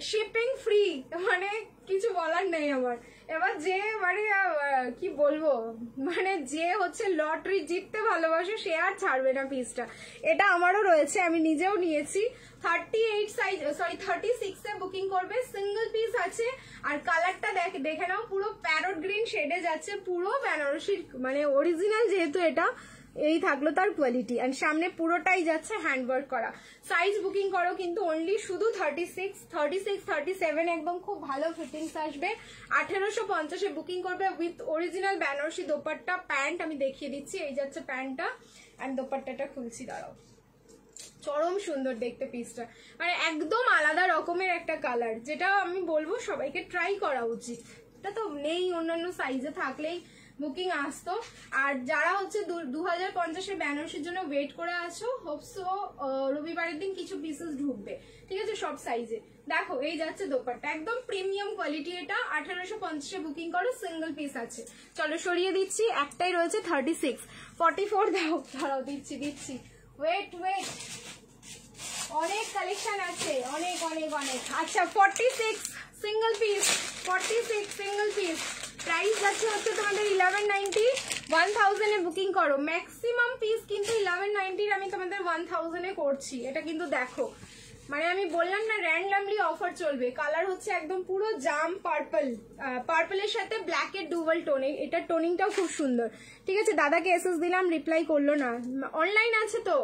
শিপিং ফ্রি, মানে কিছু বলার নেই আমার। এবার যে মানে কি বলবো, মানে যে হচ্ছে লটারি জিততে ভালোবাসে সে আর ছাড়বে না পিসটা। এটা আমারও রয়েছে, আমি নিজেও নিয়েছি। 38 সাইজ, সরি 36 এ বুকিং করবে, সিঙ্গেল পিস আছে। আর কালারটা দেখে নাও, পুরো প্যারট গ্রিন শেডে যাচ্ছে, পুরো বেনারসির মানে অরিজিনাল, যেহেতু এটা এই থাকলো তার কোয়ালিটি। এন্ড সামনে পুরোটাই যাচ্ছে হ্যান্ডওয়ার্ক করা। সাইজ বুকিং করো কিন্তু অনলি শুধু 36, 36, 37 একদম খুব ভালো ফিটিংস আসবে। 1850 বুকিং করবে with original Benarasi dupatta, pant আমি দেখিয়ে দিচ্ছি, এই যাচ্ছে প্যান্টটা, এন্ড দোপাট্টাটা খুলছি, দাঁড়াও, চরম সুন্দর দেখতে পিসটা, মানে একদম আলাদা রকমের একটা কালার, যেটা আমি বলবো সবাইকে ট্রাই করা উচিত। এটা তো নেই, অন্যান্য সাইজে থাকলেই বুকিং আসতো। আর যারা হচ্ছে 2050 বেনারসির জন্য ওয়েট করে আছো, হোপসো রবিবারের দিন কিছু পিসেস ঢুকবে, ঠিক আছে, সব সাইজে। দেখো এই যাচ্ছে দোপাট্টা, একদম প্রিমিয়াম কোয়ালিটি। এটা 1850 বুকিং করো, সিঙ্গেল পিস আছে। চলো সরিয়ে দিচ্ছি, একটাই রয়েছে 36, 44 দাও, ধরাও দিচ্ছি। ওয়েট অনেক কালেকশন আছে, অনেক। আচ্ছা 46 single piece, 46 single piece. Price যাচ্ছে হচ্ছে তোমাদের 1190, 1000 এ বুকিং করো। ম্যাক্সিমাম পিস কিন্তু 1190 আমি তোমাদের 1000 এ করছি। এটা কিন্তু দেখো, মানে আমি বললাম না র্যান্ডমলি অফার চলবে। কালার হচ্ছে একদম পুরো জাম পার্পলের সাথে ব্ল্যাকের ডুয়াল টোন। এটা টোনিংটাও খুব সুন্দর। ঠিক আছে, দাদাকে এসএস দিলাম, রিপ্লাই করলো না। অনলাইন আছে তো,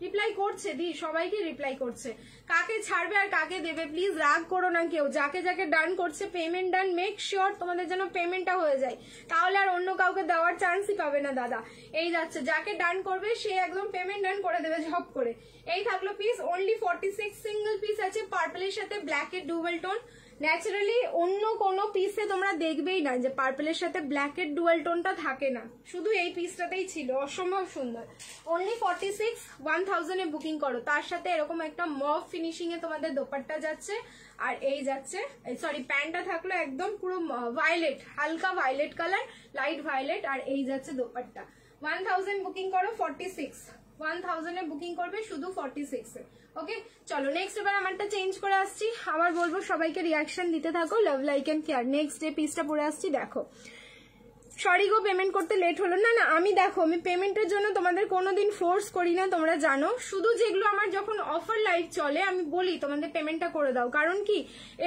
রিপ্লাই করছে দি, সবাইকে রিপ্লাই করছে। কাকে ছাড়বে আর কাকে দেবে প্লিজ রাগ করো না কেউ। যাকে ডান করছে পেমেন্ট ডান, মেক শিওর তোমাদের যেন পেমেন্টটা হয়ে যায়, তাহলে আর অন্য কাউকে দেওয়ার চান্সই পাবে না দাদা। এই যাচ্ছে, যাকে ডান করবে সে একদম পেমেন্ট ডান করে দেবে ঝপ করে। এই থাকলো পিস, অনলি 46 সিঙ্গেল পিস আছে পার্পলের সাথে ব্ল্যাকের ডুয়াল টোন। ন্যাচারালি অন্য কোনো পিসে তোমরা দেখবেই না যে পার্পলের সাথে ব্ল্যাকের ডুয়াল টোনটা থাকে না, শুধু এই পিসটাতেই ছিল। অসম্ভব সুন্দর। অনলি 46, 1000 এ বুকিং করো। তার সাথে এরকম একটা মভ ফিনিশিং এ তোমাদের দোপাট্টা যাচ্ছে, আর এই যাচ্ছে সরি প্যান্টটা থাকলো একদম পুরো ভায়োলেট, হালকা ভায়োলেট কালার, লাইট ভায়োলেট, আর এই যাচ্ছে দোপাট্টা। 1000 বুকিং করো, 46, 1000 এ বুকিং করবে শুধু 46 এ। ওকে চলো নেক্সট, এবার আমারটা চেঞ্জ করে আসছি। আবার বলবো সবাইকে রিয়াকশন দিতে থাকো, love like and care. Next যে পিসটা পরে আসছি দেখো। সরি গো পেমেন্ট করতে লেট হলো। না আমি দেখো, আমি পেমেন্টের জন্য তোমাদের কোনোদিন ফোর্স করি না, তোমরা জানো। শুধু যেগুলো আমার যখন অফার লাইভ চলে আমি বলি তোমাদের পেমেন্টটা করে দাও, কারণ কি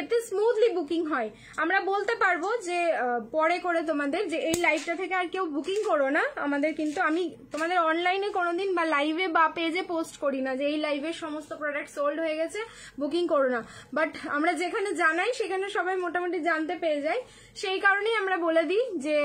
এতে স্মুথলি বুকিং হয়। আমরা বলতে পারবো যে পরে করে তোমাদের যে এই লাইভটা থেকে আর কেউ বুকিং করো না আমাদের, কিন্তু আমি তোমাদের অনলাইনে কোনোদিন বা লাইভে বা পেজে পোস্ট করি না যে এই লাইভের সমস্ত প্রোডাক্ট সোল্ড হয়ে গেছে, বুকিং করো না। বাট আমরা যেখানে জানাই সেখানে সবাই মোটামুটি জানতে পেরে যায়, সেই কারণেই আমরা বলে দিই যে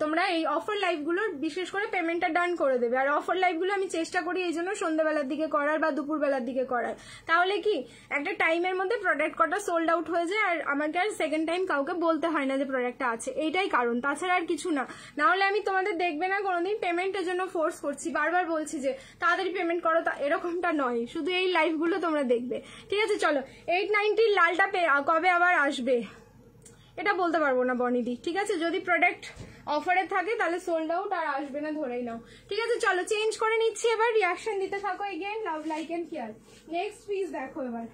তোমরা এই অফার লাইভগুলোর বিশেষ করে পেমেন্টটা ডান করে দেবে। আর অফার লাইভগুলো আমি চেষ্টা করি এই জন্য সন্ধ্যাবেলার দিকে করার বা দুপুরবেলার দিকে করার, তাহলে কি একটা টাইমের মধ্যে প্রোডাক্ট কটা সোল্ড আউট হয়ে যায়, আর আমাকে আর সেকেন্ড টাইম কাউকে বলতে হয় না যে প্রোডাক্টটা আছে। এইটাই কারণ, তাছাড়া আর কিছু না। না হলে আমি তোমাদের দেখবে না কোনোদিন পেমেন্টের জন্য ফোর্স করছি, বারবার বলছি যে তাড়াতাড়ি পেমেন্ট করো, এরকমটা নয়। শুধু এই লাইভগুলো তোমরা দেখবে। ঠিক আছে চলো, 890 লালটা কবে আবার আসবে এটা বলতে পারবো না বনিদি। ঠিক আছে, যদি প্রোডাক্ট অফারে থাকে তাহলে সোল্ড আউট, আর আসবে না ধরেই নাও। ঠিক আছে চলো চেঞ্জ করে নিচ্ছি, এবার রিয়াকশন দিতে থাকো। Again love like and care. Next piece দেখো এবার।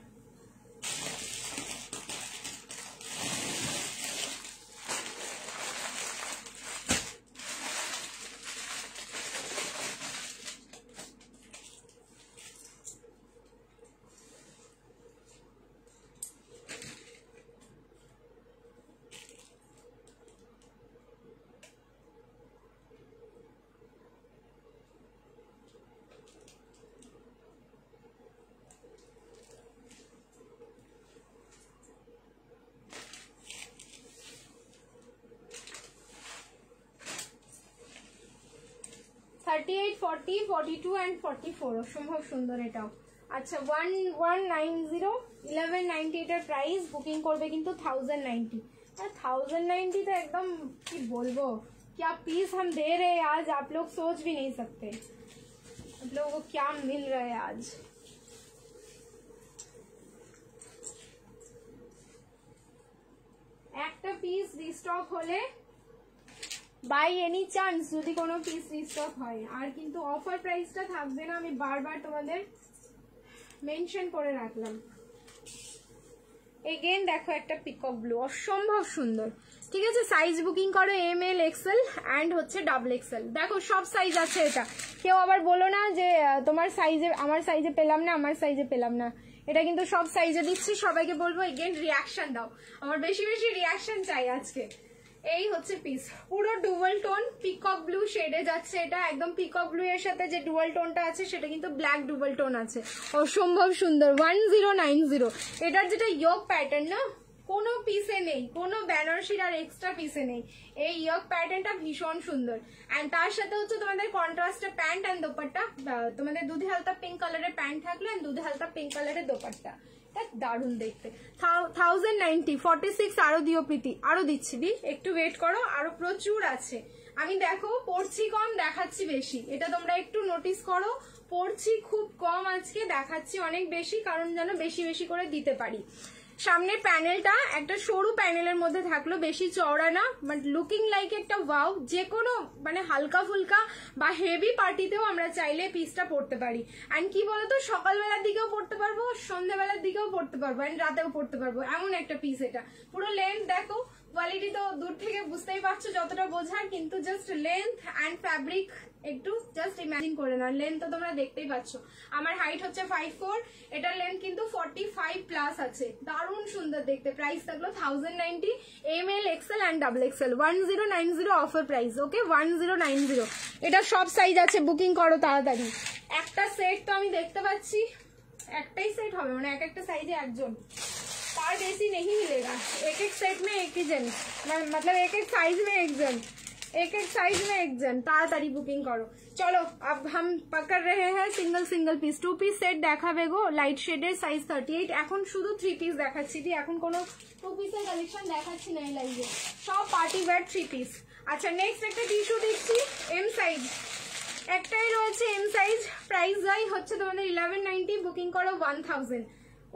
$38, $40, $42 and $44 অসম্ভব সুন্দর এটাও। আচ্ছা 1190, 1190 এটার প্রাইস। বুকিং করবে কিন্তু 1090। আর 1090 তো একদম কি বলবো, क्या पीस हम दे रहे हैं आज, आप लोग सोच भी नहीं सकते आप लोगों को क्या मिल रहा है आज। একটা পিস রিস্টক হলে বাই এনি চান্স যদি কোনো পিস রিস্টক হয়, আর কিন্তু অফার প্রাইসটা থাকবে না, আমি বারবার তোমাদের মেনশন করে রাখলাম। এগেন দেখো একটা পিকক ব্লু, অসম্ভব সুন্দর। ঠিক আছে, সাইজ বুকিং করো ML XL অ্যান্ড হচ্ছে XXL। দেখো সব সাইজ আছে এটা, কেউ আবার বলো না যে তোমার সাইজে আমার সাইজে পেলাম না, আমার সাইজে পেলাম না। এটা কিন্তু সব সাইজে দিচ্ছি। সবাইকে বলবো এগেন রিয়াকশন দাও, আমার বেশি বেশি রিয়াকশন চাই আজকে। এই হচ্ছে পিস, পুরো ডুয়াল টোন পিকক ব্লু শেডে যাচ্ছে। এটা একদম পিকক ব্লু এর সাথে যে ডুয়াল টোনটা আছে সেটা কিন্তু ব্ল্যাক ডুয়াল টোন আছে, অসম্ভব সুন্দর। 1090 এটার যেটা ইয়োগ প্যাটার্ন না কোনো পিসে নেই, কোনো বেনারসির আর এক্সট্রা পিসে নেই। এই ইয়োগ প্যাটার্নটা ভীষণ সুন্দর। এন্ড তার সাথে হচ্ছে তোমাদের কন্ট্রাস্টে প্যান্ট এন্ড দোপাট্টা, তোমাদের দুধে হালকা পিঙ্ক কালারের প্যান্ট থাকলো এন্ড দুধে হালকা পিঙ্ক কালারের দোপাট্টা। দারুণ দেখতে। 1090, 46 আরো দিও প্রীতি, আরো দিচ্ছি দি, একটু ওয়েট করো, আরো প্রচুর আছে। আমি দেখো পড়ছি কম দেখাচ্ছি বেশি, এটা তোমরা একটু নোটিস করো। পড়ছি খুব কম আজকে, দেখাচ্ছি অনেক বেশি, কারণ যেন বেশি বেশি করে দিতে পারি। সামনের প্যানেলটা একটা সরু প্যানেলের মধ্যে থাকলো, বেশি চওড়া না, বাট লুকিং লাইক একটা ওয়াও। যে কোনো মানে হালকা ফুলকা বা হেভি পার্টিতেও আমরা চাইলে পিসটা পরতে পারি। অ্যান্ড কি বলতো, সকালবেলার দিকেও পরতে পারবো, সন্ধ্যাবেলার দিকেও পরতে পারবো, অ্যান্ড রাতেও পরতে পারবো, এমন একটা পিস এটা। পুরো লেন্থ দেখো, কোয়ালিটি তো দূর থেকে বুঝতেই পারছো যতটা বোঝার, কিন্তু জাস্ট লেন্থ অ্যান্ড ফ্যাব্রিক একটু জাস্ট ইমাজিন করে না। লেন্থ তো তোমরা দেখতেই পাচ্ছ, আমার হাইট হচ্ছে 5'4", এটার লেন্থ কিন্তু 45+ আছে। দারুণ সুন্দর দেখতে। প্রাইস থাকলো 1090, ML, XL and XXL, 1090 offer price. Okay, 1090। এটা সব সাইজ আছে, বুকিং করো তাড়াতাড়ি। একটা সেট তো আমি দেখতে পাচ্ছি, একটাই সেট হবে, মানে এক একটা সাইজে একজন, तार बेसी नहीं मिलेगा। एक एक सेट में एक ही जन, मतलब एक एक साइज में एक जन, एक एक साइज में एक जन। ताड़ाताड़ी बुकिंग करो। चलो अब हम पकड़ रहे हैं सिंगल सिंगल पिस। 2 पिस सेट देखाबे गो, लाइट शेडेर साइज 38। এখন শুধু 3 পিস দেখাচ্ছি, এখন কোনো 2 পিসের কালেকশন দেখাচ্ছি না এই লাইভে, সব পার্টি ওয়্যার 3 পিস। আচ্ছা, নেক্সট একটা টিস্যু দিচ্ছি, এম সাইজ, একটাই রয়েছে এম সাইজ। প্রাইস যাই হচ্ছে তোমাদের 1190, বুকিং করো 1000।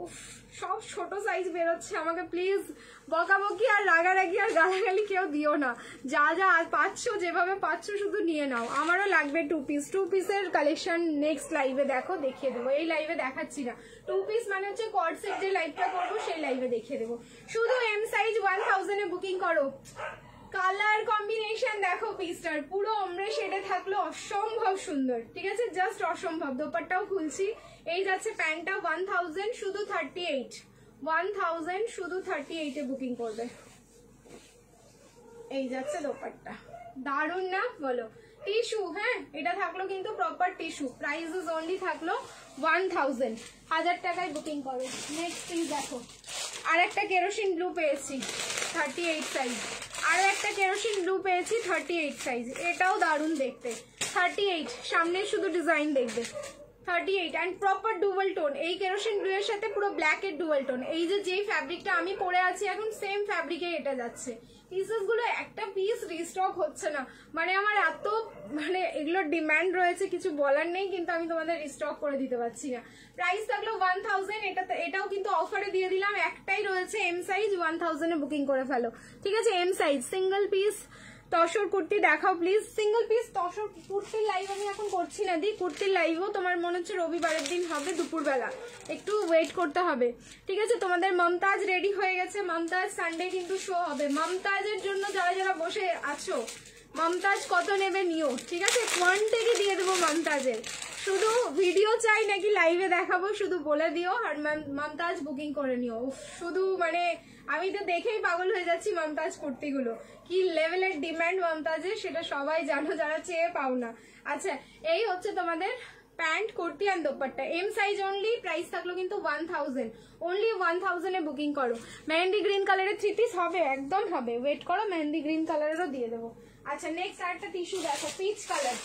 উফ, সব ছোট সাইজ বেরোচ্ছে। আমাকে প্লিজ বকাবকি আর রাগারাগি আর গালাগালি কেউ দিও না। যা যা পাচ্ছ, যেভাবে পাচ্ছ শুধু নিয়ে নাও। আমারও লাগবে 2 পিস। 2 পিসের কালেকশন নেক্সট লাইভে দেখো, দেখিয়ে দেবো। এই লাইভে দেখাচ্ছি না। 2 পিস মানে হচ্ছে কর্ড সেট যে লাইভটা করবো সেই লাইভে দেখিয়ে দেবো। শুধু এম সাইজ 1000 এ বুকিং করো। কালার কম্বিনেশন দেখো পিসটার, পুরো ওমরে শেডে থাকলো, অসম্ভব সুন্দর। ঠিক আছে, জাস্ট অসম্ভব। দোপাট্টাও খুলছি, এই যাচ্ছে প্যান্টটা 1000, শুধু 38। 1000 শুধু 38 এ বুকিং করবে। এই যাচ্ছে দোপাট্টা, দারুন না বলো? টিস্যু, হ্যাঁ এটা থাকলো কিন্তু proper tissue. Price is only থাকলো 1000, 1000 টাকায় বুকিং করো। নেক্সট পিস দেখো, আর একটা কেরোসিন ব্লু পেয়েছি 38 সাইজ, আর একটা কেরোসিন ব্লু পেয়েছি 38 সাইজ। এটাও দারুণ দেখতে। 38 সামনে শুধু ডিজাইন দেখবে, 38 অ্যান্ড প্রপার ডুয়াল টোন। এই কেরোসিন ব্লু এর সাথে পুরো ব্ল্যাক এর ডুয়াল টোন। এই যে যেই ফ্যাব্রিকটা আমি পরে আছি এখন, সেম ফ্যাব্রিকে এটা যাচ্ছে। পিসেস গুলো একটা পিস রিস্টক হচ্ছে না, মানে আমার এত মানে এগুলোর ডিমান্ড রয়েছে, কিছু বলার নেই, কিন্তু আমি তোমাদের রিস্টক করে দিতে পারছি না। প্রাইস থাকলো 1000। এটাও কিন্তু অফারে দিয়ে দিলাম, একটাই রয়েছে এম সাইজ, 1000 এ বুকিং করে ফেলো। ঠিক আছে, M size. Single piece tussar kurti দেখাও প্লিজ। সিঙ্গেল পিস তসর কুর্তির লাইভ আমি এখন করছি না দি। কুর্তির লাইভও তোমার মনে হচ্ছে রবিবারের দিন হবে, দুপুরবেলা, একটু ওয়েট করতে হবে। ঠিক আছে, তোমাদের মমতাজ রেডি হয়ে গেছে। মমতাজ সানডে কিন্তু শো হবে। মমতাজের জন্য যারা যারা বসে আছো, মমতাজ কত নেবে নিও। ঠিক আছে, কোয়ান্টিটি দিয়ে দেবো মমতাজের। শুধু ভিডিও চাই নাকি লাইভে দেখাবো শুধু বলে দিও, আর মমতাজ বুকিং করে নিও। শুধু মানে আমি তো দেখেই পাগল হয়ে যাচ্ছি মমতাজ কুর্তিগুলো, কি লেভেলের ডিমান্ড মমতাজের, সেটা সবাই জানো যারা চেয়ে পাও না। আচ্ছা, এই হচ্ছে তোমাদের pant, kurti and dupatta. M size only. Price থাকলো কিন্তু 1000, অনলি 1000 এ বুকিং করো। মেহেন্দি গ্রিন কালারের 3 পিস হবে, একদম হবে, ওয়েট করো, মেহেন্দি গ্রিন কালারেরও দিয়ে দেবো। আচ্ছা, নেক্সট আরেকটা টিস্যু দেখো, পিচ কালার,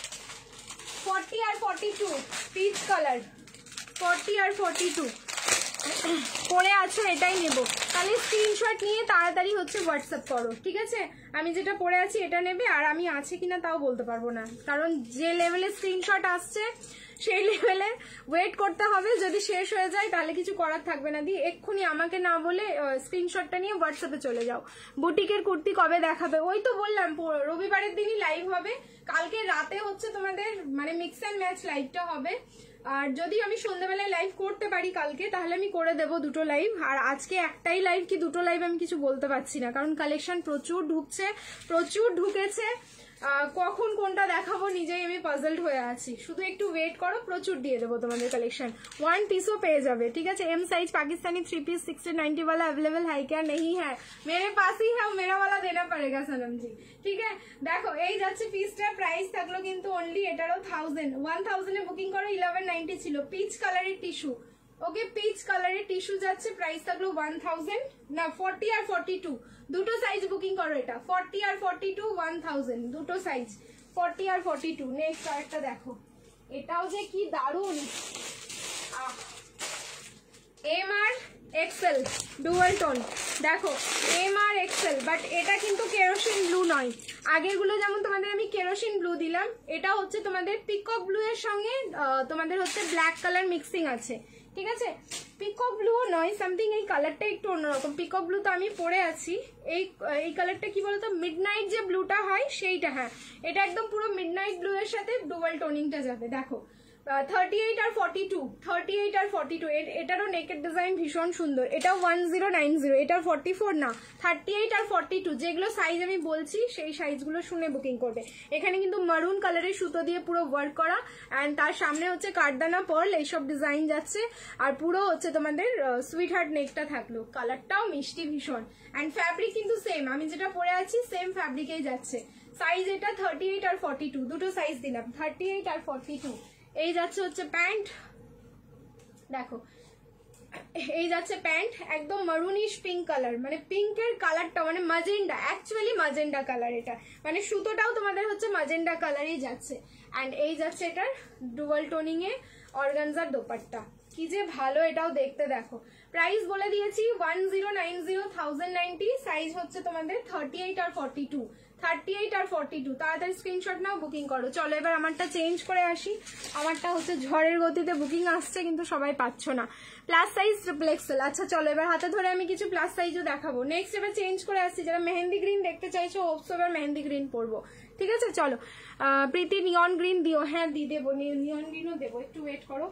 40 আর 42, পিচ কালার 40 আর 42 পরে আছো, এটাই নেবো। তাহলে স্ক্রিনশট নিয়ে তাড়াতাড়ি হচ্ছে হোয়াটসঅ্যাপ করো। ঠিক আছে, আমি যেটা পরে আছি এটা নেবে, আর আমি আছে কিনা তাও বলতে পারবো না, কারণ যে লেভেলে স্ক্রিনশট আসছে সেই লেভেলে ওয়েট করতে হবে। যদি শেষ হয়ে যায় তাহলে কিছু করার থাকবে না। দিয়ে এক্ষুনি আমাকে না বলে স্ক্রিনশটটা নিয়ে হোয়াটসঅ্যাপে চলে যাও। বুটিকের কুর্তি কবে দেখাবে? ওই তো বললাম রবিবারের দিনই লাইভ হবে। কালকে রাতে হচ্ছে তোমাদের মানে মিক্স অ্যান্ড ম্যাচ লাইভটা হবে। আর যদি আমি সন্ধ্যাবেলায় লাইভ করতে পারি কালকে, তাহলে আমি করে দেবো 2টো লাইভ। আর আজকে একটাই লাইভ কি 2টো লাইভ আমি কিছু বলতে পারছি না, কারণ কালেকশন প্রচুর ঢুকছে, প্রচুর ঢুকেছে। কখন কোনটা দেখাবো নিজেই আমি পাজলড হয়ে আছি। শুধু একটু ওয়েট করো, প্রচুর দিয়ে দেবো তোমাদের কালেকশন। 1 পিসও পেয়ে যাবে। ঠিক আছে, एम साइज पाकिस्तानी 3 पीस 60-90 वाला अवेलेबल है क्या? नहीं है, मेरे पास ही है, मेरा वाला देना पड़ेगा सनम जी। ঠিক আছে, দেখো এই যাচ্ছে পিসটা। প্রাইস থাকলো কিন্তু অনলি এটারও 1000 এ বুকিং করো। 1190 ছিল। পিচ কালারের টিস্যু, ওকে, পিচ কালারের টিস্যু যাচ্ছে। প্রাইস থাকলো 1000 না 40 আর 42, দুটো সাইজ বুকিং করো। এটা 40 আর 42 1000, দুটো সাইজ 40 আর 42। নেক্সট আরেকটা দেখো, এটাও যে কি দারুন, M R Excel dual tone. দেখো এম আর এক্সেল, বাট এটা কিন্তু কেরোসিন ব্লু নয়। আগেরগুলো যেমন তোমাদের আমি কেরোসিন ব্লু দিলাম, এটা হচ্ছে তোমাদের পিকক ব্লু এর সঙ্গে তোমাদের হচ্ছে ব্ল্যাক কালার মিক্সিং আছে। ঠিক আছে। পিকক ব্লুও নয়, সামথিং এই কালারটা একটু অন্যরকম। পিকক ব্লু তো আমি পরে আছি, এই কালারটা কি বলতো, মিডনাইট যে ব্লুটা হয় সেইটা। হ্যাঁ, এটা একদম পুরো মিডনাইট ব্লু এর সাথে ডুয়াল টোনিংটা যাবে। দেখো 38 আর 42, 38 আর 42, এটারও নেকের ডিজাইন ভীষণ সুন্দর। এটাও 1090, এটার 44 না, 38 আর 42 যেগুলো সাইজ আমি বলছি সেই সাইজগুলো শুনে বুকিং করবে। এখানে কিন্তু মারুন কালারের সুতো দিয়ে পুরো ওয়ার্ক করা, অ্যান্ড তার সামনে হচ্ছে কাঠদানা পার্ল এইসব ডিজাইন যাচ্ছে, আর পুরো হচ্ছে তোমাদের সুইট হার্ট নেকটা থাকলো। কালারটাও মিষ্টি ভীষণ, অ্যান্ড ফ্যাব্রিক কিন্তু সেম, আমি যেটা পরে আছি সেম ফ্যাব্রিকেই যাচ্ছে। সাইজ এটা 38 আর 42, দুটো সাইজ দিলাম, 38 আর 42। এই যাচ্ছে হচ্ছে প্যান্ট, দেখো এই যাচ্ছে প্যান্ট, একদম মারুনিশ পিঙ্ক কালার, মানে পিঙ্কের কালারটা মানে মাজেন্ডা, অ্যাকচুয়ালি মাজেন্ডা কালার এটা, মানে সুতোটাও তোমাদের হচ্ছে মাজেন্ডা কালারই যাচ্ছে। অ্যান্ড এই যাচ্ছে এটার ডুয়াল টোনিং এ অর্গানজার দোপাট্টা, কি যে ভালো এটাও দেখতে। দেখো প্রাইস বলে দিয়েছি 1090, 1090, সাইজ হচ্ছে তোমাদের 38 আর 42, 38 আর 42। তাড়াতাড়ি স্ক্রিনশট নাও, বুকিং করো। চলো এবার আমারটা চেঞ্জ করে আসি, আমারটা হচ্ছে ঝড়ের গতিতে বুকিং আসছে কিন্তু সবাই পাচ্ছ না। Plus size triple Excel. আচ্ছা চলো এবার হাতে ধরে আমি কিছু প্লাস সাইজও দেখাবো। নেক্সট এবার চেঞ্জ করে আসছি, যারা মেহেন্দি গ্রিন দেখতে চাইছো হোপসো এবার মেহেন্দি গ্রিন পরবো, ঠিক আছে। চলো প্রীতি নিয়ন গ্রিন দিও, হ্যাঁ দিয়ে দেবো, নিয়ন গ্রিনও দেবো, একটু ওয়েট করো।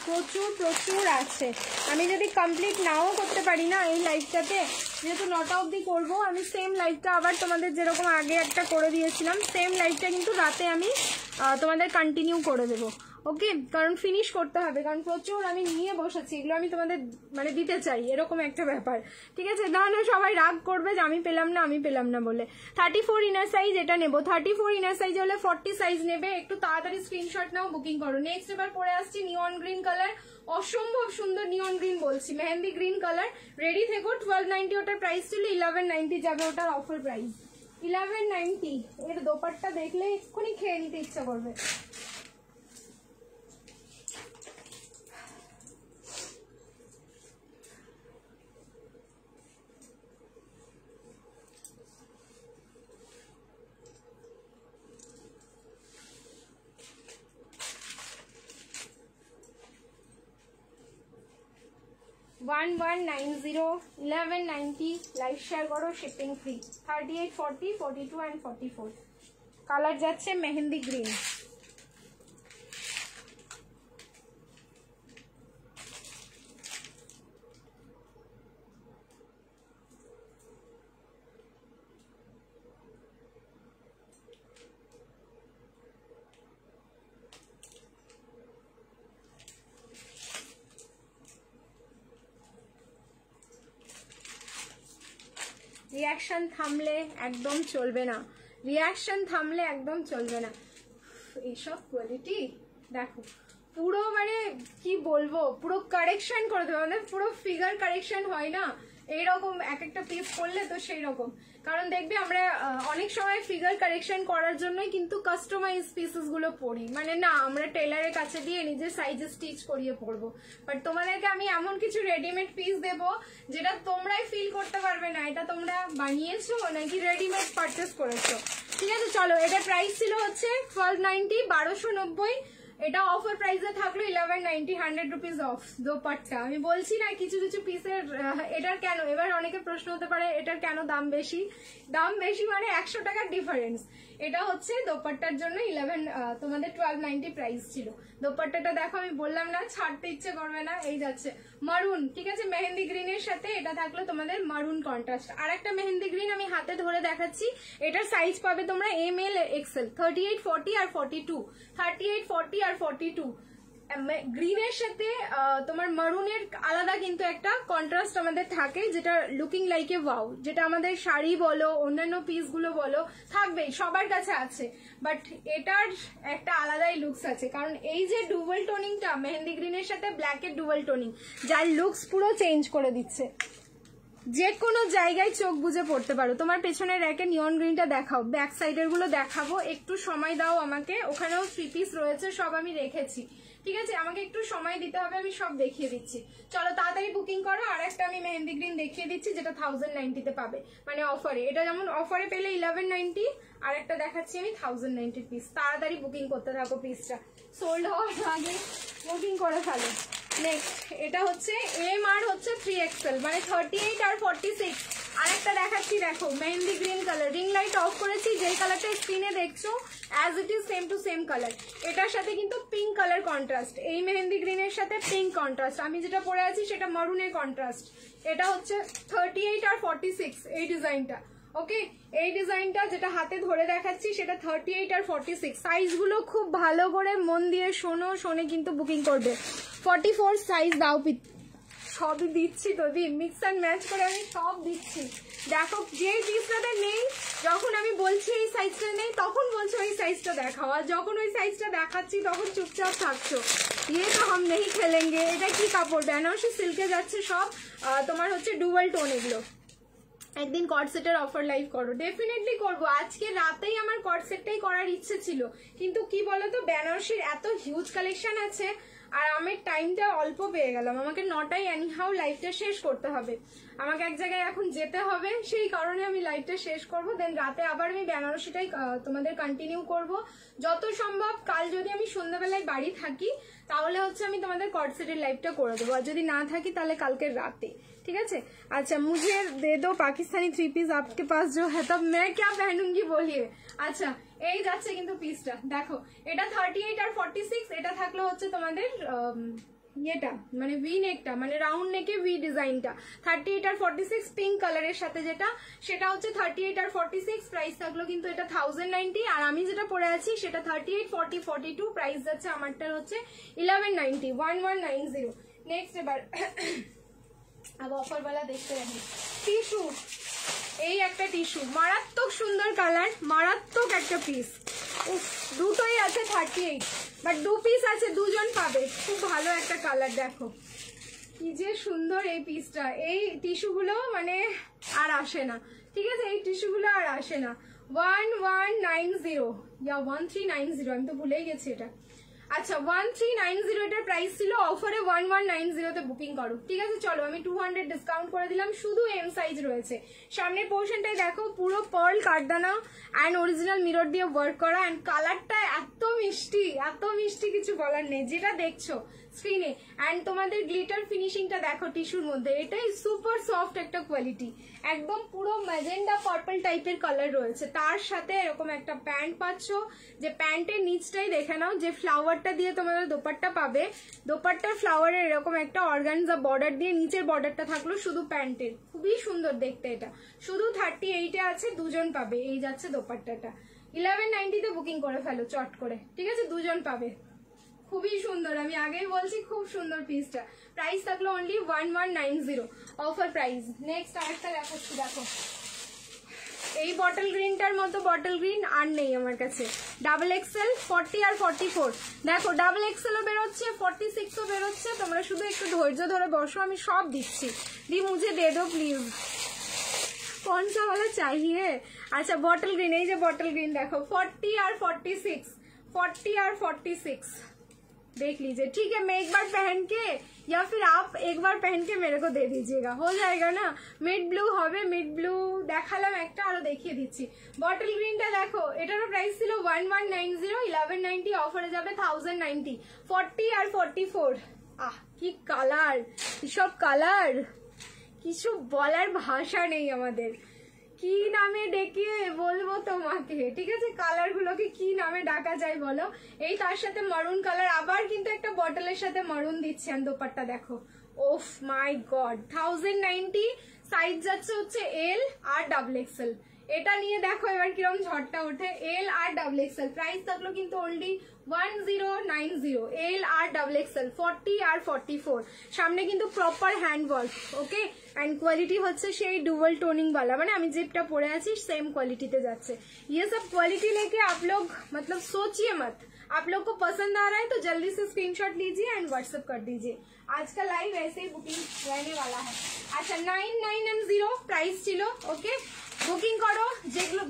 প্রচুর প্রচুর আছে, আমি যদি কমপ্লিট নাও করতে পারি না এই লাইভটাতে, যেহেতু 9টা অবধি করবো, আমি সেম লাইভটা আবার তোমাদের যেরকম আগে একটা করে দিয়েছিলাম সেম লাইভটা কিন্তু রাতে আমি তোমাদের কন্টিনিউ করে দেবো, ওকে। কারণ ফিনিশ করতে হবে, কারণ প্রচুর আমি নিয়ে বসেছি, এগুলো আমি তোমাদের মানে দিতে চাই, এরকম একটা ব্যাপার, ঠিক আছে। নাহলে সবাই রাগ করবে যে আমি পেলাম না বলে। 34 ইনার সাইজ এটা নেবো, 34 ইনার সাইজ হলে 40 সাইজ নেবে, একটু তাড়াতাড়ি স্ক্রিনশট নাও, বুকিং করো। নেক্সট এবার পরে আসছি নিয়ন গ্রিন কালার, অসম্ভব সুন্দর নিয়ন গ্রিন বলছি, মেহেন্দি গ্রিন কালার। রেডি থেকো, 1290 ওটার প্রাইস ছিল, 1190 যাবে ওটার অফার প্রাইস, 1190। এর দোপাট্টা দেখলে এক্ষুনি খেয়ে নিতে ইচ্ছা করবে। वन 1190 লাইভ শেয়ার করো, শিপিং ফ্রি। 38, 40, 42 and 44 কালার যাচ্ছে মেহেন্দি গ্রিন। রিয়াকশন থামলে একদম চলবে না, রিয়াকশন থামলে একদম চলবে না। এইসব কোয়ালিটি দেখো, পুরো মানে কি বলবো, পুরো কারেকশন করে দেবে, মানে পুরো ফিগার কারেকশন হয় না এইরকম এক একটা পিস করলে, তো সেই রকম। কারণ দেখবে আমরা অনেক সময় ফিগার কারেকশন করার জন্যই কিন্তু কাস্টমাইজ পিসেস গুলো পরি, মানে না আমরা টেলারের কাছে দিয়ে নিজের সাইজে স্টিচ করিয়ে পরবো, বাট তোমাদেরকে আমি এমন কিছু রেডিমেড পিস দেবো যেটা তোমরাই ফিল করতে পারবে না এটা তোমরা বানিয়েছো নাকি রেডিমেড পারচেস করেছো, ঠিক আছে। চলো এটা প্রাইস ছিল হচ্ছে 1290, 1290, এটা অফার প্রাইসে থাকলো 1190, 100 রুপিস অফ দোপাট্টা। আমি বলছি না কিছু কিছু পিসের এটার কেন, এবার অনেকে প্রশ্ন হতে পারে এটার কেন দাম বেশি, দাম বেশি মানে 100 টাকার ডিফারেন্স। এটা হচ্ছে দোপাট্টার জন্য তোমাদের 1290 প্রাইস ছিল। দোপাট্টাটা দেখো, আমি বললাম না ছাড়তে ইচ্ছে করবে না, এই যাচ্ছে মারুন, ঠিক আছে, মেহেন্দি গ্রিনের সাথে এটা থাকলো তোমাদের মারুন কন্ট্রাস্ট। আর একটা মেহেন্দি গ্রিন আমি হাতে ধরে দেখাচ্ছি, এটার সাইজ পাবে তোমরা ML XL, 38, 40 আর 42, 38, 40 আর 42। গ্রিনের সাথে তোমার মারুনের আলাদা কিন্তু একটা কন্ট্রাস্ট আমাদের থাকে, যেটা লুকিং লাইক এ ওয়াও, যেটা আমাদের শাড়ি বলো অন্যান্য পিস গুলো বলো থাকবেই, সবার কাছে আছে, বাট এটার একটা আলাদাই লুকস আছে। কারণ এই যে ডুয়াল টোনিংটা মেহেন্দি গ্রিনের সাথে ব্ল্যাক এর ডুয়াল টোনিং, যার লুকস পুরো চেঞ্জ করে দিচ্ছে। যে কোনো জায়গায় চোখ বুঝে পড়তে পারো। তোমার পেছনের র্যাকে নিয়ন গ্রিনটা দেখাও, ব্যাক সাইডের গুলো দেখাবো, একটু সময় দাও আমাকে। ওখানেও 3 পিস রয়েছে, সব আমি রেখেছি, ঠিক আছে? আমাকে একটু সময় দিতে হবে, আমি সব দেখিয়ে দিচ্ছি। চলো তাড়াতাড়ি বুকিং করো। আর একটা আমি মেহেন্দি গ্রিন দেখিয়ে দিচ্ছি, যেটা 1090 পাবে, মানে অফারে। এটা যেমন অফারে পেলে 1190, আর একটা দেখাচ্ছি আমি 1090 পিস। তাড়াতাড়ি বুকিং করতে থাকো, পিসটা সোল্ড হওয়ার আগে বুকিং করে ফেলো। নেক্সট এটা হচ্ছে এম আর হচ্ছে 3XL, মানে 38 আর 46। আর একটা দেখাচ্ছি, দেখো mehendi green colour. Ring light off করেছি, যেই কালারটা স্ক্রিনে দেখছো as it is same to same colour. এটার সাথে কিন্তু পিঙ্ক কালার কন্ট্রাস্ট, এই মেহেন্দি গ্রিনের সাথে পিঙ্ক কন্ট্রাস্ট। আমি যেটা পরে আছি সেটা মারুনের কন্ট্রাস্ট। এটা হচ্ছে 38 আর 46 এই ডিজাইনটা। ওকে, এই ডিজাইনটা যেটা হাতে ধরে দেখাচ্ছি সেটা 38 আর 46। সাইজগুলো খুব ভালো করে মন দিয়ে শোনো, শোনে কিন্তু বুকিং করবে। 44 সাইজ দাও, সবই দিচ্ছি তো দি, মিক্স অ্যান্ড ম্যাচ করে আমি সব দিচ্ছি। দেখো যেই পিসটাতে নেই, যখন আমি বলছি এই সাইজটা নেই তখন বলছো ওই সাইজটা দেখাও, আর যখন ওই সাইজটা দেখাচ্ছি তখন চুপচাপ থাকছো। ইয়ে তো হাম নেই খেলেঙ্গে। এটা কি কাপড়? বেনারসি সিল্কে যাচ্ছে সব, তোমার হচ্ছে ডুয়াল টোন। এগুলো একদিন কর্ড সেটের অফার লাইভ করো, ডেফিনেটলি করবো। আজকে রাতেই আমার কর্ড সেটটাই করার ইচ্ছে ছিল, কিন্তু কি বলতো বেনারসির এত হিউজ কালেকশন আছে আর আমার টাইমটা অল্প পেয়ে গেলাম। আমাকে 9টায় এনিহাউ লাইভটা শেষ করতে হবে, আমাকে এক জায়গায় এখন যেতে হবে, সেই কারণে আমি লাইভটা শেষ করবো। দেন রাতে আবার আমি বেনারসিটাই তোমাদের কন্টিনিউ করব যত সম্ভব। কাল যদি আমি সন্ধ্যাবেলায় বাড়ি থাকি তাহলে হচ্ছে আমি তোমাদের কর্ড সেটের লাইভটা করে দেবো, আর যদি না থাকি তাহলে কালকে রাতে, ঠিক আছে? আচ্ছা, মুঝে দে দো পাকিস্তানি 3 পিস, आपके पास जो है तब मैं क्या पहनूंगी बोलिए। আচ্ছা, এই যাচ্ছে কিন্তু পিসটা, দেখো এটা 38 আর 46। এটা থাকলো হচ্ছে তোমাদের ইয়েটা, মানে ভি নেকটা, মানে রাউন্ড নেকে ভি ডিজাইনটা। 38 আর 46 পিঙ্ক কালারের সাথে যেটা, সেটা হচ্ছে 38 আর 46। প্রাইস থাকলো কিন্তু এটা 1090। আর আমি যেটা পরে আছি সেটা 38, 40, 42। প্রাইস যাচ্ছে আমারটার হচ্ছে 1190, 1190। নেক্সট এবার अब ऑफर वाला देखते रहें। টিস্যু, এই একটা টিস্যু, মারাত্মক সুন্দর কালার, মারাত্মক একটা পিস। দুটোই আছে 38, বাট 2 পিস আছে, দুজন পাবে। খুব ভালো একটা কালার, দেখো কি যে সুন্দর এই পিসটা। এই টিস্যুগুলো মানে আর আসে না, ঠিক আছে? এই টিস্যুগুলো আর আসে না। 1190 या 1390, আমি তো ভুলেই গেছি এটা। আচ্ছা, 1390 এটার প্রাইস ছিল, অফারে 1190 তে বুকিং করো, ঠিক আছে? চলো আমি 200 ডিসকাউন্ট করে দিলাম, শুধু এম সাইজ রয়েছে। সামনের পোর্শনটাই দেখো, পুরো পার্ল কাঠদানা অ্যান্ড অরিজিনাল মিরর দিয়ে ওয়ার্ক করা, অ্যান্ড কালারটা এত মিষ্টি, এত মিষ্টি কিছু বলার নেই, যেটা দেখছো স্ক্রিনে। অ্যান্ড তোমাদের গ্লিটার ফিনিশিংটা দেখো টিস্যুর মধ্যে, এটাই সুপার সফট একটা কোয়ালিটি, একদম পুরো ম্যাজেন্ডা পার্পল টাইপের কালার রয়েছে। তার সাথে এরকম একটা প্যান্ট পাচ্ছ, যে প্যান্টের নিচটাই দেখে নাও, যে ফ্লাওয়ারটা দিয়ে তোমাদের দোপাট্টা পাবে, দোপাট্টার ফ্লাওয়ারের এরকম একটা অর্গানজা বর্ডার দিয়ে নিচের বর্ডারটা থাকলো শুধু প্যান্টের, খুবই সুন্দর দেখতে। এটা শুধু 38-এ আছে, দুজন পাবে। এই যাচ্ছে দোপাট্টাটা, 1190 তে বুকিং করে ফেলো চট করে, ঠিক আছে? দুজন পাবে, খুবই সুন্দর। আমি আগেই বলছি খুব সুন্দর পিসটা। প্রাইস থাকলো অনলি 1190 অফার প্রাইস। নেক্সট আরেকটা দেখাচ্ছি, দেখো এই বটল গ্রিনটার মতো বটল গ্রিন আর নেই আমার কাছে। ডাবল এক্সেল 40 আর 44, দেখো ডাবল এক্সেলও বেরোচ্ছে, 46ও বেরোচ্ছে। তোমরা শুধু একটু ধৈর্য ধরে বসো, আমি সব দিচ্ছি। দি মুঝে দে দো প্লিজ, कौन सा वाला चाहिए। अच्छा, बॉटल ग्रीन, এই যে बॉटल ग्रीन देखो 40 और 46, 40 और 46 देख लीजिए, ठीक है? मैं एक बार पहन के या फिर आप एक बार पहन के मेरे को दे दीजिएगा, हो जाएगा ना? मिड ब्लू হবে, মিড ব্লু দেখালাম একটা, আরো দেখিয়ে দিচ্ছি। বটল গ্রিনটা দেখো, এটারও প্রাইস ছিল 1190, 1190 অফারে যাবে 1090, 40 আর 44। আহ কি কালার, কি সব কালার, কিছু বলার ভাষা নেই আমাদের। কি নামে ডেকে বলবো তোমাকে, ঠিক আছে? কালার গুলোকে কি নামে ডাকা যায় বলো? এই তার সাথে মারুন কালার, আবার কিন্তু একটা বটলের সাথে মারুন দিচ্ছেন। দোপাট্টা দেখো, ওফ মাই গড, 1090। সাইজ যাচ্ছে হচ্ছে এল আর ডাবল এক্সেল। এটা নিয়ে দেখো এবার কিরকম ঝড়টা ওঠে, এল আর ডাবল এক্সেল। প্রাইস থাকলো কিন্তু অনলি 1090, এল আর ডাবল এক্সেল, 40 আর 44। সামনে কিন্তু proper hand work, okay? And quality হচ্ছে সেই ডুয়াল টোনিং वाला, মানে আমি যেটা পরে আছি সেম কোয়ালিটিতে যাচ্ছে। ये सब क्वालिटी लेके आप लोग मतलब सोचिए मत, आप लोग को पसंद आ रहा है तो जल्दी से स्क्रीनशॉट लीजिए एंड व्हाट्सएप कर दीजिए। आज का लाइव ऐसे ही बुकिंग रहने वाला है। अच्छा 9990 प्राइस ছিল, ওকে বুকিং করো।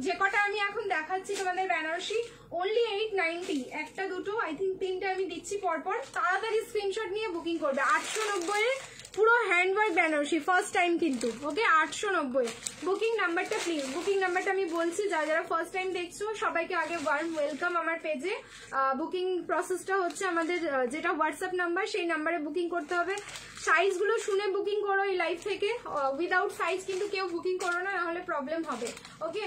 যে কটা আমি এখন দেখাচ্ছি তোমাদের বেনারসি only 890, একটা দুটো আই থিঙ্ক তিনটে আমি দিচ্ছি পরপর, তাড়াতাড়ি স্ক্রিনশট নিয়ে বুকিং করবে। 890 এর পুরো হ্যান্ডওয়ার্ক বেনারসি ফার্স্ট টাইম কিন্তু, ওকে 890। বুকিং নাম্বারটা প্লিজ, বুকিং নাম্বারটা আমি বলছি, যারা যারা ফার্স্ট টাইম দেখছো সবাইকে আগে ওয়ার্ম ওয়েলকাম আমার পেজে। বুকিং প্রসেসটা হচ্ছে আমাদের যেটা হোয়াটসঅ্যাপ নাম্বার সেই নাম্বারে বুকিং করতে হবে। সাইজগুলো শুনে বুকিং করো এই লাইভ থেকে, উইদাউট সাইজ কিন্তু কেউ বুকিং করো না, নাহলে প্রবলেম হবে। ওকে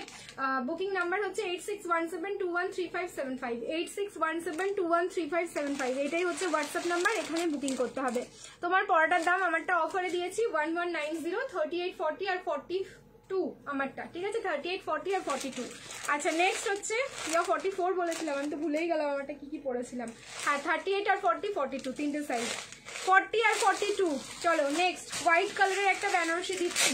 বুকিং নাম্বার হচ্ছে 8617213575, 8617213575, এটাই হচ্ছে হোয়াটসঅ্যাপ নাম্বার, এখানে বুকিং করতে হবে। তোমার পড়াটার দাম আমারটা অফারে দিয়েছি 1190, 3840 আর 42 আমারটা, ঠিক আছে 3840 আর 42। আচ্ছা নেক্সট হচ্ছে 44 বলেছিলাম, আমি তো ভুলেই গেলাম আমারটা কি কি পড়েছিলাম। হ্যাঁ 38 আর 40 42 তিনটে সাইজ, 40 আর 42। চলো নেক্সট হোয়াইট কালারের একটা বেনারসি দিচ্ছি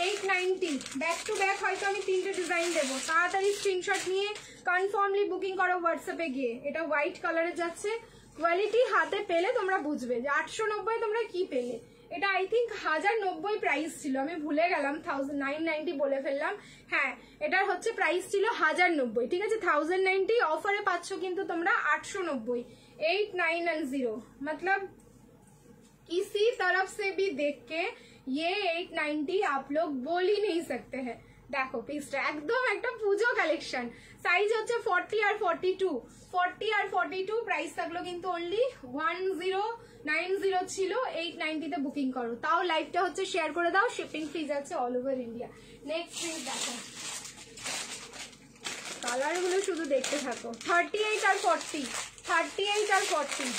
890, ব্যাক টু ব্যাক হয়তো আমি তিনটে ডিজাইন দেবো, তাড়াতাড়ি স্ক্রিনশট নিয়ে কনফার্মলি বুকিং করো হোয়াটসঅ্যাপে গিয়ে। এটা হোয়াইট কালারের যাচ্ছে, কোয়ালিটি হাতে পেলে তোমরা বুঝবে যে 890 তোমরা কি পেলে। এটা আই থিঙ্ক 1090 প্রাইস ছিল, আমি ভুলে গেলাম 990 বলে ফেললাম। হ্যাঁ এটার হচ্ছে প্রাইস ছিল 1090, ঠিক আছে 1090, অফারে পাচ্ছ কিন্তু তোমরা 890। 890 मतलब किसी तरफ से भी देख के ये 890 आप लोग बोल ही नहीं सकते हैं। দেখো পিসটা একদম একটা পুজো কালেকশন। সাইজ হচ্ছে 40 আর 42, 40 আর 42, প্রাইস থাকলো কিন্তু অনলি 1090 ছিল। 890 তে বুকিং করো, তাও লাইভটা হচ্ছে শেয়ার করে দাও, শিপিং ফ্রি যাচ্ছে all over India. Next please দেখো, কালার গুলো শুধু দেখতে থাকো। 38 আর 40, 38 আর 40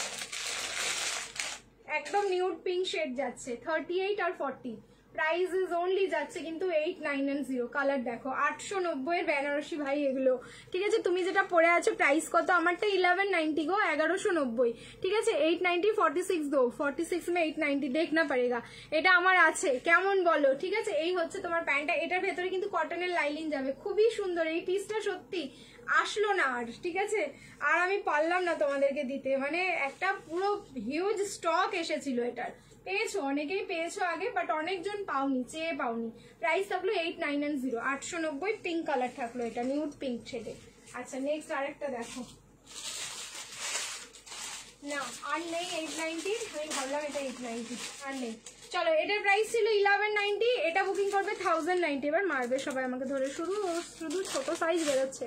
একদম নিউড পিঙ্ক শেড যাচ্ছে, 38 আর 40 প্রাইস ইজ অনলি যাচ্ছে কিন্তু 8990। কালার দেখো 890 এর বেনারসি ভাই এগুলো, ঠিক আছে তুমি যেটা পরে আছো প্রাইস কত, আমারটা 1190 গো, 1190, ঠিক আছে 890 46 দো, 46 মে 890 দেখনা পড়েগা। এটা আমার আছে, কেমন বলো, ঠিক আছে এই হচ্ছে তোমার প্যান্টটা, এটার ভেতরে কিন্তু কটনের লাইনিং যাবে, খুবই সুন্দর এই পিসটা, সত্যি আসলো না আর, ঠিক আছে আর আমি পারলাম না তোমাদেরকে দিতে, মানে একটা পুরো হিউজ স্টক এসেছিল এটার, পেয়েছো অনেকেই পেয়েছো আগে, বাট অনেকজন পাওনি, চেয়ে পাওনি। প্রাইস থাকলো 8990, 890, পিঙ্ক কালার থাকলো, এটা নিউড পিঙ্ক শেডে। আচ্ছা নেক্সট আরেকটা দেখো, না আর নেই 890, আমি ভাবলাম এটা 890, আর নেই। চলো এটার প্রাইস ছিল 1190, এটা বুকিং করবে 1090। এবার মারবে সবাই আমাকে ধরে, শুধু ছোট সাইজ বেরোচ্ছে,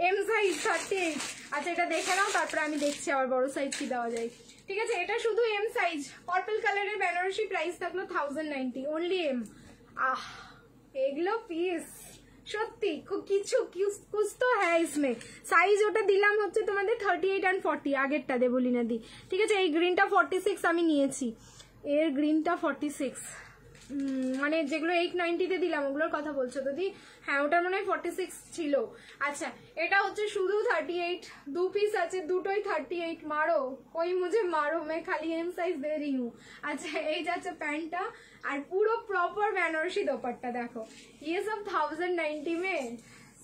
এম সাইজ 38। আচ্ছা এটা দেখে নাও, তারপরে আমি দেখছি আবার বড় সাইজ কি দেওয়া যায়, ঠিক আছে এটা শুধু এম সাইজ, পার্পল কালারের বেনারসি, প্রাইস থাকলো 1090, অনলি এম। আহ এগুলো পিস সত্যি কিছু কুছ তো হ্যাঁ ইসমে। সাইজ ওটা দিলাম হচ্ছে তোমাদের 38 and 40, আগেরটা দেবলিনা দি, ঠিক আছে এই গ্রিনটা 46 আমি নিয়েছি, এর গ্রিনটা 46, মানে যেগুলো 890 তে দিলাম ওগুলোর কথা বলছো তো দি? হ্যাঁ ওটার মনে হয় 46 ছিল। আচ্ছা এটা হচ্ছে শুধু 38, দু পিস আছে, দুটোই 38, মারো कोई मुझे मारो, मैं खाली एम साइज दे रही हूँ। अच्छा এই যাচ্ছে প্যান্টটা, আর পুরো প্রপার বেনারসি দোপাট্টা দেখো, ये सब 1090 में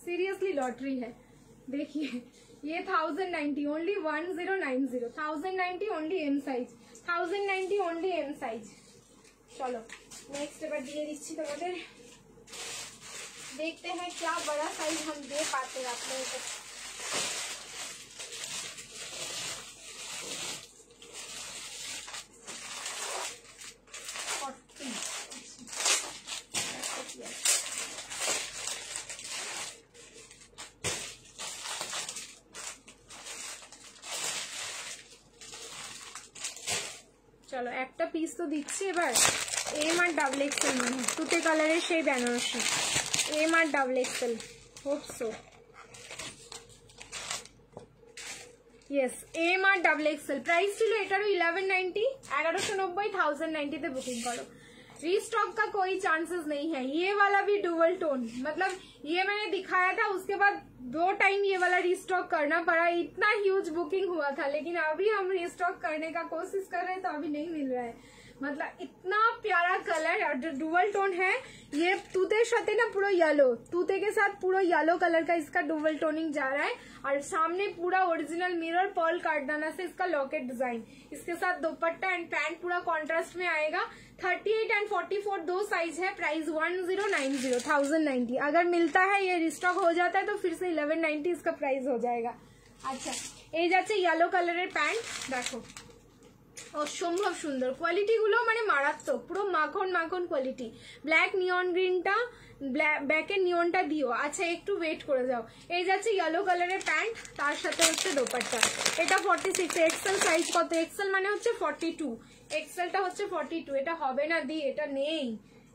सीरियसली लॉटरी है। देखिए ये 1090 only 1090, 1090 only M size, 1090 only M size. चलो नेक्स्ट এবার দিয়ে দিচ্ছি তোমাদের, देखते हैं क्या बड़ा साइज हम दे पाते हैं आप लोगों को। চলো একটা পিস তো দিচ্ছি এবার, এম আর ডাবল এক্সেল মনে হয়, তুতে কালারের সেই বেনারসি, এম আর double XL, hope so yes M আর ডাবল এক্সেল। প্রাইস ছিল এটারও 1190, 1190, 1090 তে बुकिंग करो। रीस्टॉक का कोई चांसेस नहीं है। ये वाला भी डुअल टोन, मतलब ये मैंने दिखाया था, उसके बाद 2 टाइम ये वाला रीस्टॉक करना पड़ा, इतना ह्यूज बुकिंग हुआ था, लेकिन अभी हम रीस्टॉक करने का कोशिश कर रहे हैं तो अभी नहीं मिल रहा है। मतलब इतना प्यारा कलर और जो डुअल टोन है ये तूते साथे ना पूरा येलो, तूते के साथ पूरा येलो कलर का इसका डुअल टोनिंग जा रहा है और सामने पूरा ओरिजिनल मिरर पर्ल कार्डाना से इसका लॉकेट डिजाइन, इसके साथ दुपट्टा एंड पैंट पूरा कॉन्ट्रास्ट में आएगा। 38 एंड 44 दो साइज है। प्राइस 1090 अगर मिलता है ये रिस्टॉक हो जाता है तो फिर से 1190 इसका प्राइस हो जाएगा। अच्छा এই যাচ্ছে ইয়েলো কালারের প্যান্ট, দেখো অসম্ভব সুন্দর, কোয়ালিটি গুলো মানে মারাত্মক, পুরো মাখন মাখন কোয়ালিটি। ব্ল্যাক নিয়ন গ্রিনটা ব্যাকের নিয়নটা দিও। আচ্ছা একটু ওয়েট করে যাও। এই যাচ্ছে ইয়েলো কালারের প্যান্ট, তার সাথে হচ্ছে দোপাট্টা। এটা 46 এক্সেল সাইজ কত? এক্সেল মানে হচ্ছে 42, এক্সেলটা হচ্ছে 42। এটা হবে না দি, এটা নেই।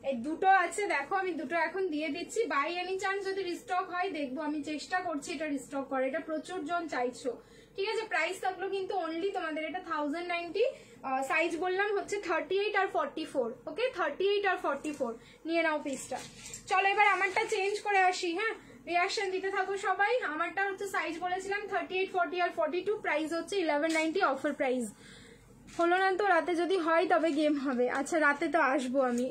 এই দুটো আছে, দেখো আমি দুটো এখন দিয়ে দিচ্ছি। বাই এনি চান্স যদি রিস্টক হয় দেখবো, আমি চেষ্টা করছি এটা রিস্টক করে, এটা প্রচুর জন চাইছো। ঠিক আছে, প্রাইস থাকলো কিন্তু অনলি তোমাদের এটা 1090। সাইজ বললাম হচ্ছে 38 আর 44। ওকে 38 আর 44 নিয়ে নাও পিসটা। চলো এবার আমারটা চেঞ্জ করে আসি। হ্যাঁ রিয়াকশন দিতে থাকো সবাই। আমারটা হচ্ছে সাইজ বলেছিলাম 38, 40 আর 42, প্রাইস হচ্ছে 1190 অফার প্রাইস। হলো না তো, রাতে যদি হয় তবে গেম হবে। আচ্ছা রাতে তো আসবো আমি।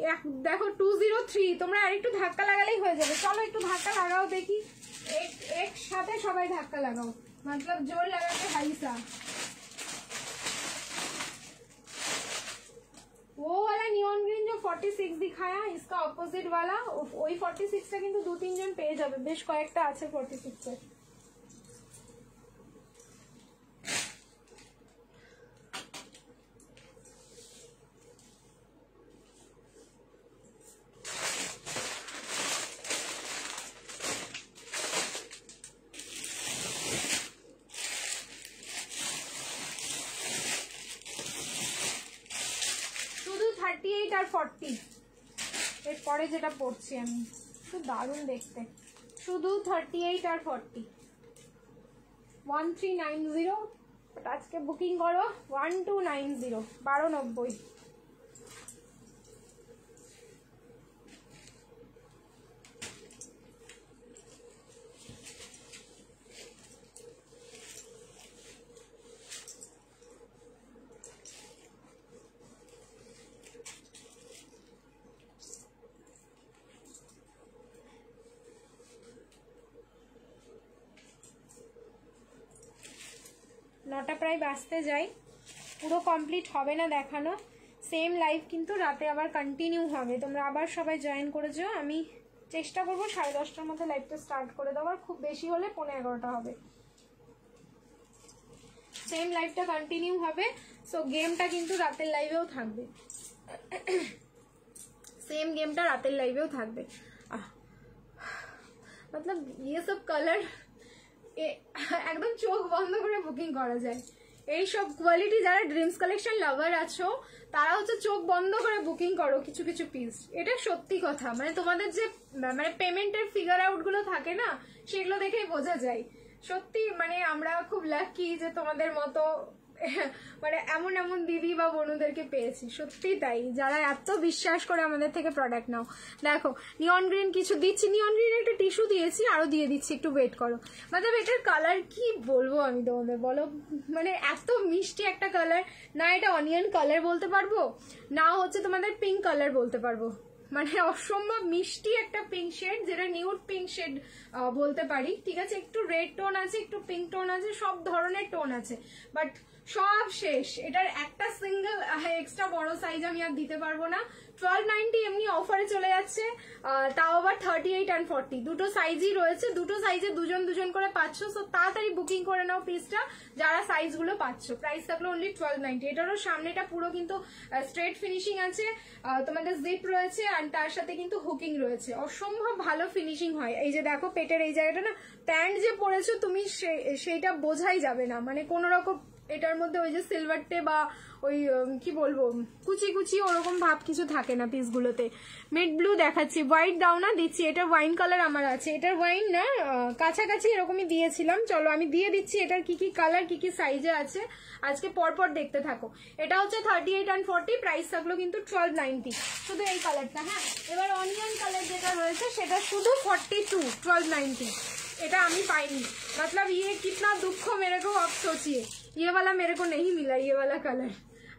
দেখো 203, তোমরা আরেকটু ধাক্কা লাগালেই হয়ে যাবে। চলো একটু ধাক্কা লাগাও দেখি, একসাথে সবাই ধাক্কা লাগাও, मतलब जोर लगा के हाई सा। वो वाला नियॉन ग्रीन जो 46 दिखाया, इसका ऑपोजिट वाला वही 46 টা কিন্তু 2-3 জন পেয়ে যাবে, বেশ কয়েকটা আছে 46 এর। আর 40 এরপরে যেটা পড়ছি আমি, খুব দারুণ দেখতে, শুধু 38 আর 40 1390। আজকে বুকিং করো 1290 1290। নটা প্রায় বাজতে যাই, পুরো কমপ্লিট হবে না দেখানো। সেম লাইভ কিন্তু রাতে আবার কন্টিনিউ হবে, তোমরা আবার সবাই জয়েন করে যাও। আমি চেষ্টা করবো 10:30টার মধ্যে লাইভটা স্টার্ট করে দেওয়ার, খুব বেশি হলে 11:15 হবে। সেম লাইভটা কন্টিনিউ হবে। সো গেমটা কিন্তু রাতের লাইভেও থাকবে, সেম গেমটা রাতের লাইভেও থাকবে। मतलब ये सब कलर একদম চোখ বন্ধ করে বুকিং করা যায়। এই সব কোয়ালিটি যারা ড্রিমস কালেকশন লাভার আছো তারা হচ্ছে চোখ বন্ধ করে বুকিং করো কিছু কিছু পিস। এটা সত্যি কথা, মানে তোমাদের যে মানে পেমেন্টের ফিগার আউট গুলো থাকে না, সেগুলো দেখেই বোঝা যায়। সত্যি মানে আমরা খুব লাকি যে তোমাদের মতো মানে এমন এমন দিদি বা বনুদেরকে পেয়েছি। সত্যি তাই, যারা এত বিশ্বাস করে আমাদের থেকে প্রোডাক্ট নাও। দেখো নিয়ন গ্রিন কিছু দিচ্ছি, নিয়ন গ্রিন একটা টিস্যু দিয়েছি, আরো দিয়ে দিচ্ছি, একটু ওয়েট করো। মানে এটার কালার কি বলবো আমি তোমাদের, বলো মানে এত মিষ্টি একটা কালার। না এটা অনিয়ন কালার বলতে পারবো, না হচ্ছে তোমাদের পিঙ্ক কালার বলতে পারবো, মানে অসম্ভব মিষ্টি একটা পিঙ্ক শেড, যেটা নিউড পিঙ্ক শেড বলতে পারি। ঠিক আছে, একটু রেড টোন আছে, একটু পিঙ্ক টোন আছে, সব ধরনের টোন আছে, বাট সব শেষ। এটার একটা সিঙ্গেল এক্সট্রা বড় সাইজ আমি আর দিতে পারবো না। 1290 এমনি অফারে চলে যাচ্ছে, তাও আবার 38 and 40 দুটো সাইজই রয়েছে, দুটো সাইজে দুজন দুজন করে পাচ্ছ। সো তাড়াতাড়ি বুকিং করে নাও পিসটা যারা সাইজগুলো পাচ্ছ। প্রাইস থাকলো অনলি 1290। এটারও সামনেটা পুরো কিন্তু স্ট্রেট ফিনিশিং আছে, তোমাদের জিপ রয়েছে আর তার সাথে কিন্তু হুকিং রয়েছে, অসম্ভব ভালো ফিনিশিং হয়। এই যে দেখো পেটের এই জায়গাটা না, প্যান্ট যে পরেছো তুমি সেইটা বোঝাই যাবে না, মানে কোন রকম এটার মধ্যে ওই যে সিলভারটে বা ওই কি বলবো কুচি কুচি ওরকম ভাব কিছু থাকে না পিসগুলোতে। মিড ব্লু দেখাচ্ছি, হোয়াইট দাও না, দিচ্ছি। এটার ওয়াইন কালার আমার আছে, এটার ওয়াইন না কাছাকাছি এরকমই দিয়েছিলাম। চলো আমি দিয়ে দিচ্ছি এটার কি কি কালার কি কি সাইজে আছে, আজকে পরপর দেখতে থাকো। এটা হচ্ছে 38 and 40, প্রাইস থাকলো কিন্তু 1290, শুধু এই কালারটা। হ্যাঁ এবার অনিয়ন কালার যেটা রয়েছে সেটা শুধু 42, 1290। এটা আমি পাইনি, मतलब ये कितना दुख हो मेरे को, अब सोचिए ये वाला मेरे को नहीं मिला, ये वाला कलर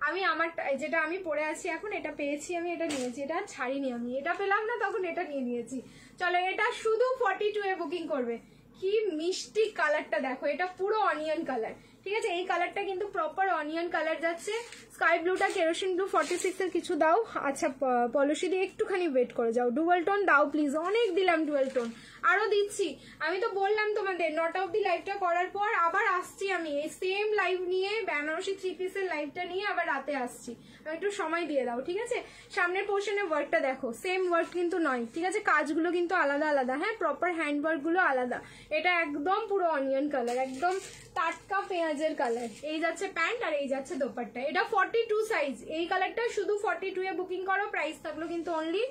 আমি আমার যেটা আমি পরে আছি এখন, এটা পেয়েছি আমি, এটা নিয়েছি, এটা ছাড়িনি আমি, এটা পেলাম না তখন এটা নিয়ে নিয়েছি। চলো, এটা শুধু 42 এ বুকিং করবে। কি মিষ্টি কালারটা দেখো, এটা পুরো অনিয়ন কালার, ঠিক আছে? এই কালারটা কিন্তু প্রপার অনিয়ন কালার যাচ্ছে। স্কাই ব্লুটা কেরোসিন ব্লু 46 এর কিছু দাও। আচ্ছা পলিসি দিয়ে একটুখানি ওয়েট করে যাও। ডুয়াল টোন দাও প্লিজ, অনেক দিলাম ডুয়াল টোন, আরো দিচ্ছি। আমি তো বললাম তোমাদের 9টা অব্দি লাইভটা করার পর আবার আসছি আমি এই সেম লাইভ নিয়ে, বেনারসি 3 পিসের লাইভটা নিয়ে আবার রাতে আসছি। একটু সময় দিয়ে দাও, ঠিক আছে? সামনের পোর্শনে ওয়ার্কটা দেখো, সেম ওয়ার্ক কিন্তু নয়, ঠিক আছে? কাজগুলো কিন্তু আলাদা আলাদা, হ্যাঁ, প্রপার হ্যান্ড ওয়ার্ক গুলো আলাদা। এটা একদম পুরো অনিয়ন কালার, একদম টাটকা পেঁয়াজের কালার। এই যাচ্ছে প্যান্ট আর এই যাচ্ছে দোপাট্টা। এটা 42 সাইজ, এই কালারটা শুধু 42 এ বুকিং করো। প্রাইস থাকলো কিন্তু অনলি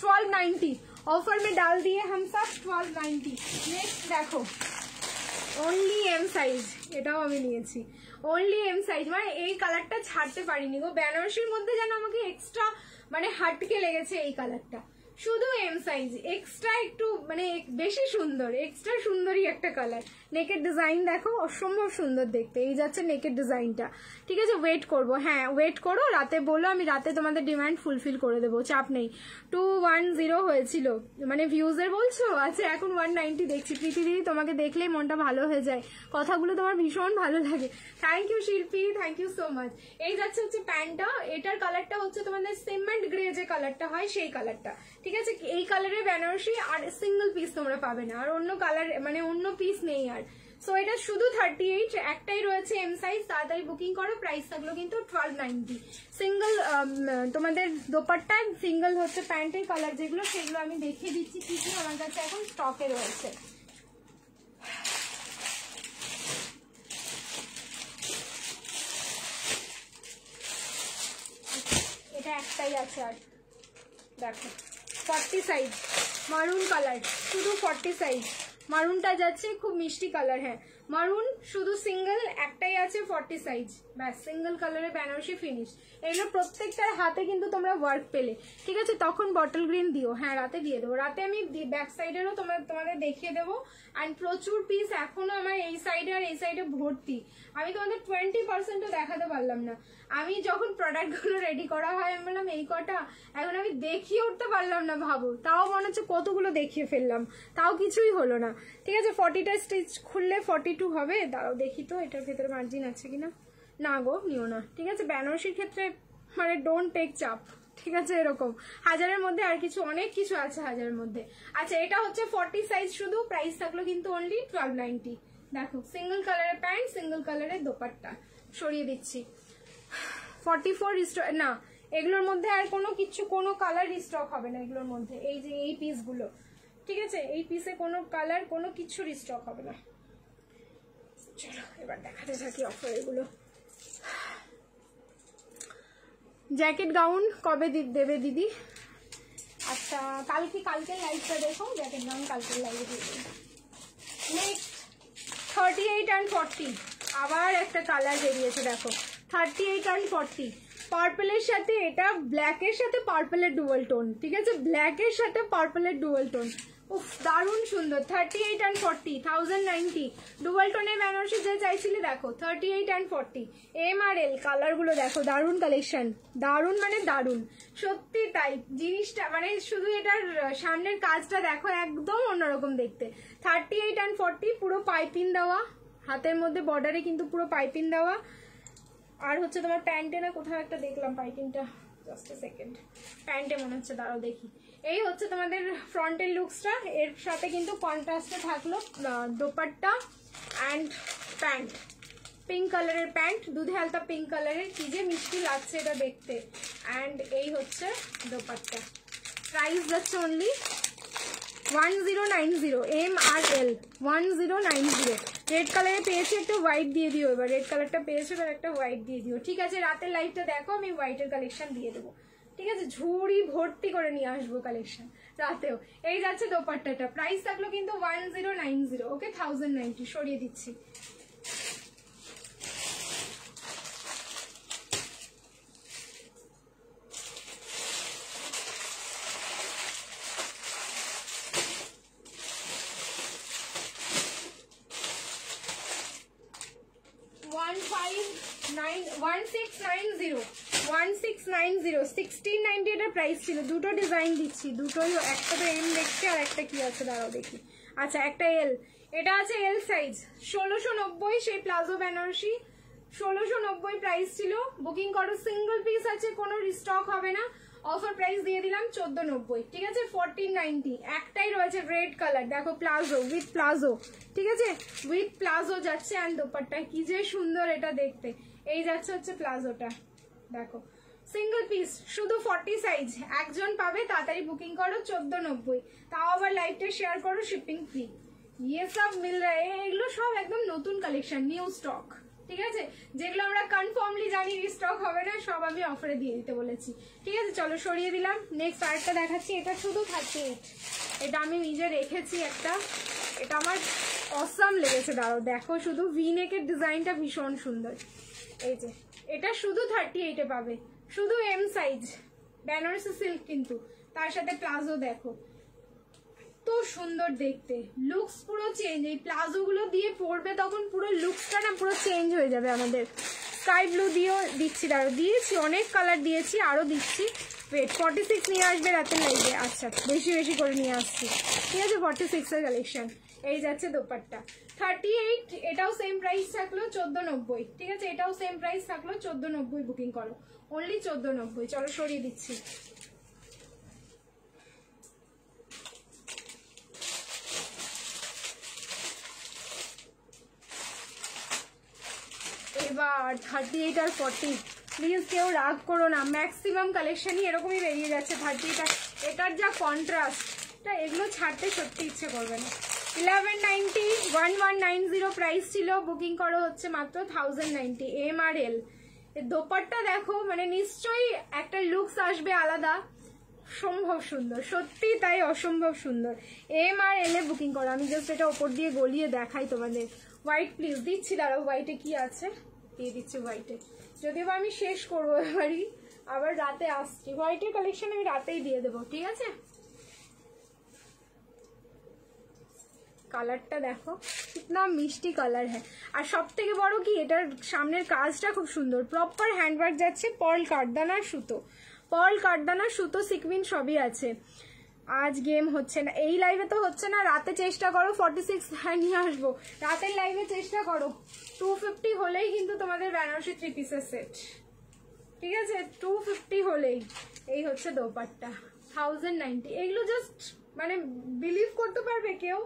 1290। ऑफर में डाल दिए हम सब 1290। नेक्स्ट देखो, অনলি এম সাইজ, এটাও আমি নিয়েছি অনলি এম সাইজ। মানে এই কালারটা ছাড়তে পারিনি গো, বেনারসির মধ্যে যেন আমাকে এক্সট্রা মানে হাটকে লেগেছে এই কালারটা। শুধু এম সাইজ, এক্সট্রা একটু মানে বেশি সুন্দর, এক্সট্রা সুন্দরই একটা কালার। নেকের ডিজাইন দেখো, অসম্ভব সুন্দর দেখতে। এই যাচ্ছে নেকের ডিজাইনটা, ঠিক আছে? ওয়েট করবো, হ্যাঁ ওয়েট করো, রাতে বলো, আমি রাতে তোমাদের ডিমান্ড ফুলফিল করে দেবো, চাপ নেই। 210 হয়েছিল মানে ভিউজের বলছো? আচ্ছা এখন 190 দেখছি। প্রীতি দিদি, তোমাকে দেখলেই মনটা ভালো হয়ে যায়, কথাগুলো তোমার ভীষণ ভালো লাগে। থ্যাংক ইউ শিল্পী, থ্যাংক ইউ সো মাচ। এই যাচ্ছে হচ্ছে প্যান্টটা, এটার কালারটা হচ্ছে তোমাদের সিমেন্ট গ্রে যে কালারটা হয় সেই কালারটা, ঠিক আছে? এই কালারের বেনারসি আর সিঙ্গেল পিস তোমরা পাবে না, আর অন্য কালার মানে অন্য পিস নেই আর। সো এটা শুধু 38, একটাই রয়েছে এম সাইজ, তাড়াতাড়ি বুকিং করো। প্রাইস থাকলো কিন্তু 1290। সিঙ্গেল তোমাদের দোপাট্টা, সিঙ্গেল হচ্ছে প্যান্টের কালার যেগুলো, সেগুলো আমি দেখিয়ে দিচ্ছি কি কি আমার কাছে এখন স্টকে রয়েছে। এটা একটাই আছে আর দেখো 40 সাইজ মারুন কালার, শুধু 40 সাইজ। মারুনটা যাচ্ছে খুব মিষ্টি কালার, হ্যাঁ মারুন শুধু সিঙ্গেল একটাই আছে 40 সাইজ, ব্যাস সিঙ্গেল কালারে বেনারসি ফিনিশ। এগুলো প্রত্যেকটার হাতে কিন্তু তোমরা ওয়ার্ক পেলে, ঠিক আছে? তখন বটল গ্রিন দিও, হ্যাঁ রাতে দিয়ে দেবো, রাতে আমি ব্যাক সাইডেরও তোমাদের দেখিয়ে দেবো। অ্যান্ড প্রচুর পিস এখনো আমার এই সাইডে আর এই সাইডে ভর্তি। আমি তোমাদের 20%ও দেখাতে পারলাম না। আমি যখন প্রোডাক্টগুলো রেডি করা হয় আমি বললাম এই কটা, এখন আমি দেখিয়ে উঠতে পারলাম না, ভাবো। তাও মনে হচ্ছে কতগুলো দেখিয়ে ফেললাম, তাও কিছুই হলো না, ঠিক আছে? 40টা স্টিচ খুললে 42 হবে। দাঁড়াও দেখি তো এটার ভেতরে মার্জিন আছে কিনা। না গো, নিও না, ঠিক আছে? বেনারসির ক্ষেত্রে মানে ডোন্ট টেক চাপ, ঠিক আছে? এরকম হাজারের মধ্যে আর কিছু, অনেক কিছু আছে হাজারের মধ্যে। আচ্ছা এটা হচ্ছে 40 সাইজ শুধু, প্রাইস থাকলো কিন্তু অনলি 1290। দেখো সিঙ্গেল কালারের প্যান্ট, সিঙ্গেল কালারের দোপাট্টা, সরিয়ে দিচ্ছি। 44 না, এগুলোর মধ্যে আর কোনো কিছু, কোনো কালার রিস্টক হবে না এগুলোর মধ্যে। এই যে এই পিসগুলো, ঠিক আছে? এই পিসে কোনো কালার কোনো কিছু রিস্টক হবে না। চলো এবার দেখাতে থাকি অফার এগুলো। জ্যাকেট গাউন কবে দেবে দিদি? আচ্ছা কালকের লাইভটা দেখো, জ্যাকেট গাউন কালকের লাইভে দেবে। নেক্সট 38 and 40, আবার একটা কালার বেরিয়েছে দেখো, 38 and 40। পার্পলের সাথে এটা, ব্ল্যাকের সাথে পার্পলের ডুয়াল টোন, ঠিক আছে? ব্ল্যাকের সাথে পার্পলের ডুয়াল টোন, উফ দারুণ সুন্দর। 38 and 40, 1090। ডুয়াল টোনের বেনারসি যে চাইছিলে দেখো, 38 and 40। এম আর এল কালারগুলো দেখো, দারুণ কালেকশন, দারুণ মানে দারুণ, সত্যি তাই। জিনিসটা মানে শুধু এটার সামনের কাজটা দেখো, একদম অন্যরকম দেখতে। 38 and 40, পুরো পাইপিং দেওয়া, হাতের মধ্যে বর্ডারে কিন্তু পুরো পাইপিং দেওয়া। আর হচ্ছে তোমার প্যান্টে না কোথাও একটা দেখলাম পাইপিংটা, জাস্ট এ সেকেন্ড, প্যান্টে মনে হচ্ছে, দাঁড়াও দেখি। এই হচ্ছে তোমাদের ফ্রন্টের লুকসটা, এর সাথে কিন্তু কন্ট্রাস্টে থাকলো দোপাট্টা অ্যান্ড প্যান্ট, পিঙ্ক কালারের প্যান্ট, দুধে হালকা পিঙ্ক কালারের, কি যে মিষ্টি লাগছে এটা দেখতে। অ্যান্ড এই হচ্ছে দোপাট্টা। প্রাইস যাচ্ছে অনলি 1090, এম আর এল 1090। রেড কালারে পেয়েছি, একটা হোয়াইট দিয়ে দিও এবার। রেড কালারটা পেয়েছো, এবার একটা হোয়াইট দিয়ে দিও, ঠিক আছে? রাতের লাইভটা দেখো, আমি হোয়াইটের কালেকশন দিয়ে দেবো, ঠিক আছে? ঝুড়ি ভর্তি করে নিয়ে আসবো কালেকশন রাতেও। এই যাচ্ছে দোপাট্টাটা, প্রাইস থাকলো কিন্তু 1090, ওকে? 1090 সরিয়ে দিচ্ছি। 1690 1690 এটার প্রাইস ছিল। দুটো ডিজাইন দিচ্ছি, দুটোই, একটা তো এম দেখছি আর একটা কি আছে দাঁড়াও দেখি। আচ্ছা একটা এল, এটা আছে এল সাইজ 1690, সেই প্লাজো বেনারসি 1690 প্রাইস ছিল। বুকিং করো, সিঙ্গেল পিস আছে, কোনো রিস্টক হবে না। অফার প্রাইস দিয়ে দিলাম 1490, ঠিক আছে 1490। একটাই রয়েছে রেড কালার, দেখো প্লাজো উইথ প্লাজো, ঠিক আছে উইথ প্লাজো যাচ্ছে। অ্যান্ড দোপাট্টা কি যে সুন্দর এটা দেখতে। এই যাচ্ছে হচ্ছে প্লাজোটা, দেখো সিঙ্গেল পিস, শুধু 40 সাইজ, একজন পাবে, তাড়াতাড়ি বুকিং করো 1490। তাও আবার লাইভটা শেয়ার করো, শিপিং ফ্রি। ইয়ে সব মিল রা এগুলো সব একদম নতুন কালেকশন, নিউ স্টক, ঠিক আছে, যেগুলো আমরা কনফার্মলি জানি স্টক হবে না, সব আমি অফারে দিয়ে দিতে বলেছি, ঠিক আছে। চলো সরিয়ে দিলাম। নেক্সট আরেকটা দেখাচ্ছি, এটা শুধু 38, এটা আমি নিজে রেখেছি একটা, এটা আমার অসাম লেগেছে। দাঁড়াও দেখো, শুধু ভি নেকের ডিজাইনটা ভীষণ সুন্দর। এই যে এটা শুধু 38 এ পাবে, শুধু এম সাইজ, বেনারসি সিল্ক কিন্তু, তার সাথে প্লাজো দেখো তো সুন্দর দেখতে, লুকস পুরো চেঞ্জ। এই প্লাজো গুলো দিয়ে পরবে তখন পুরো লুকসটা না পুরো চেঞ্জ হয়ে যাবে আমাদের। স্কাই ব্লু দিয়েও দিচ্ছি, দাঁড়ো দিয়েছি, অনেক কালার দিয়েছি, আরো দিচ্ছি। ওয়েট 46 নিয়ে আসবে রাতের লাইভে, আচ্ছা বেশি বেশি করে নিয়ে আসছি, ঠিক আছে 46 এর কালেকশন। এই যাচ্ছে দোপাট্টা 38, এটাও সেম প্রাইস থাকলো 1490, ঠিক আছে, এটাও সেম প্রাইস থাকলো 1490। বুকিং করো অনলি 1490। চলো সরিয়ে দিচ্ছি। এবার 38 আর 40, প্লিজ কেউ রাগ করো না, ম্যাক্সিমাম কালেকশনই এরকমই বেরিয়ে যাচ্ছে 38। এটার যা কন্ট্রাস্ট, এগুলো ছাড়তে সত্যি ইচ্ছে করবে না। 1190 1190 প্রাইস ছিল, বুকিং করো হচ্ছে মাত্র 1090। এম আর এল, দোপাট্টা দেখো, মানে নিশ্চয়ই একটা লুকস আসবে আলাদা, সম্ভব সুন্দর, সত্যি তাই, অসম্ভব সুন্দর। এম আর এল এ বুকিং করো। আমি জাস্ট এটা ওপর দিয়ে গলিয়ে দেখাই তোমাদের। হোয়াইট প্লিজ দিচ্ছি, দাঁড়াও হোয়াইটে কি আছে দিয়ে দিচ্ছি। হোয়াইটে যদিও আমি শেষ করবো এবারই, আবার রাতে আসছি, হোয়াইটের কালেকশন আমি রাতেই দিয়ে দেবো, ঠিক আছে। কালারটা দেখো কিতনা মিষ্টি কালার হ্যাঁ। আর সব থেকে বড় কি, এটার সামনের কাজটা খুব সুন্দর, প্রপার হ্যান্ডওয়ার্ক যাচ্ছে, পার্ল কাঠদানা সুতো, পার্ল কাঠদানা সুতো সিকুইন সবই আছে। আজ গেম হচ্ছে না, এই লাইভে তো হচ্ছে না, রাতে চেষ্টা করো 46 নিয়ে আসবো, রাতের লাইভে চেষ্টা করো। 250 হলেই কিন্তু তোমাদের বেনারসি 3 পিসের সেট, ঠিক আছে 250 হলেই। এই হচ্ছে দোপাট্টা 1090। এগুলো জাস্ট মানে বিলিভ করতে পারবে কেউ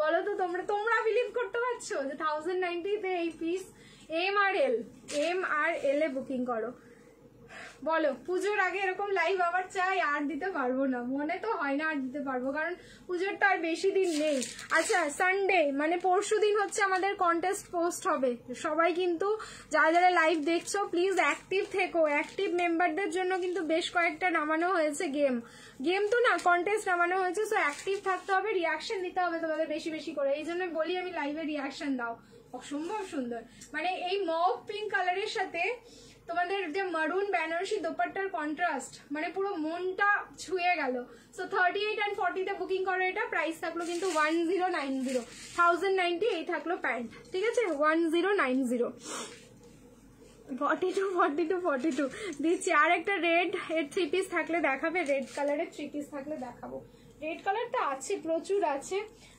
বলো তো, তোমরা বিলিভ করতে পারছো যে 1090 তে এই পিস। এম আর এল এ বুকিং করো। বলো পুজোর আগে এরকম লাইভ আবার চাই, আর দিতে পারবো না, মনে তো হয় না আর দিতে পারবো, কারণ পুজোর তো আর বেশি দিন নেই। আচ্ছা সানডে মানে পরশু দিন হচ্ছে আমাদের কন্টেস্ট পোস্ট হবে, সবাই কিন্তু যারা যারা লাইভ দেখছো প্লিজ অ্যাক্টিভ থেকো। অ্যাক্টিভ মেম্বারদের জন্য কিন্তু বেশ কয়েকটা নামানো হয়েছে গেম তো না, কন্টেস্ট নামানো হয়েছে। সো অ্যাক্টিভ থাকতে হবে, রিয়াকশন দিতে হবে তোমাদের বেশি বেশি করে। এই জন্য বলি আমি লাইভে রিয়াকশন দাও। অসম্ভব সুন্দর, মানে এই মভ পিঙ্ক কালারের সাথে তোমাদের যে মারুন বেনারসি দোপাট্টার কন্ট্রাস্ট, মানে পুরো মনটা ছুঁয়ে গেল। সো 38 and 40 তে বুকিং করো। এটা প্রাইস থাকলো কিন্তু 1090, 1090। এই থাকলো প্যান্ট, ঠিক আছে 1090। 42 দিচ্ছি। আর একটা রেড এর 3 পিস থাকলে দেখাবে, রেড কালারের 3 পিস থাকলে দেখাবো। রেড কালারটা আছে, প্রচুর আছে।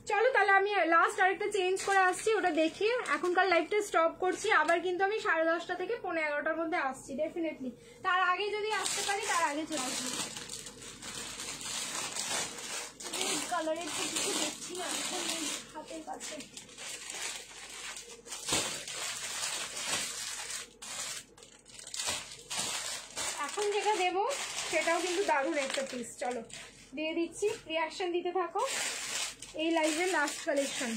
চলো তাহলে আমি লাস্ট আরেকটা চেঞ্জ করে আসছি, ওটা দেখিয়ে এখনকার লাইভটা স্টপ করছি। আবার কিন্তু আমি 10:30 থেকে 11:30-র মধ্যে আসছি ডেফিনেটলি। তার আগে যদি আসতে পারি তার আগে চলে আসবো। রেড কালারের কিছু দেখছি না হাতের কাছে। এখন যেটা দেবো সেটাও কিন্তু দারুণ একটা পিস। চলো দিয়ে দিচ্ছি, রিয়াকশন দিতে থাকো। এই লাইভের last collection.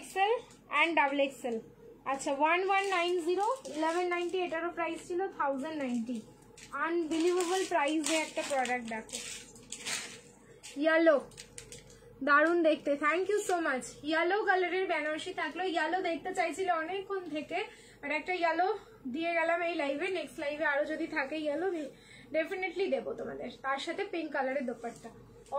XL and double XL. আচ্ছা 1190, 1190, এটারও প্রাইস ছিল 1090। আনবিলিভেবল প্রাইসে একটা প্রোডাক্ট দেখো, ইয়েলো, দারুণ দেখতে, thank you so much. Yellow কালারের বেনারসি থাকলো, ইয়েলো দেখতে চাইছিল অনেকক্ষণ থেকে, আর একটা ইয়েলো দিয়ে গেলাম এই লাইভে। নেক্সট লাইভে আরো যদি থাকে ইয়েলো ডেফিনেটলি দেবো তোমাদের, তার সাথে পিঙ্ক কালারের দোপাট্টা।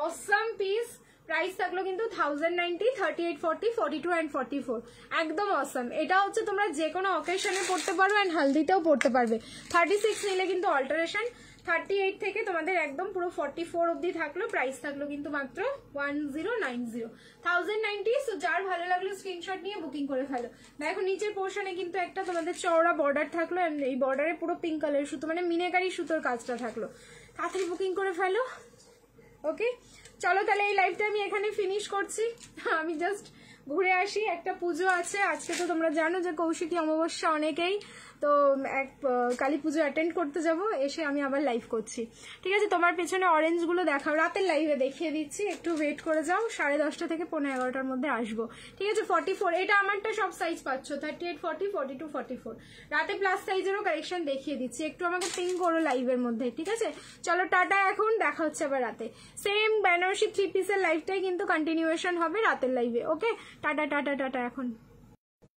অসাম পিস, প্রাইস থাকলো কিন্তু 1090, 38, 40, 42 অ্যান্ড 44, একদম অসাম। এটা হচ্ছে তোমরা যে কোনো অকেশনে পড়তে পারো অ্যান্ড হালদিতেও পড়তে পারবে। 36 নিলে কিন্তু অল্টারেশন, 38 থেকে তোমাদের একদম পুরো 44 অবধি থাকলো। প্রাইস থাকলো কিন্তু মাত্র 1090, 1090। সো যার ভালো লাগলো স্ক্রিনশট নিয়ে বুকিং করে ফেলো। দেখো নিচের পোর্শনে কিন্তু একটা তোমাদের চওড়া বর্ডার থাকলো, এই বর্ডারে পুরো পিঙ্ক কালারের সুতো, মানে মিনাকারি সুতোর কাজটা থাকলো। তাড়াতাড়ি বুকিং করে ফেলো। ওকে চলো তাহলে এই লাইভটা আমি এখানে ফিনিশ করছি। আমি জাস্ট ঘুরে আসি, একটা পুজো আছে আজকে, তো তোমরা জানো যে কৌশিকী অমাবস্যা অনেকেই, তো এক কালী পুজো অ্যাটেন্ড করতে যাব, এসে আমি আবার লাইভ করছি। ঠিক আছে, তোমার পেছনে অরেঞ্জগুলো দেখাও, রাতের লাইভে দেখিয়ে দিচ্ছি, একটু ওয়েট করে যাও, 10:30 থেকে 11:15টার মধ্যে আসবো। ঠিক আছে 44, এটা আমারটা সব সাইজ পাচ্ছ, 38, 40, 42, 44। রাতে প্লাস সাইজেরও কালেকশন দেখিয়ে দিচ্ছি, একটু আমাকে পিং করো লাইভের মধ্যে। ঠিক আছে চলো টাটা, এখন দেখা হচ্ছে আবার রাতে। সেম বেনারসি 3 পিসের লাইভটাই কিন্তু কন্টিনিউয়েশন হবে রাতের লাইভে। ওকে টাটা টাটা টাটা এখন।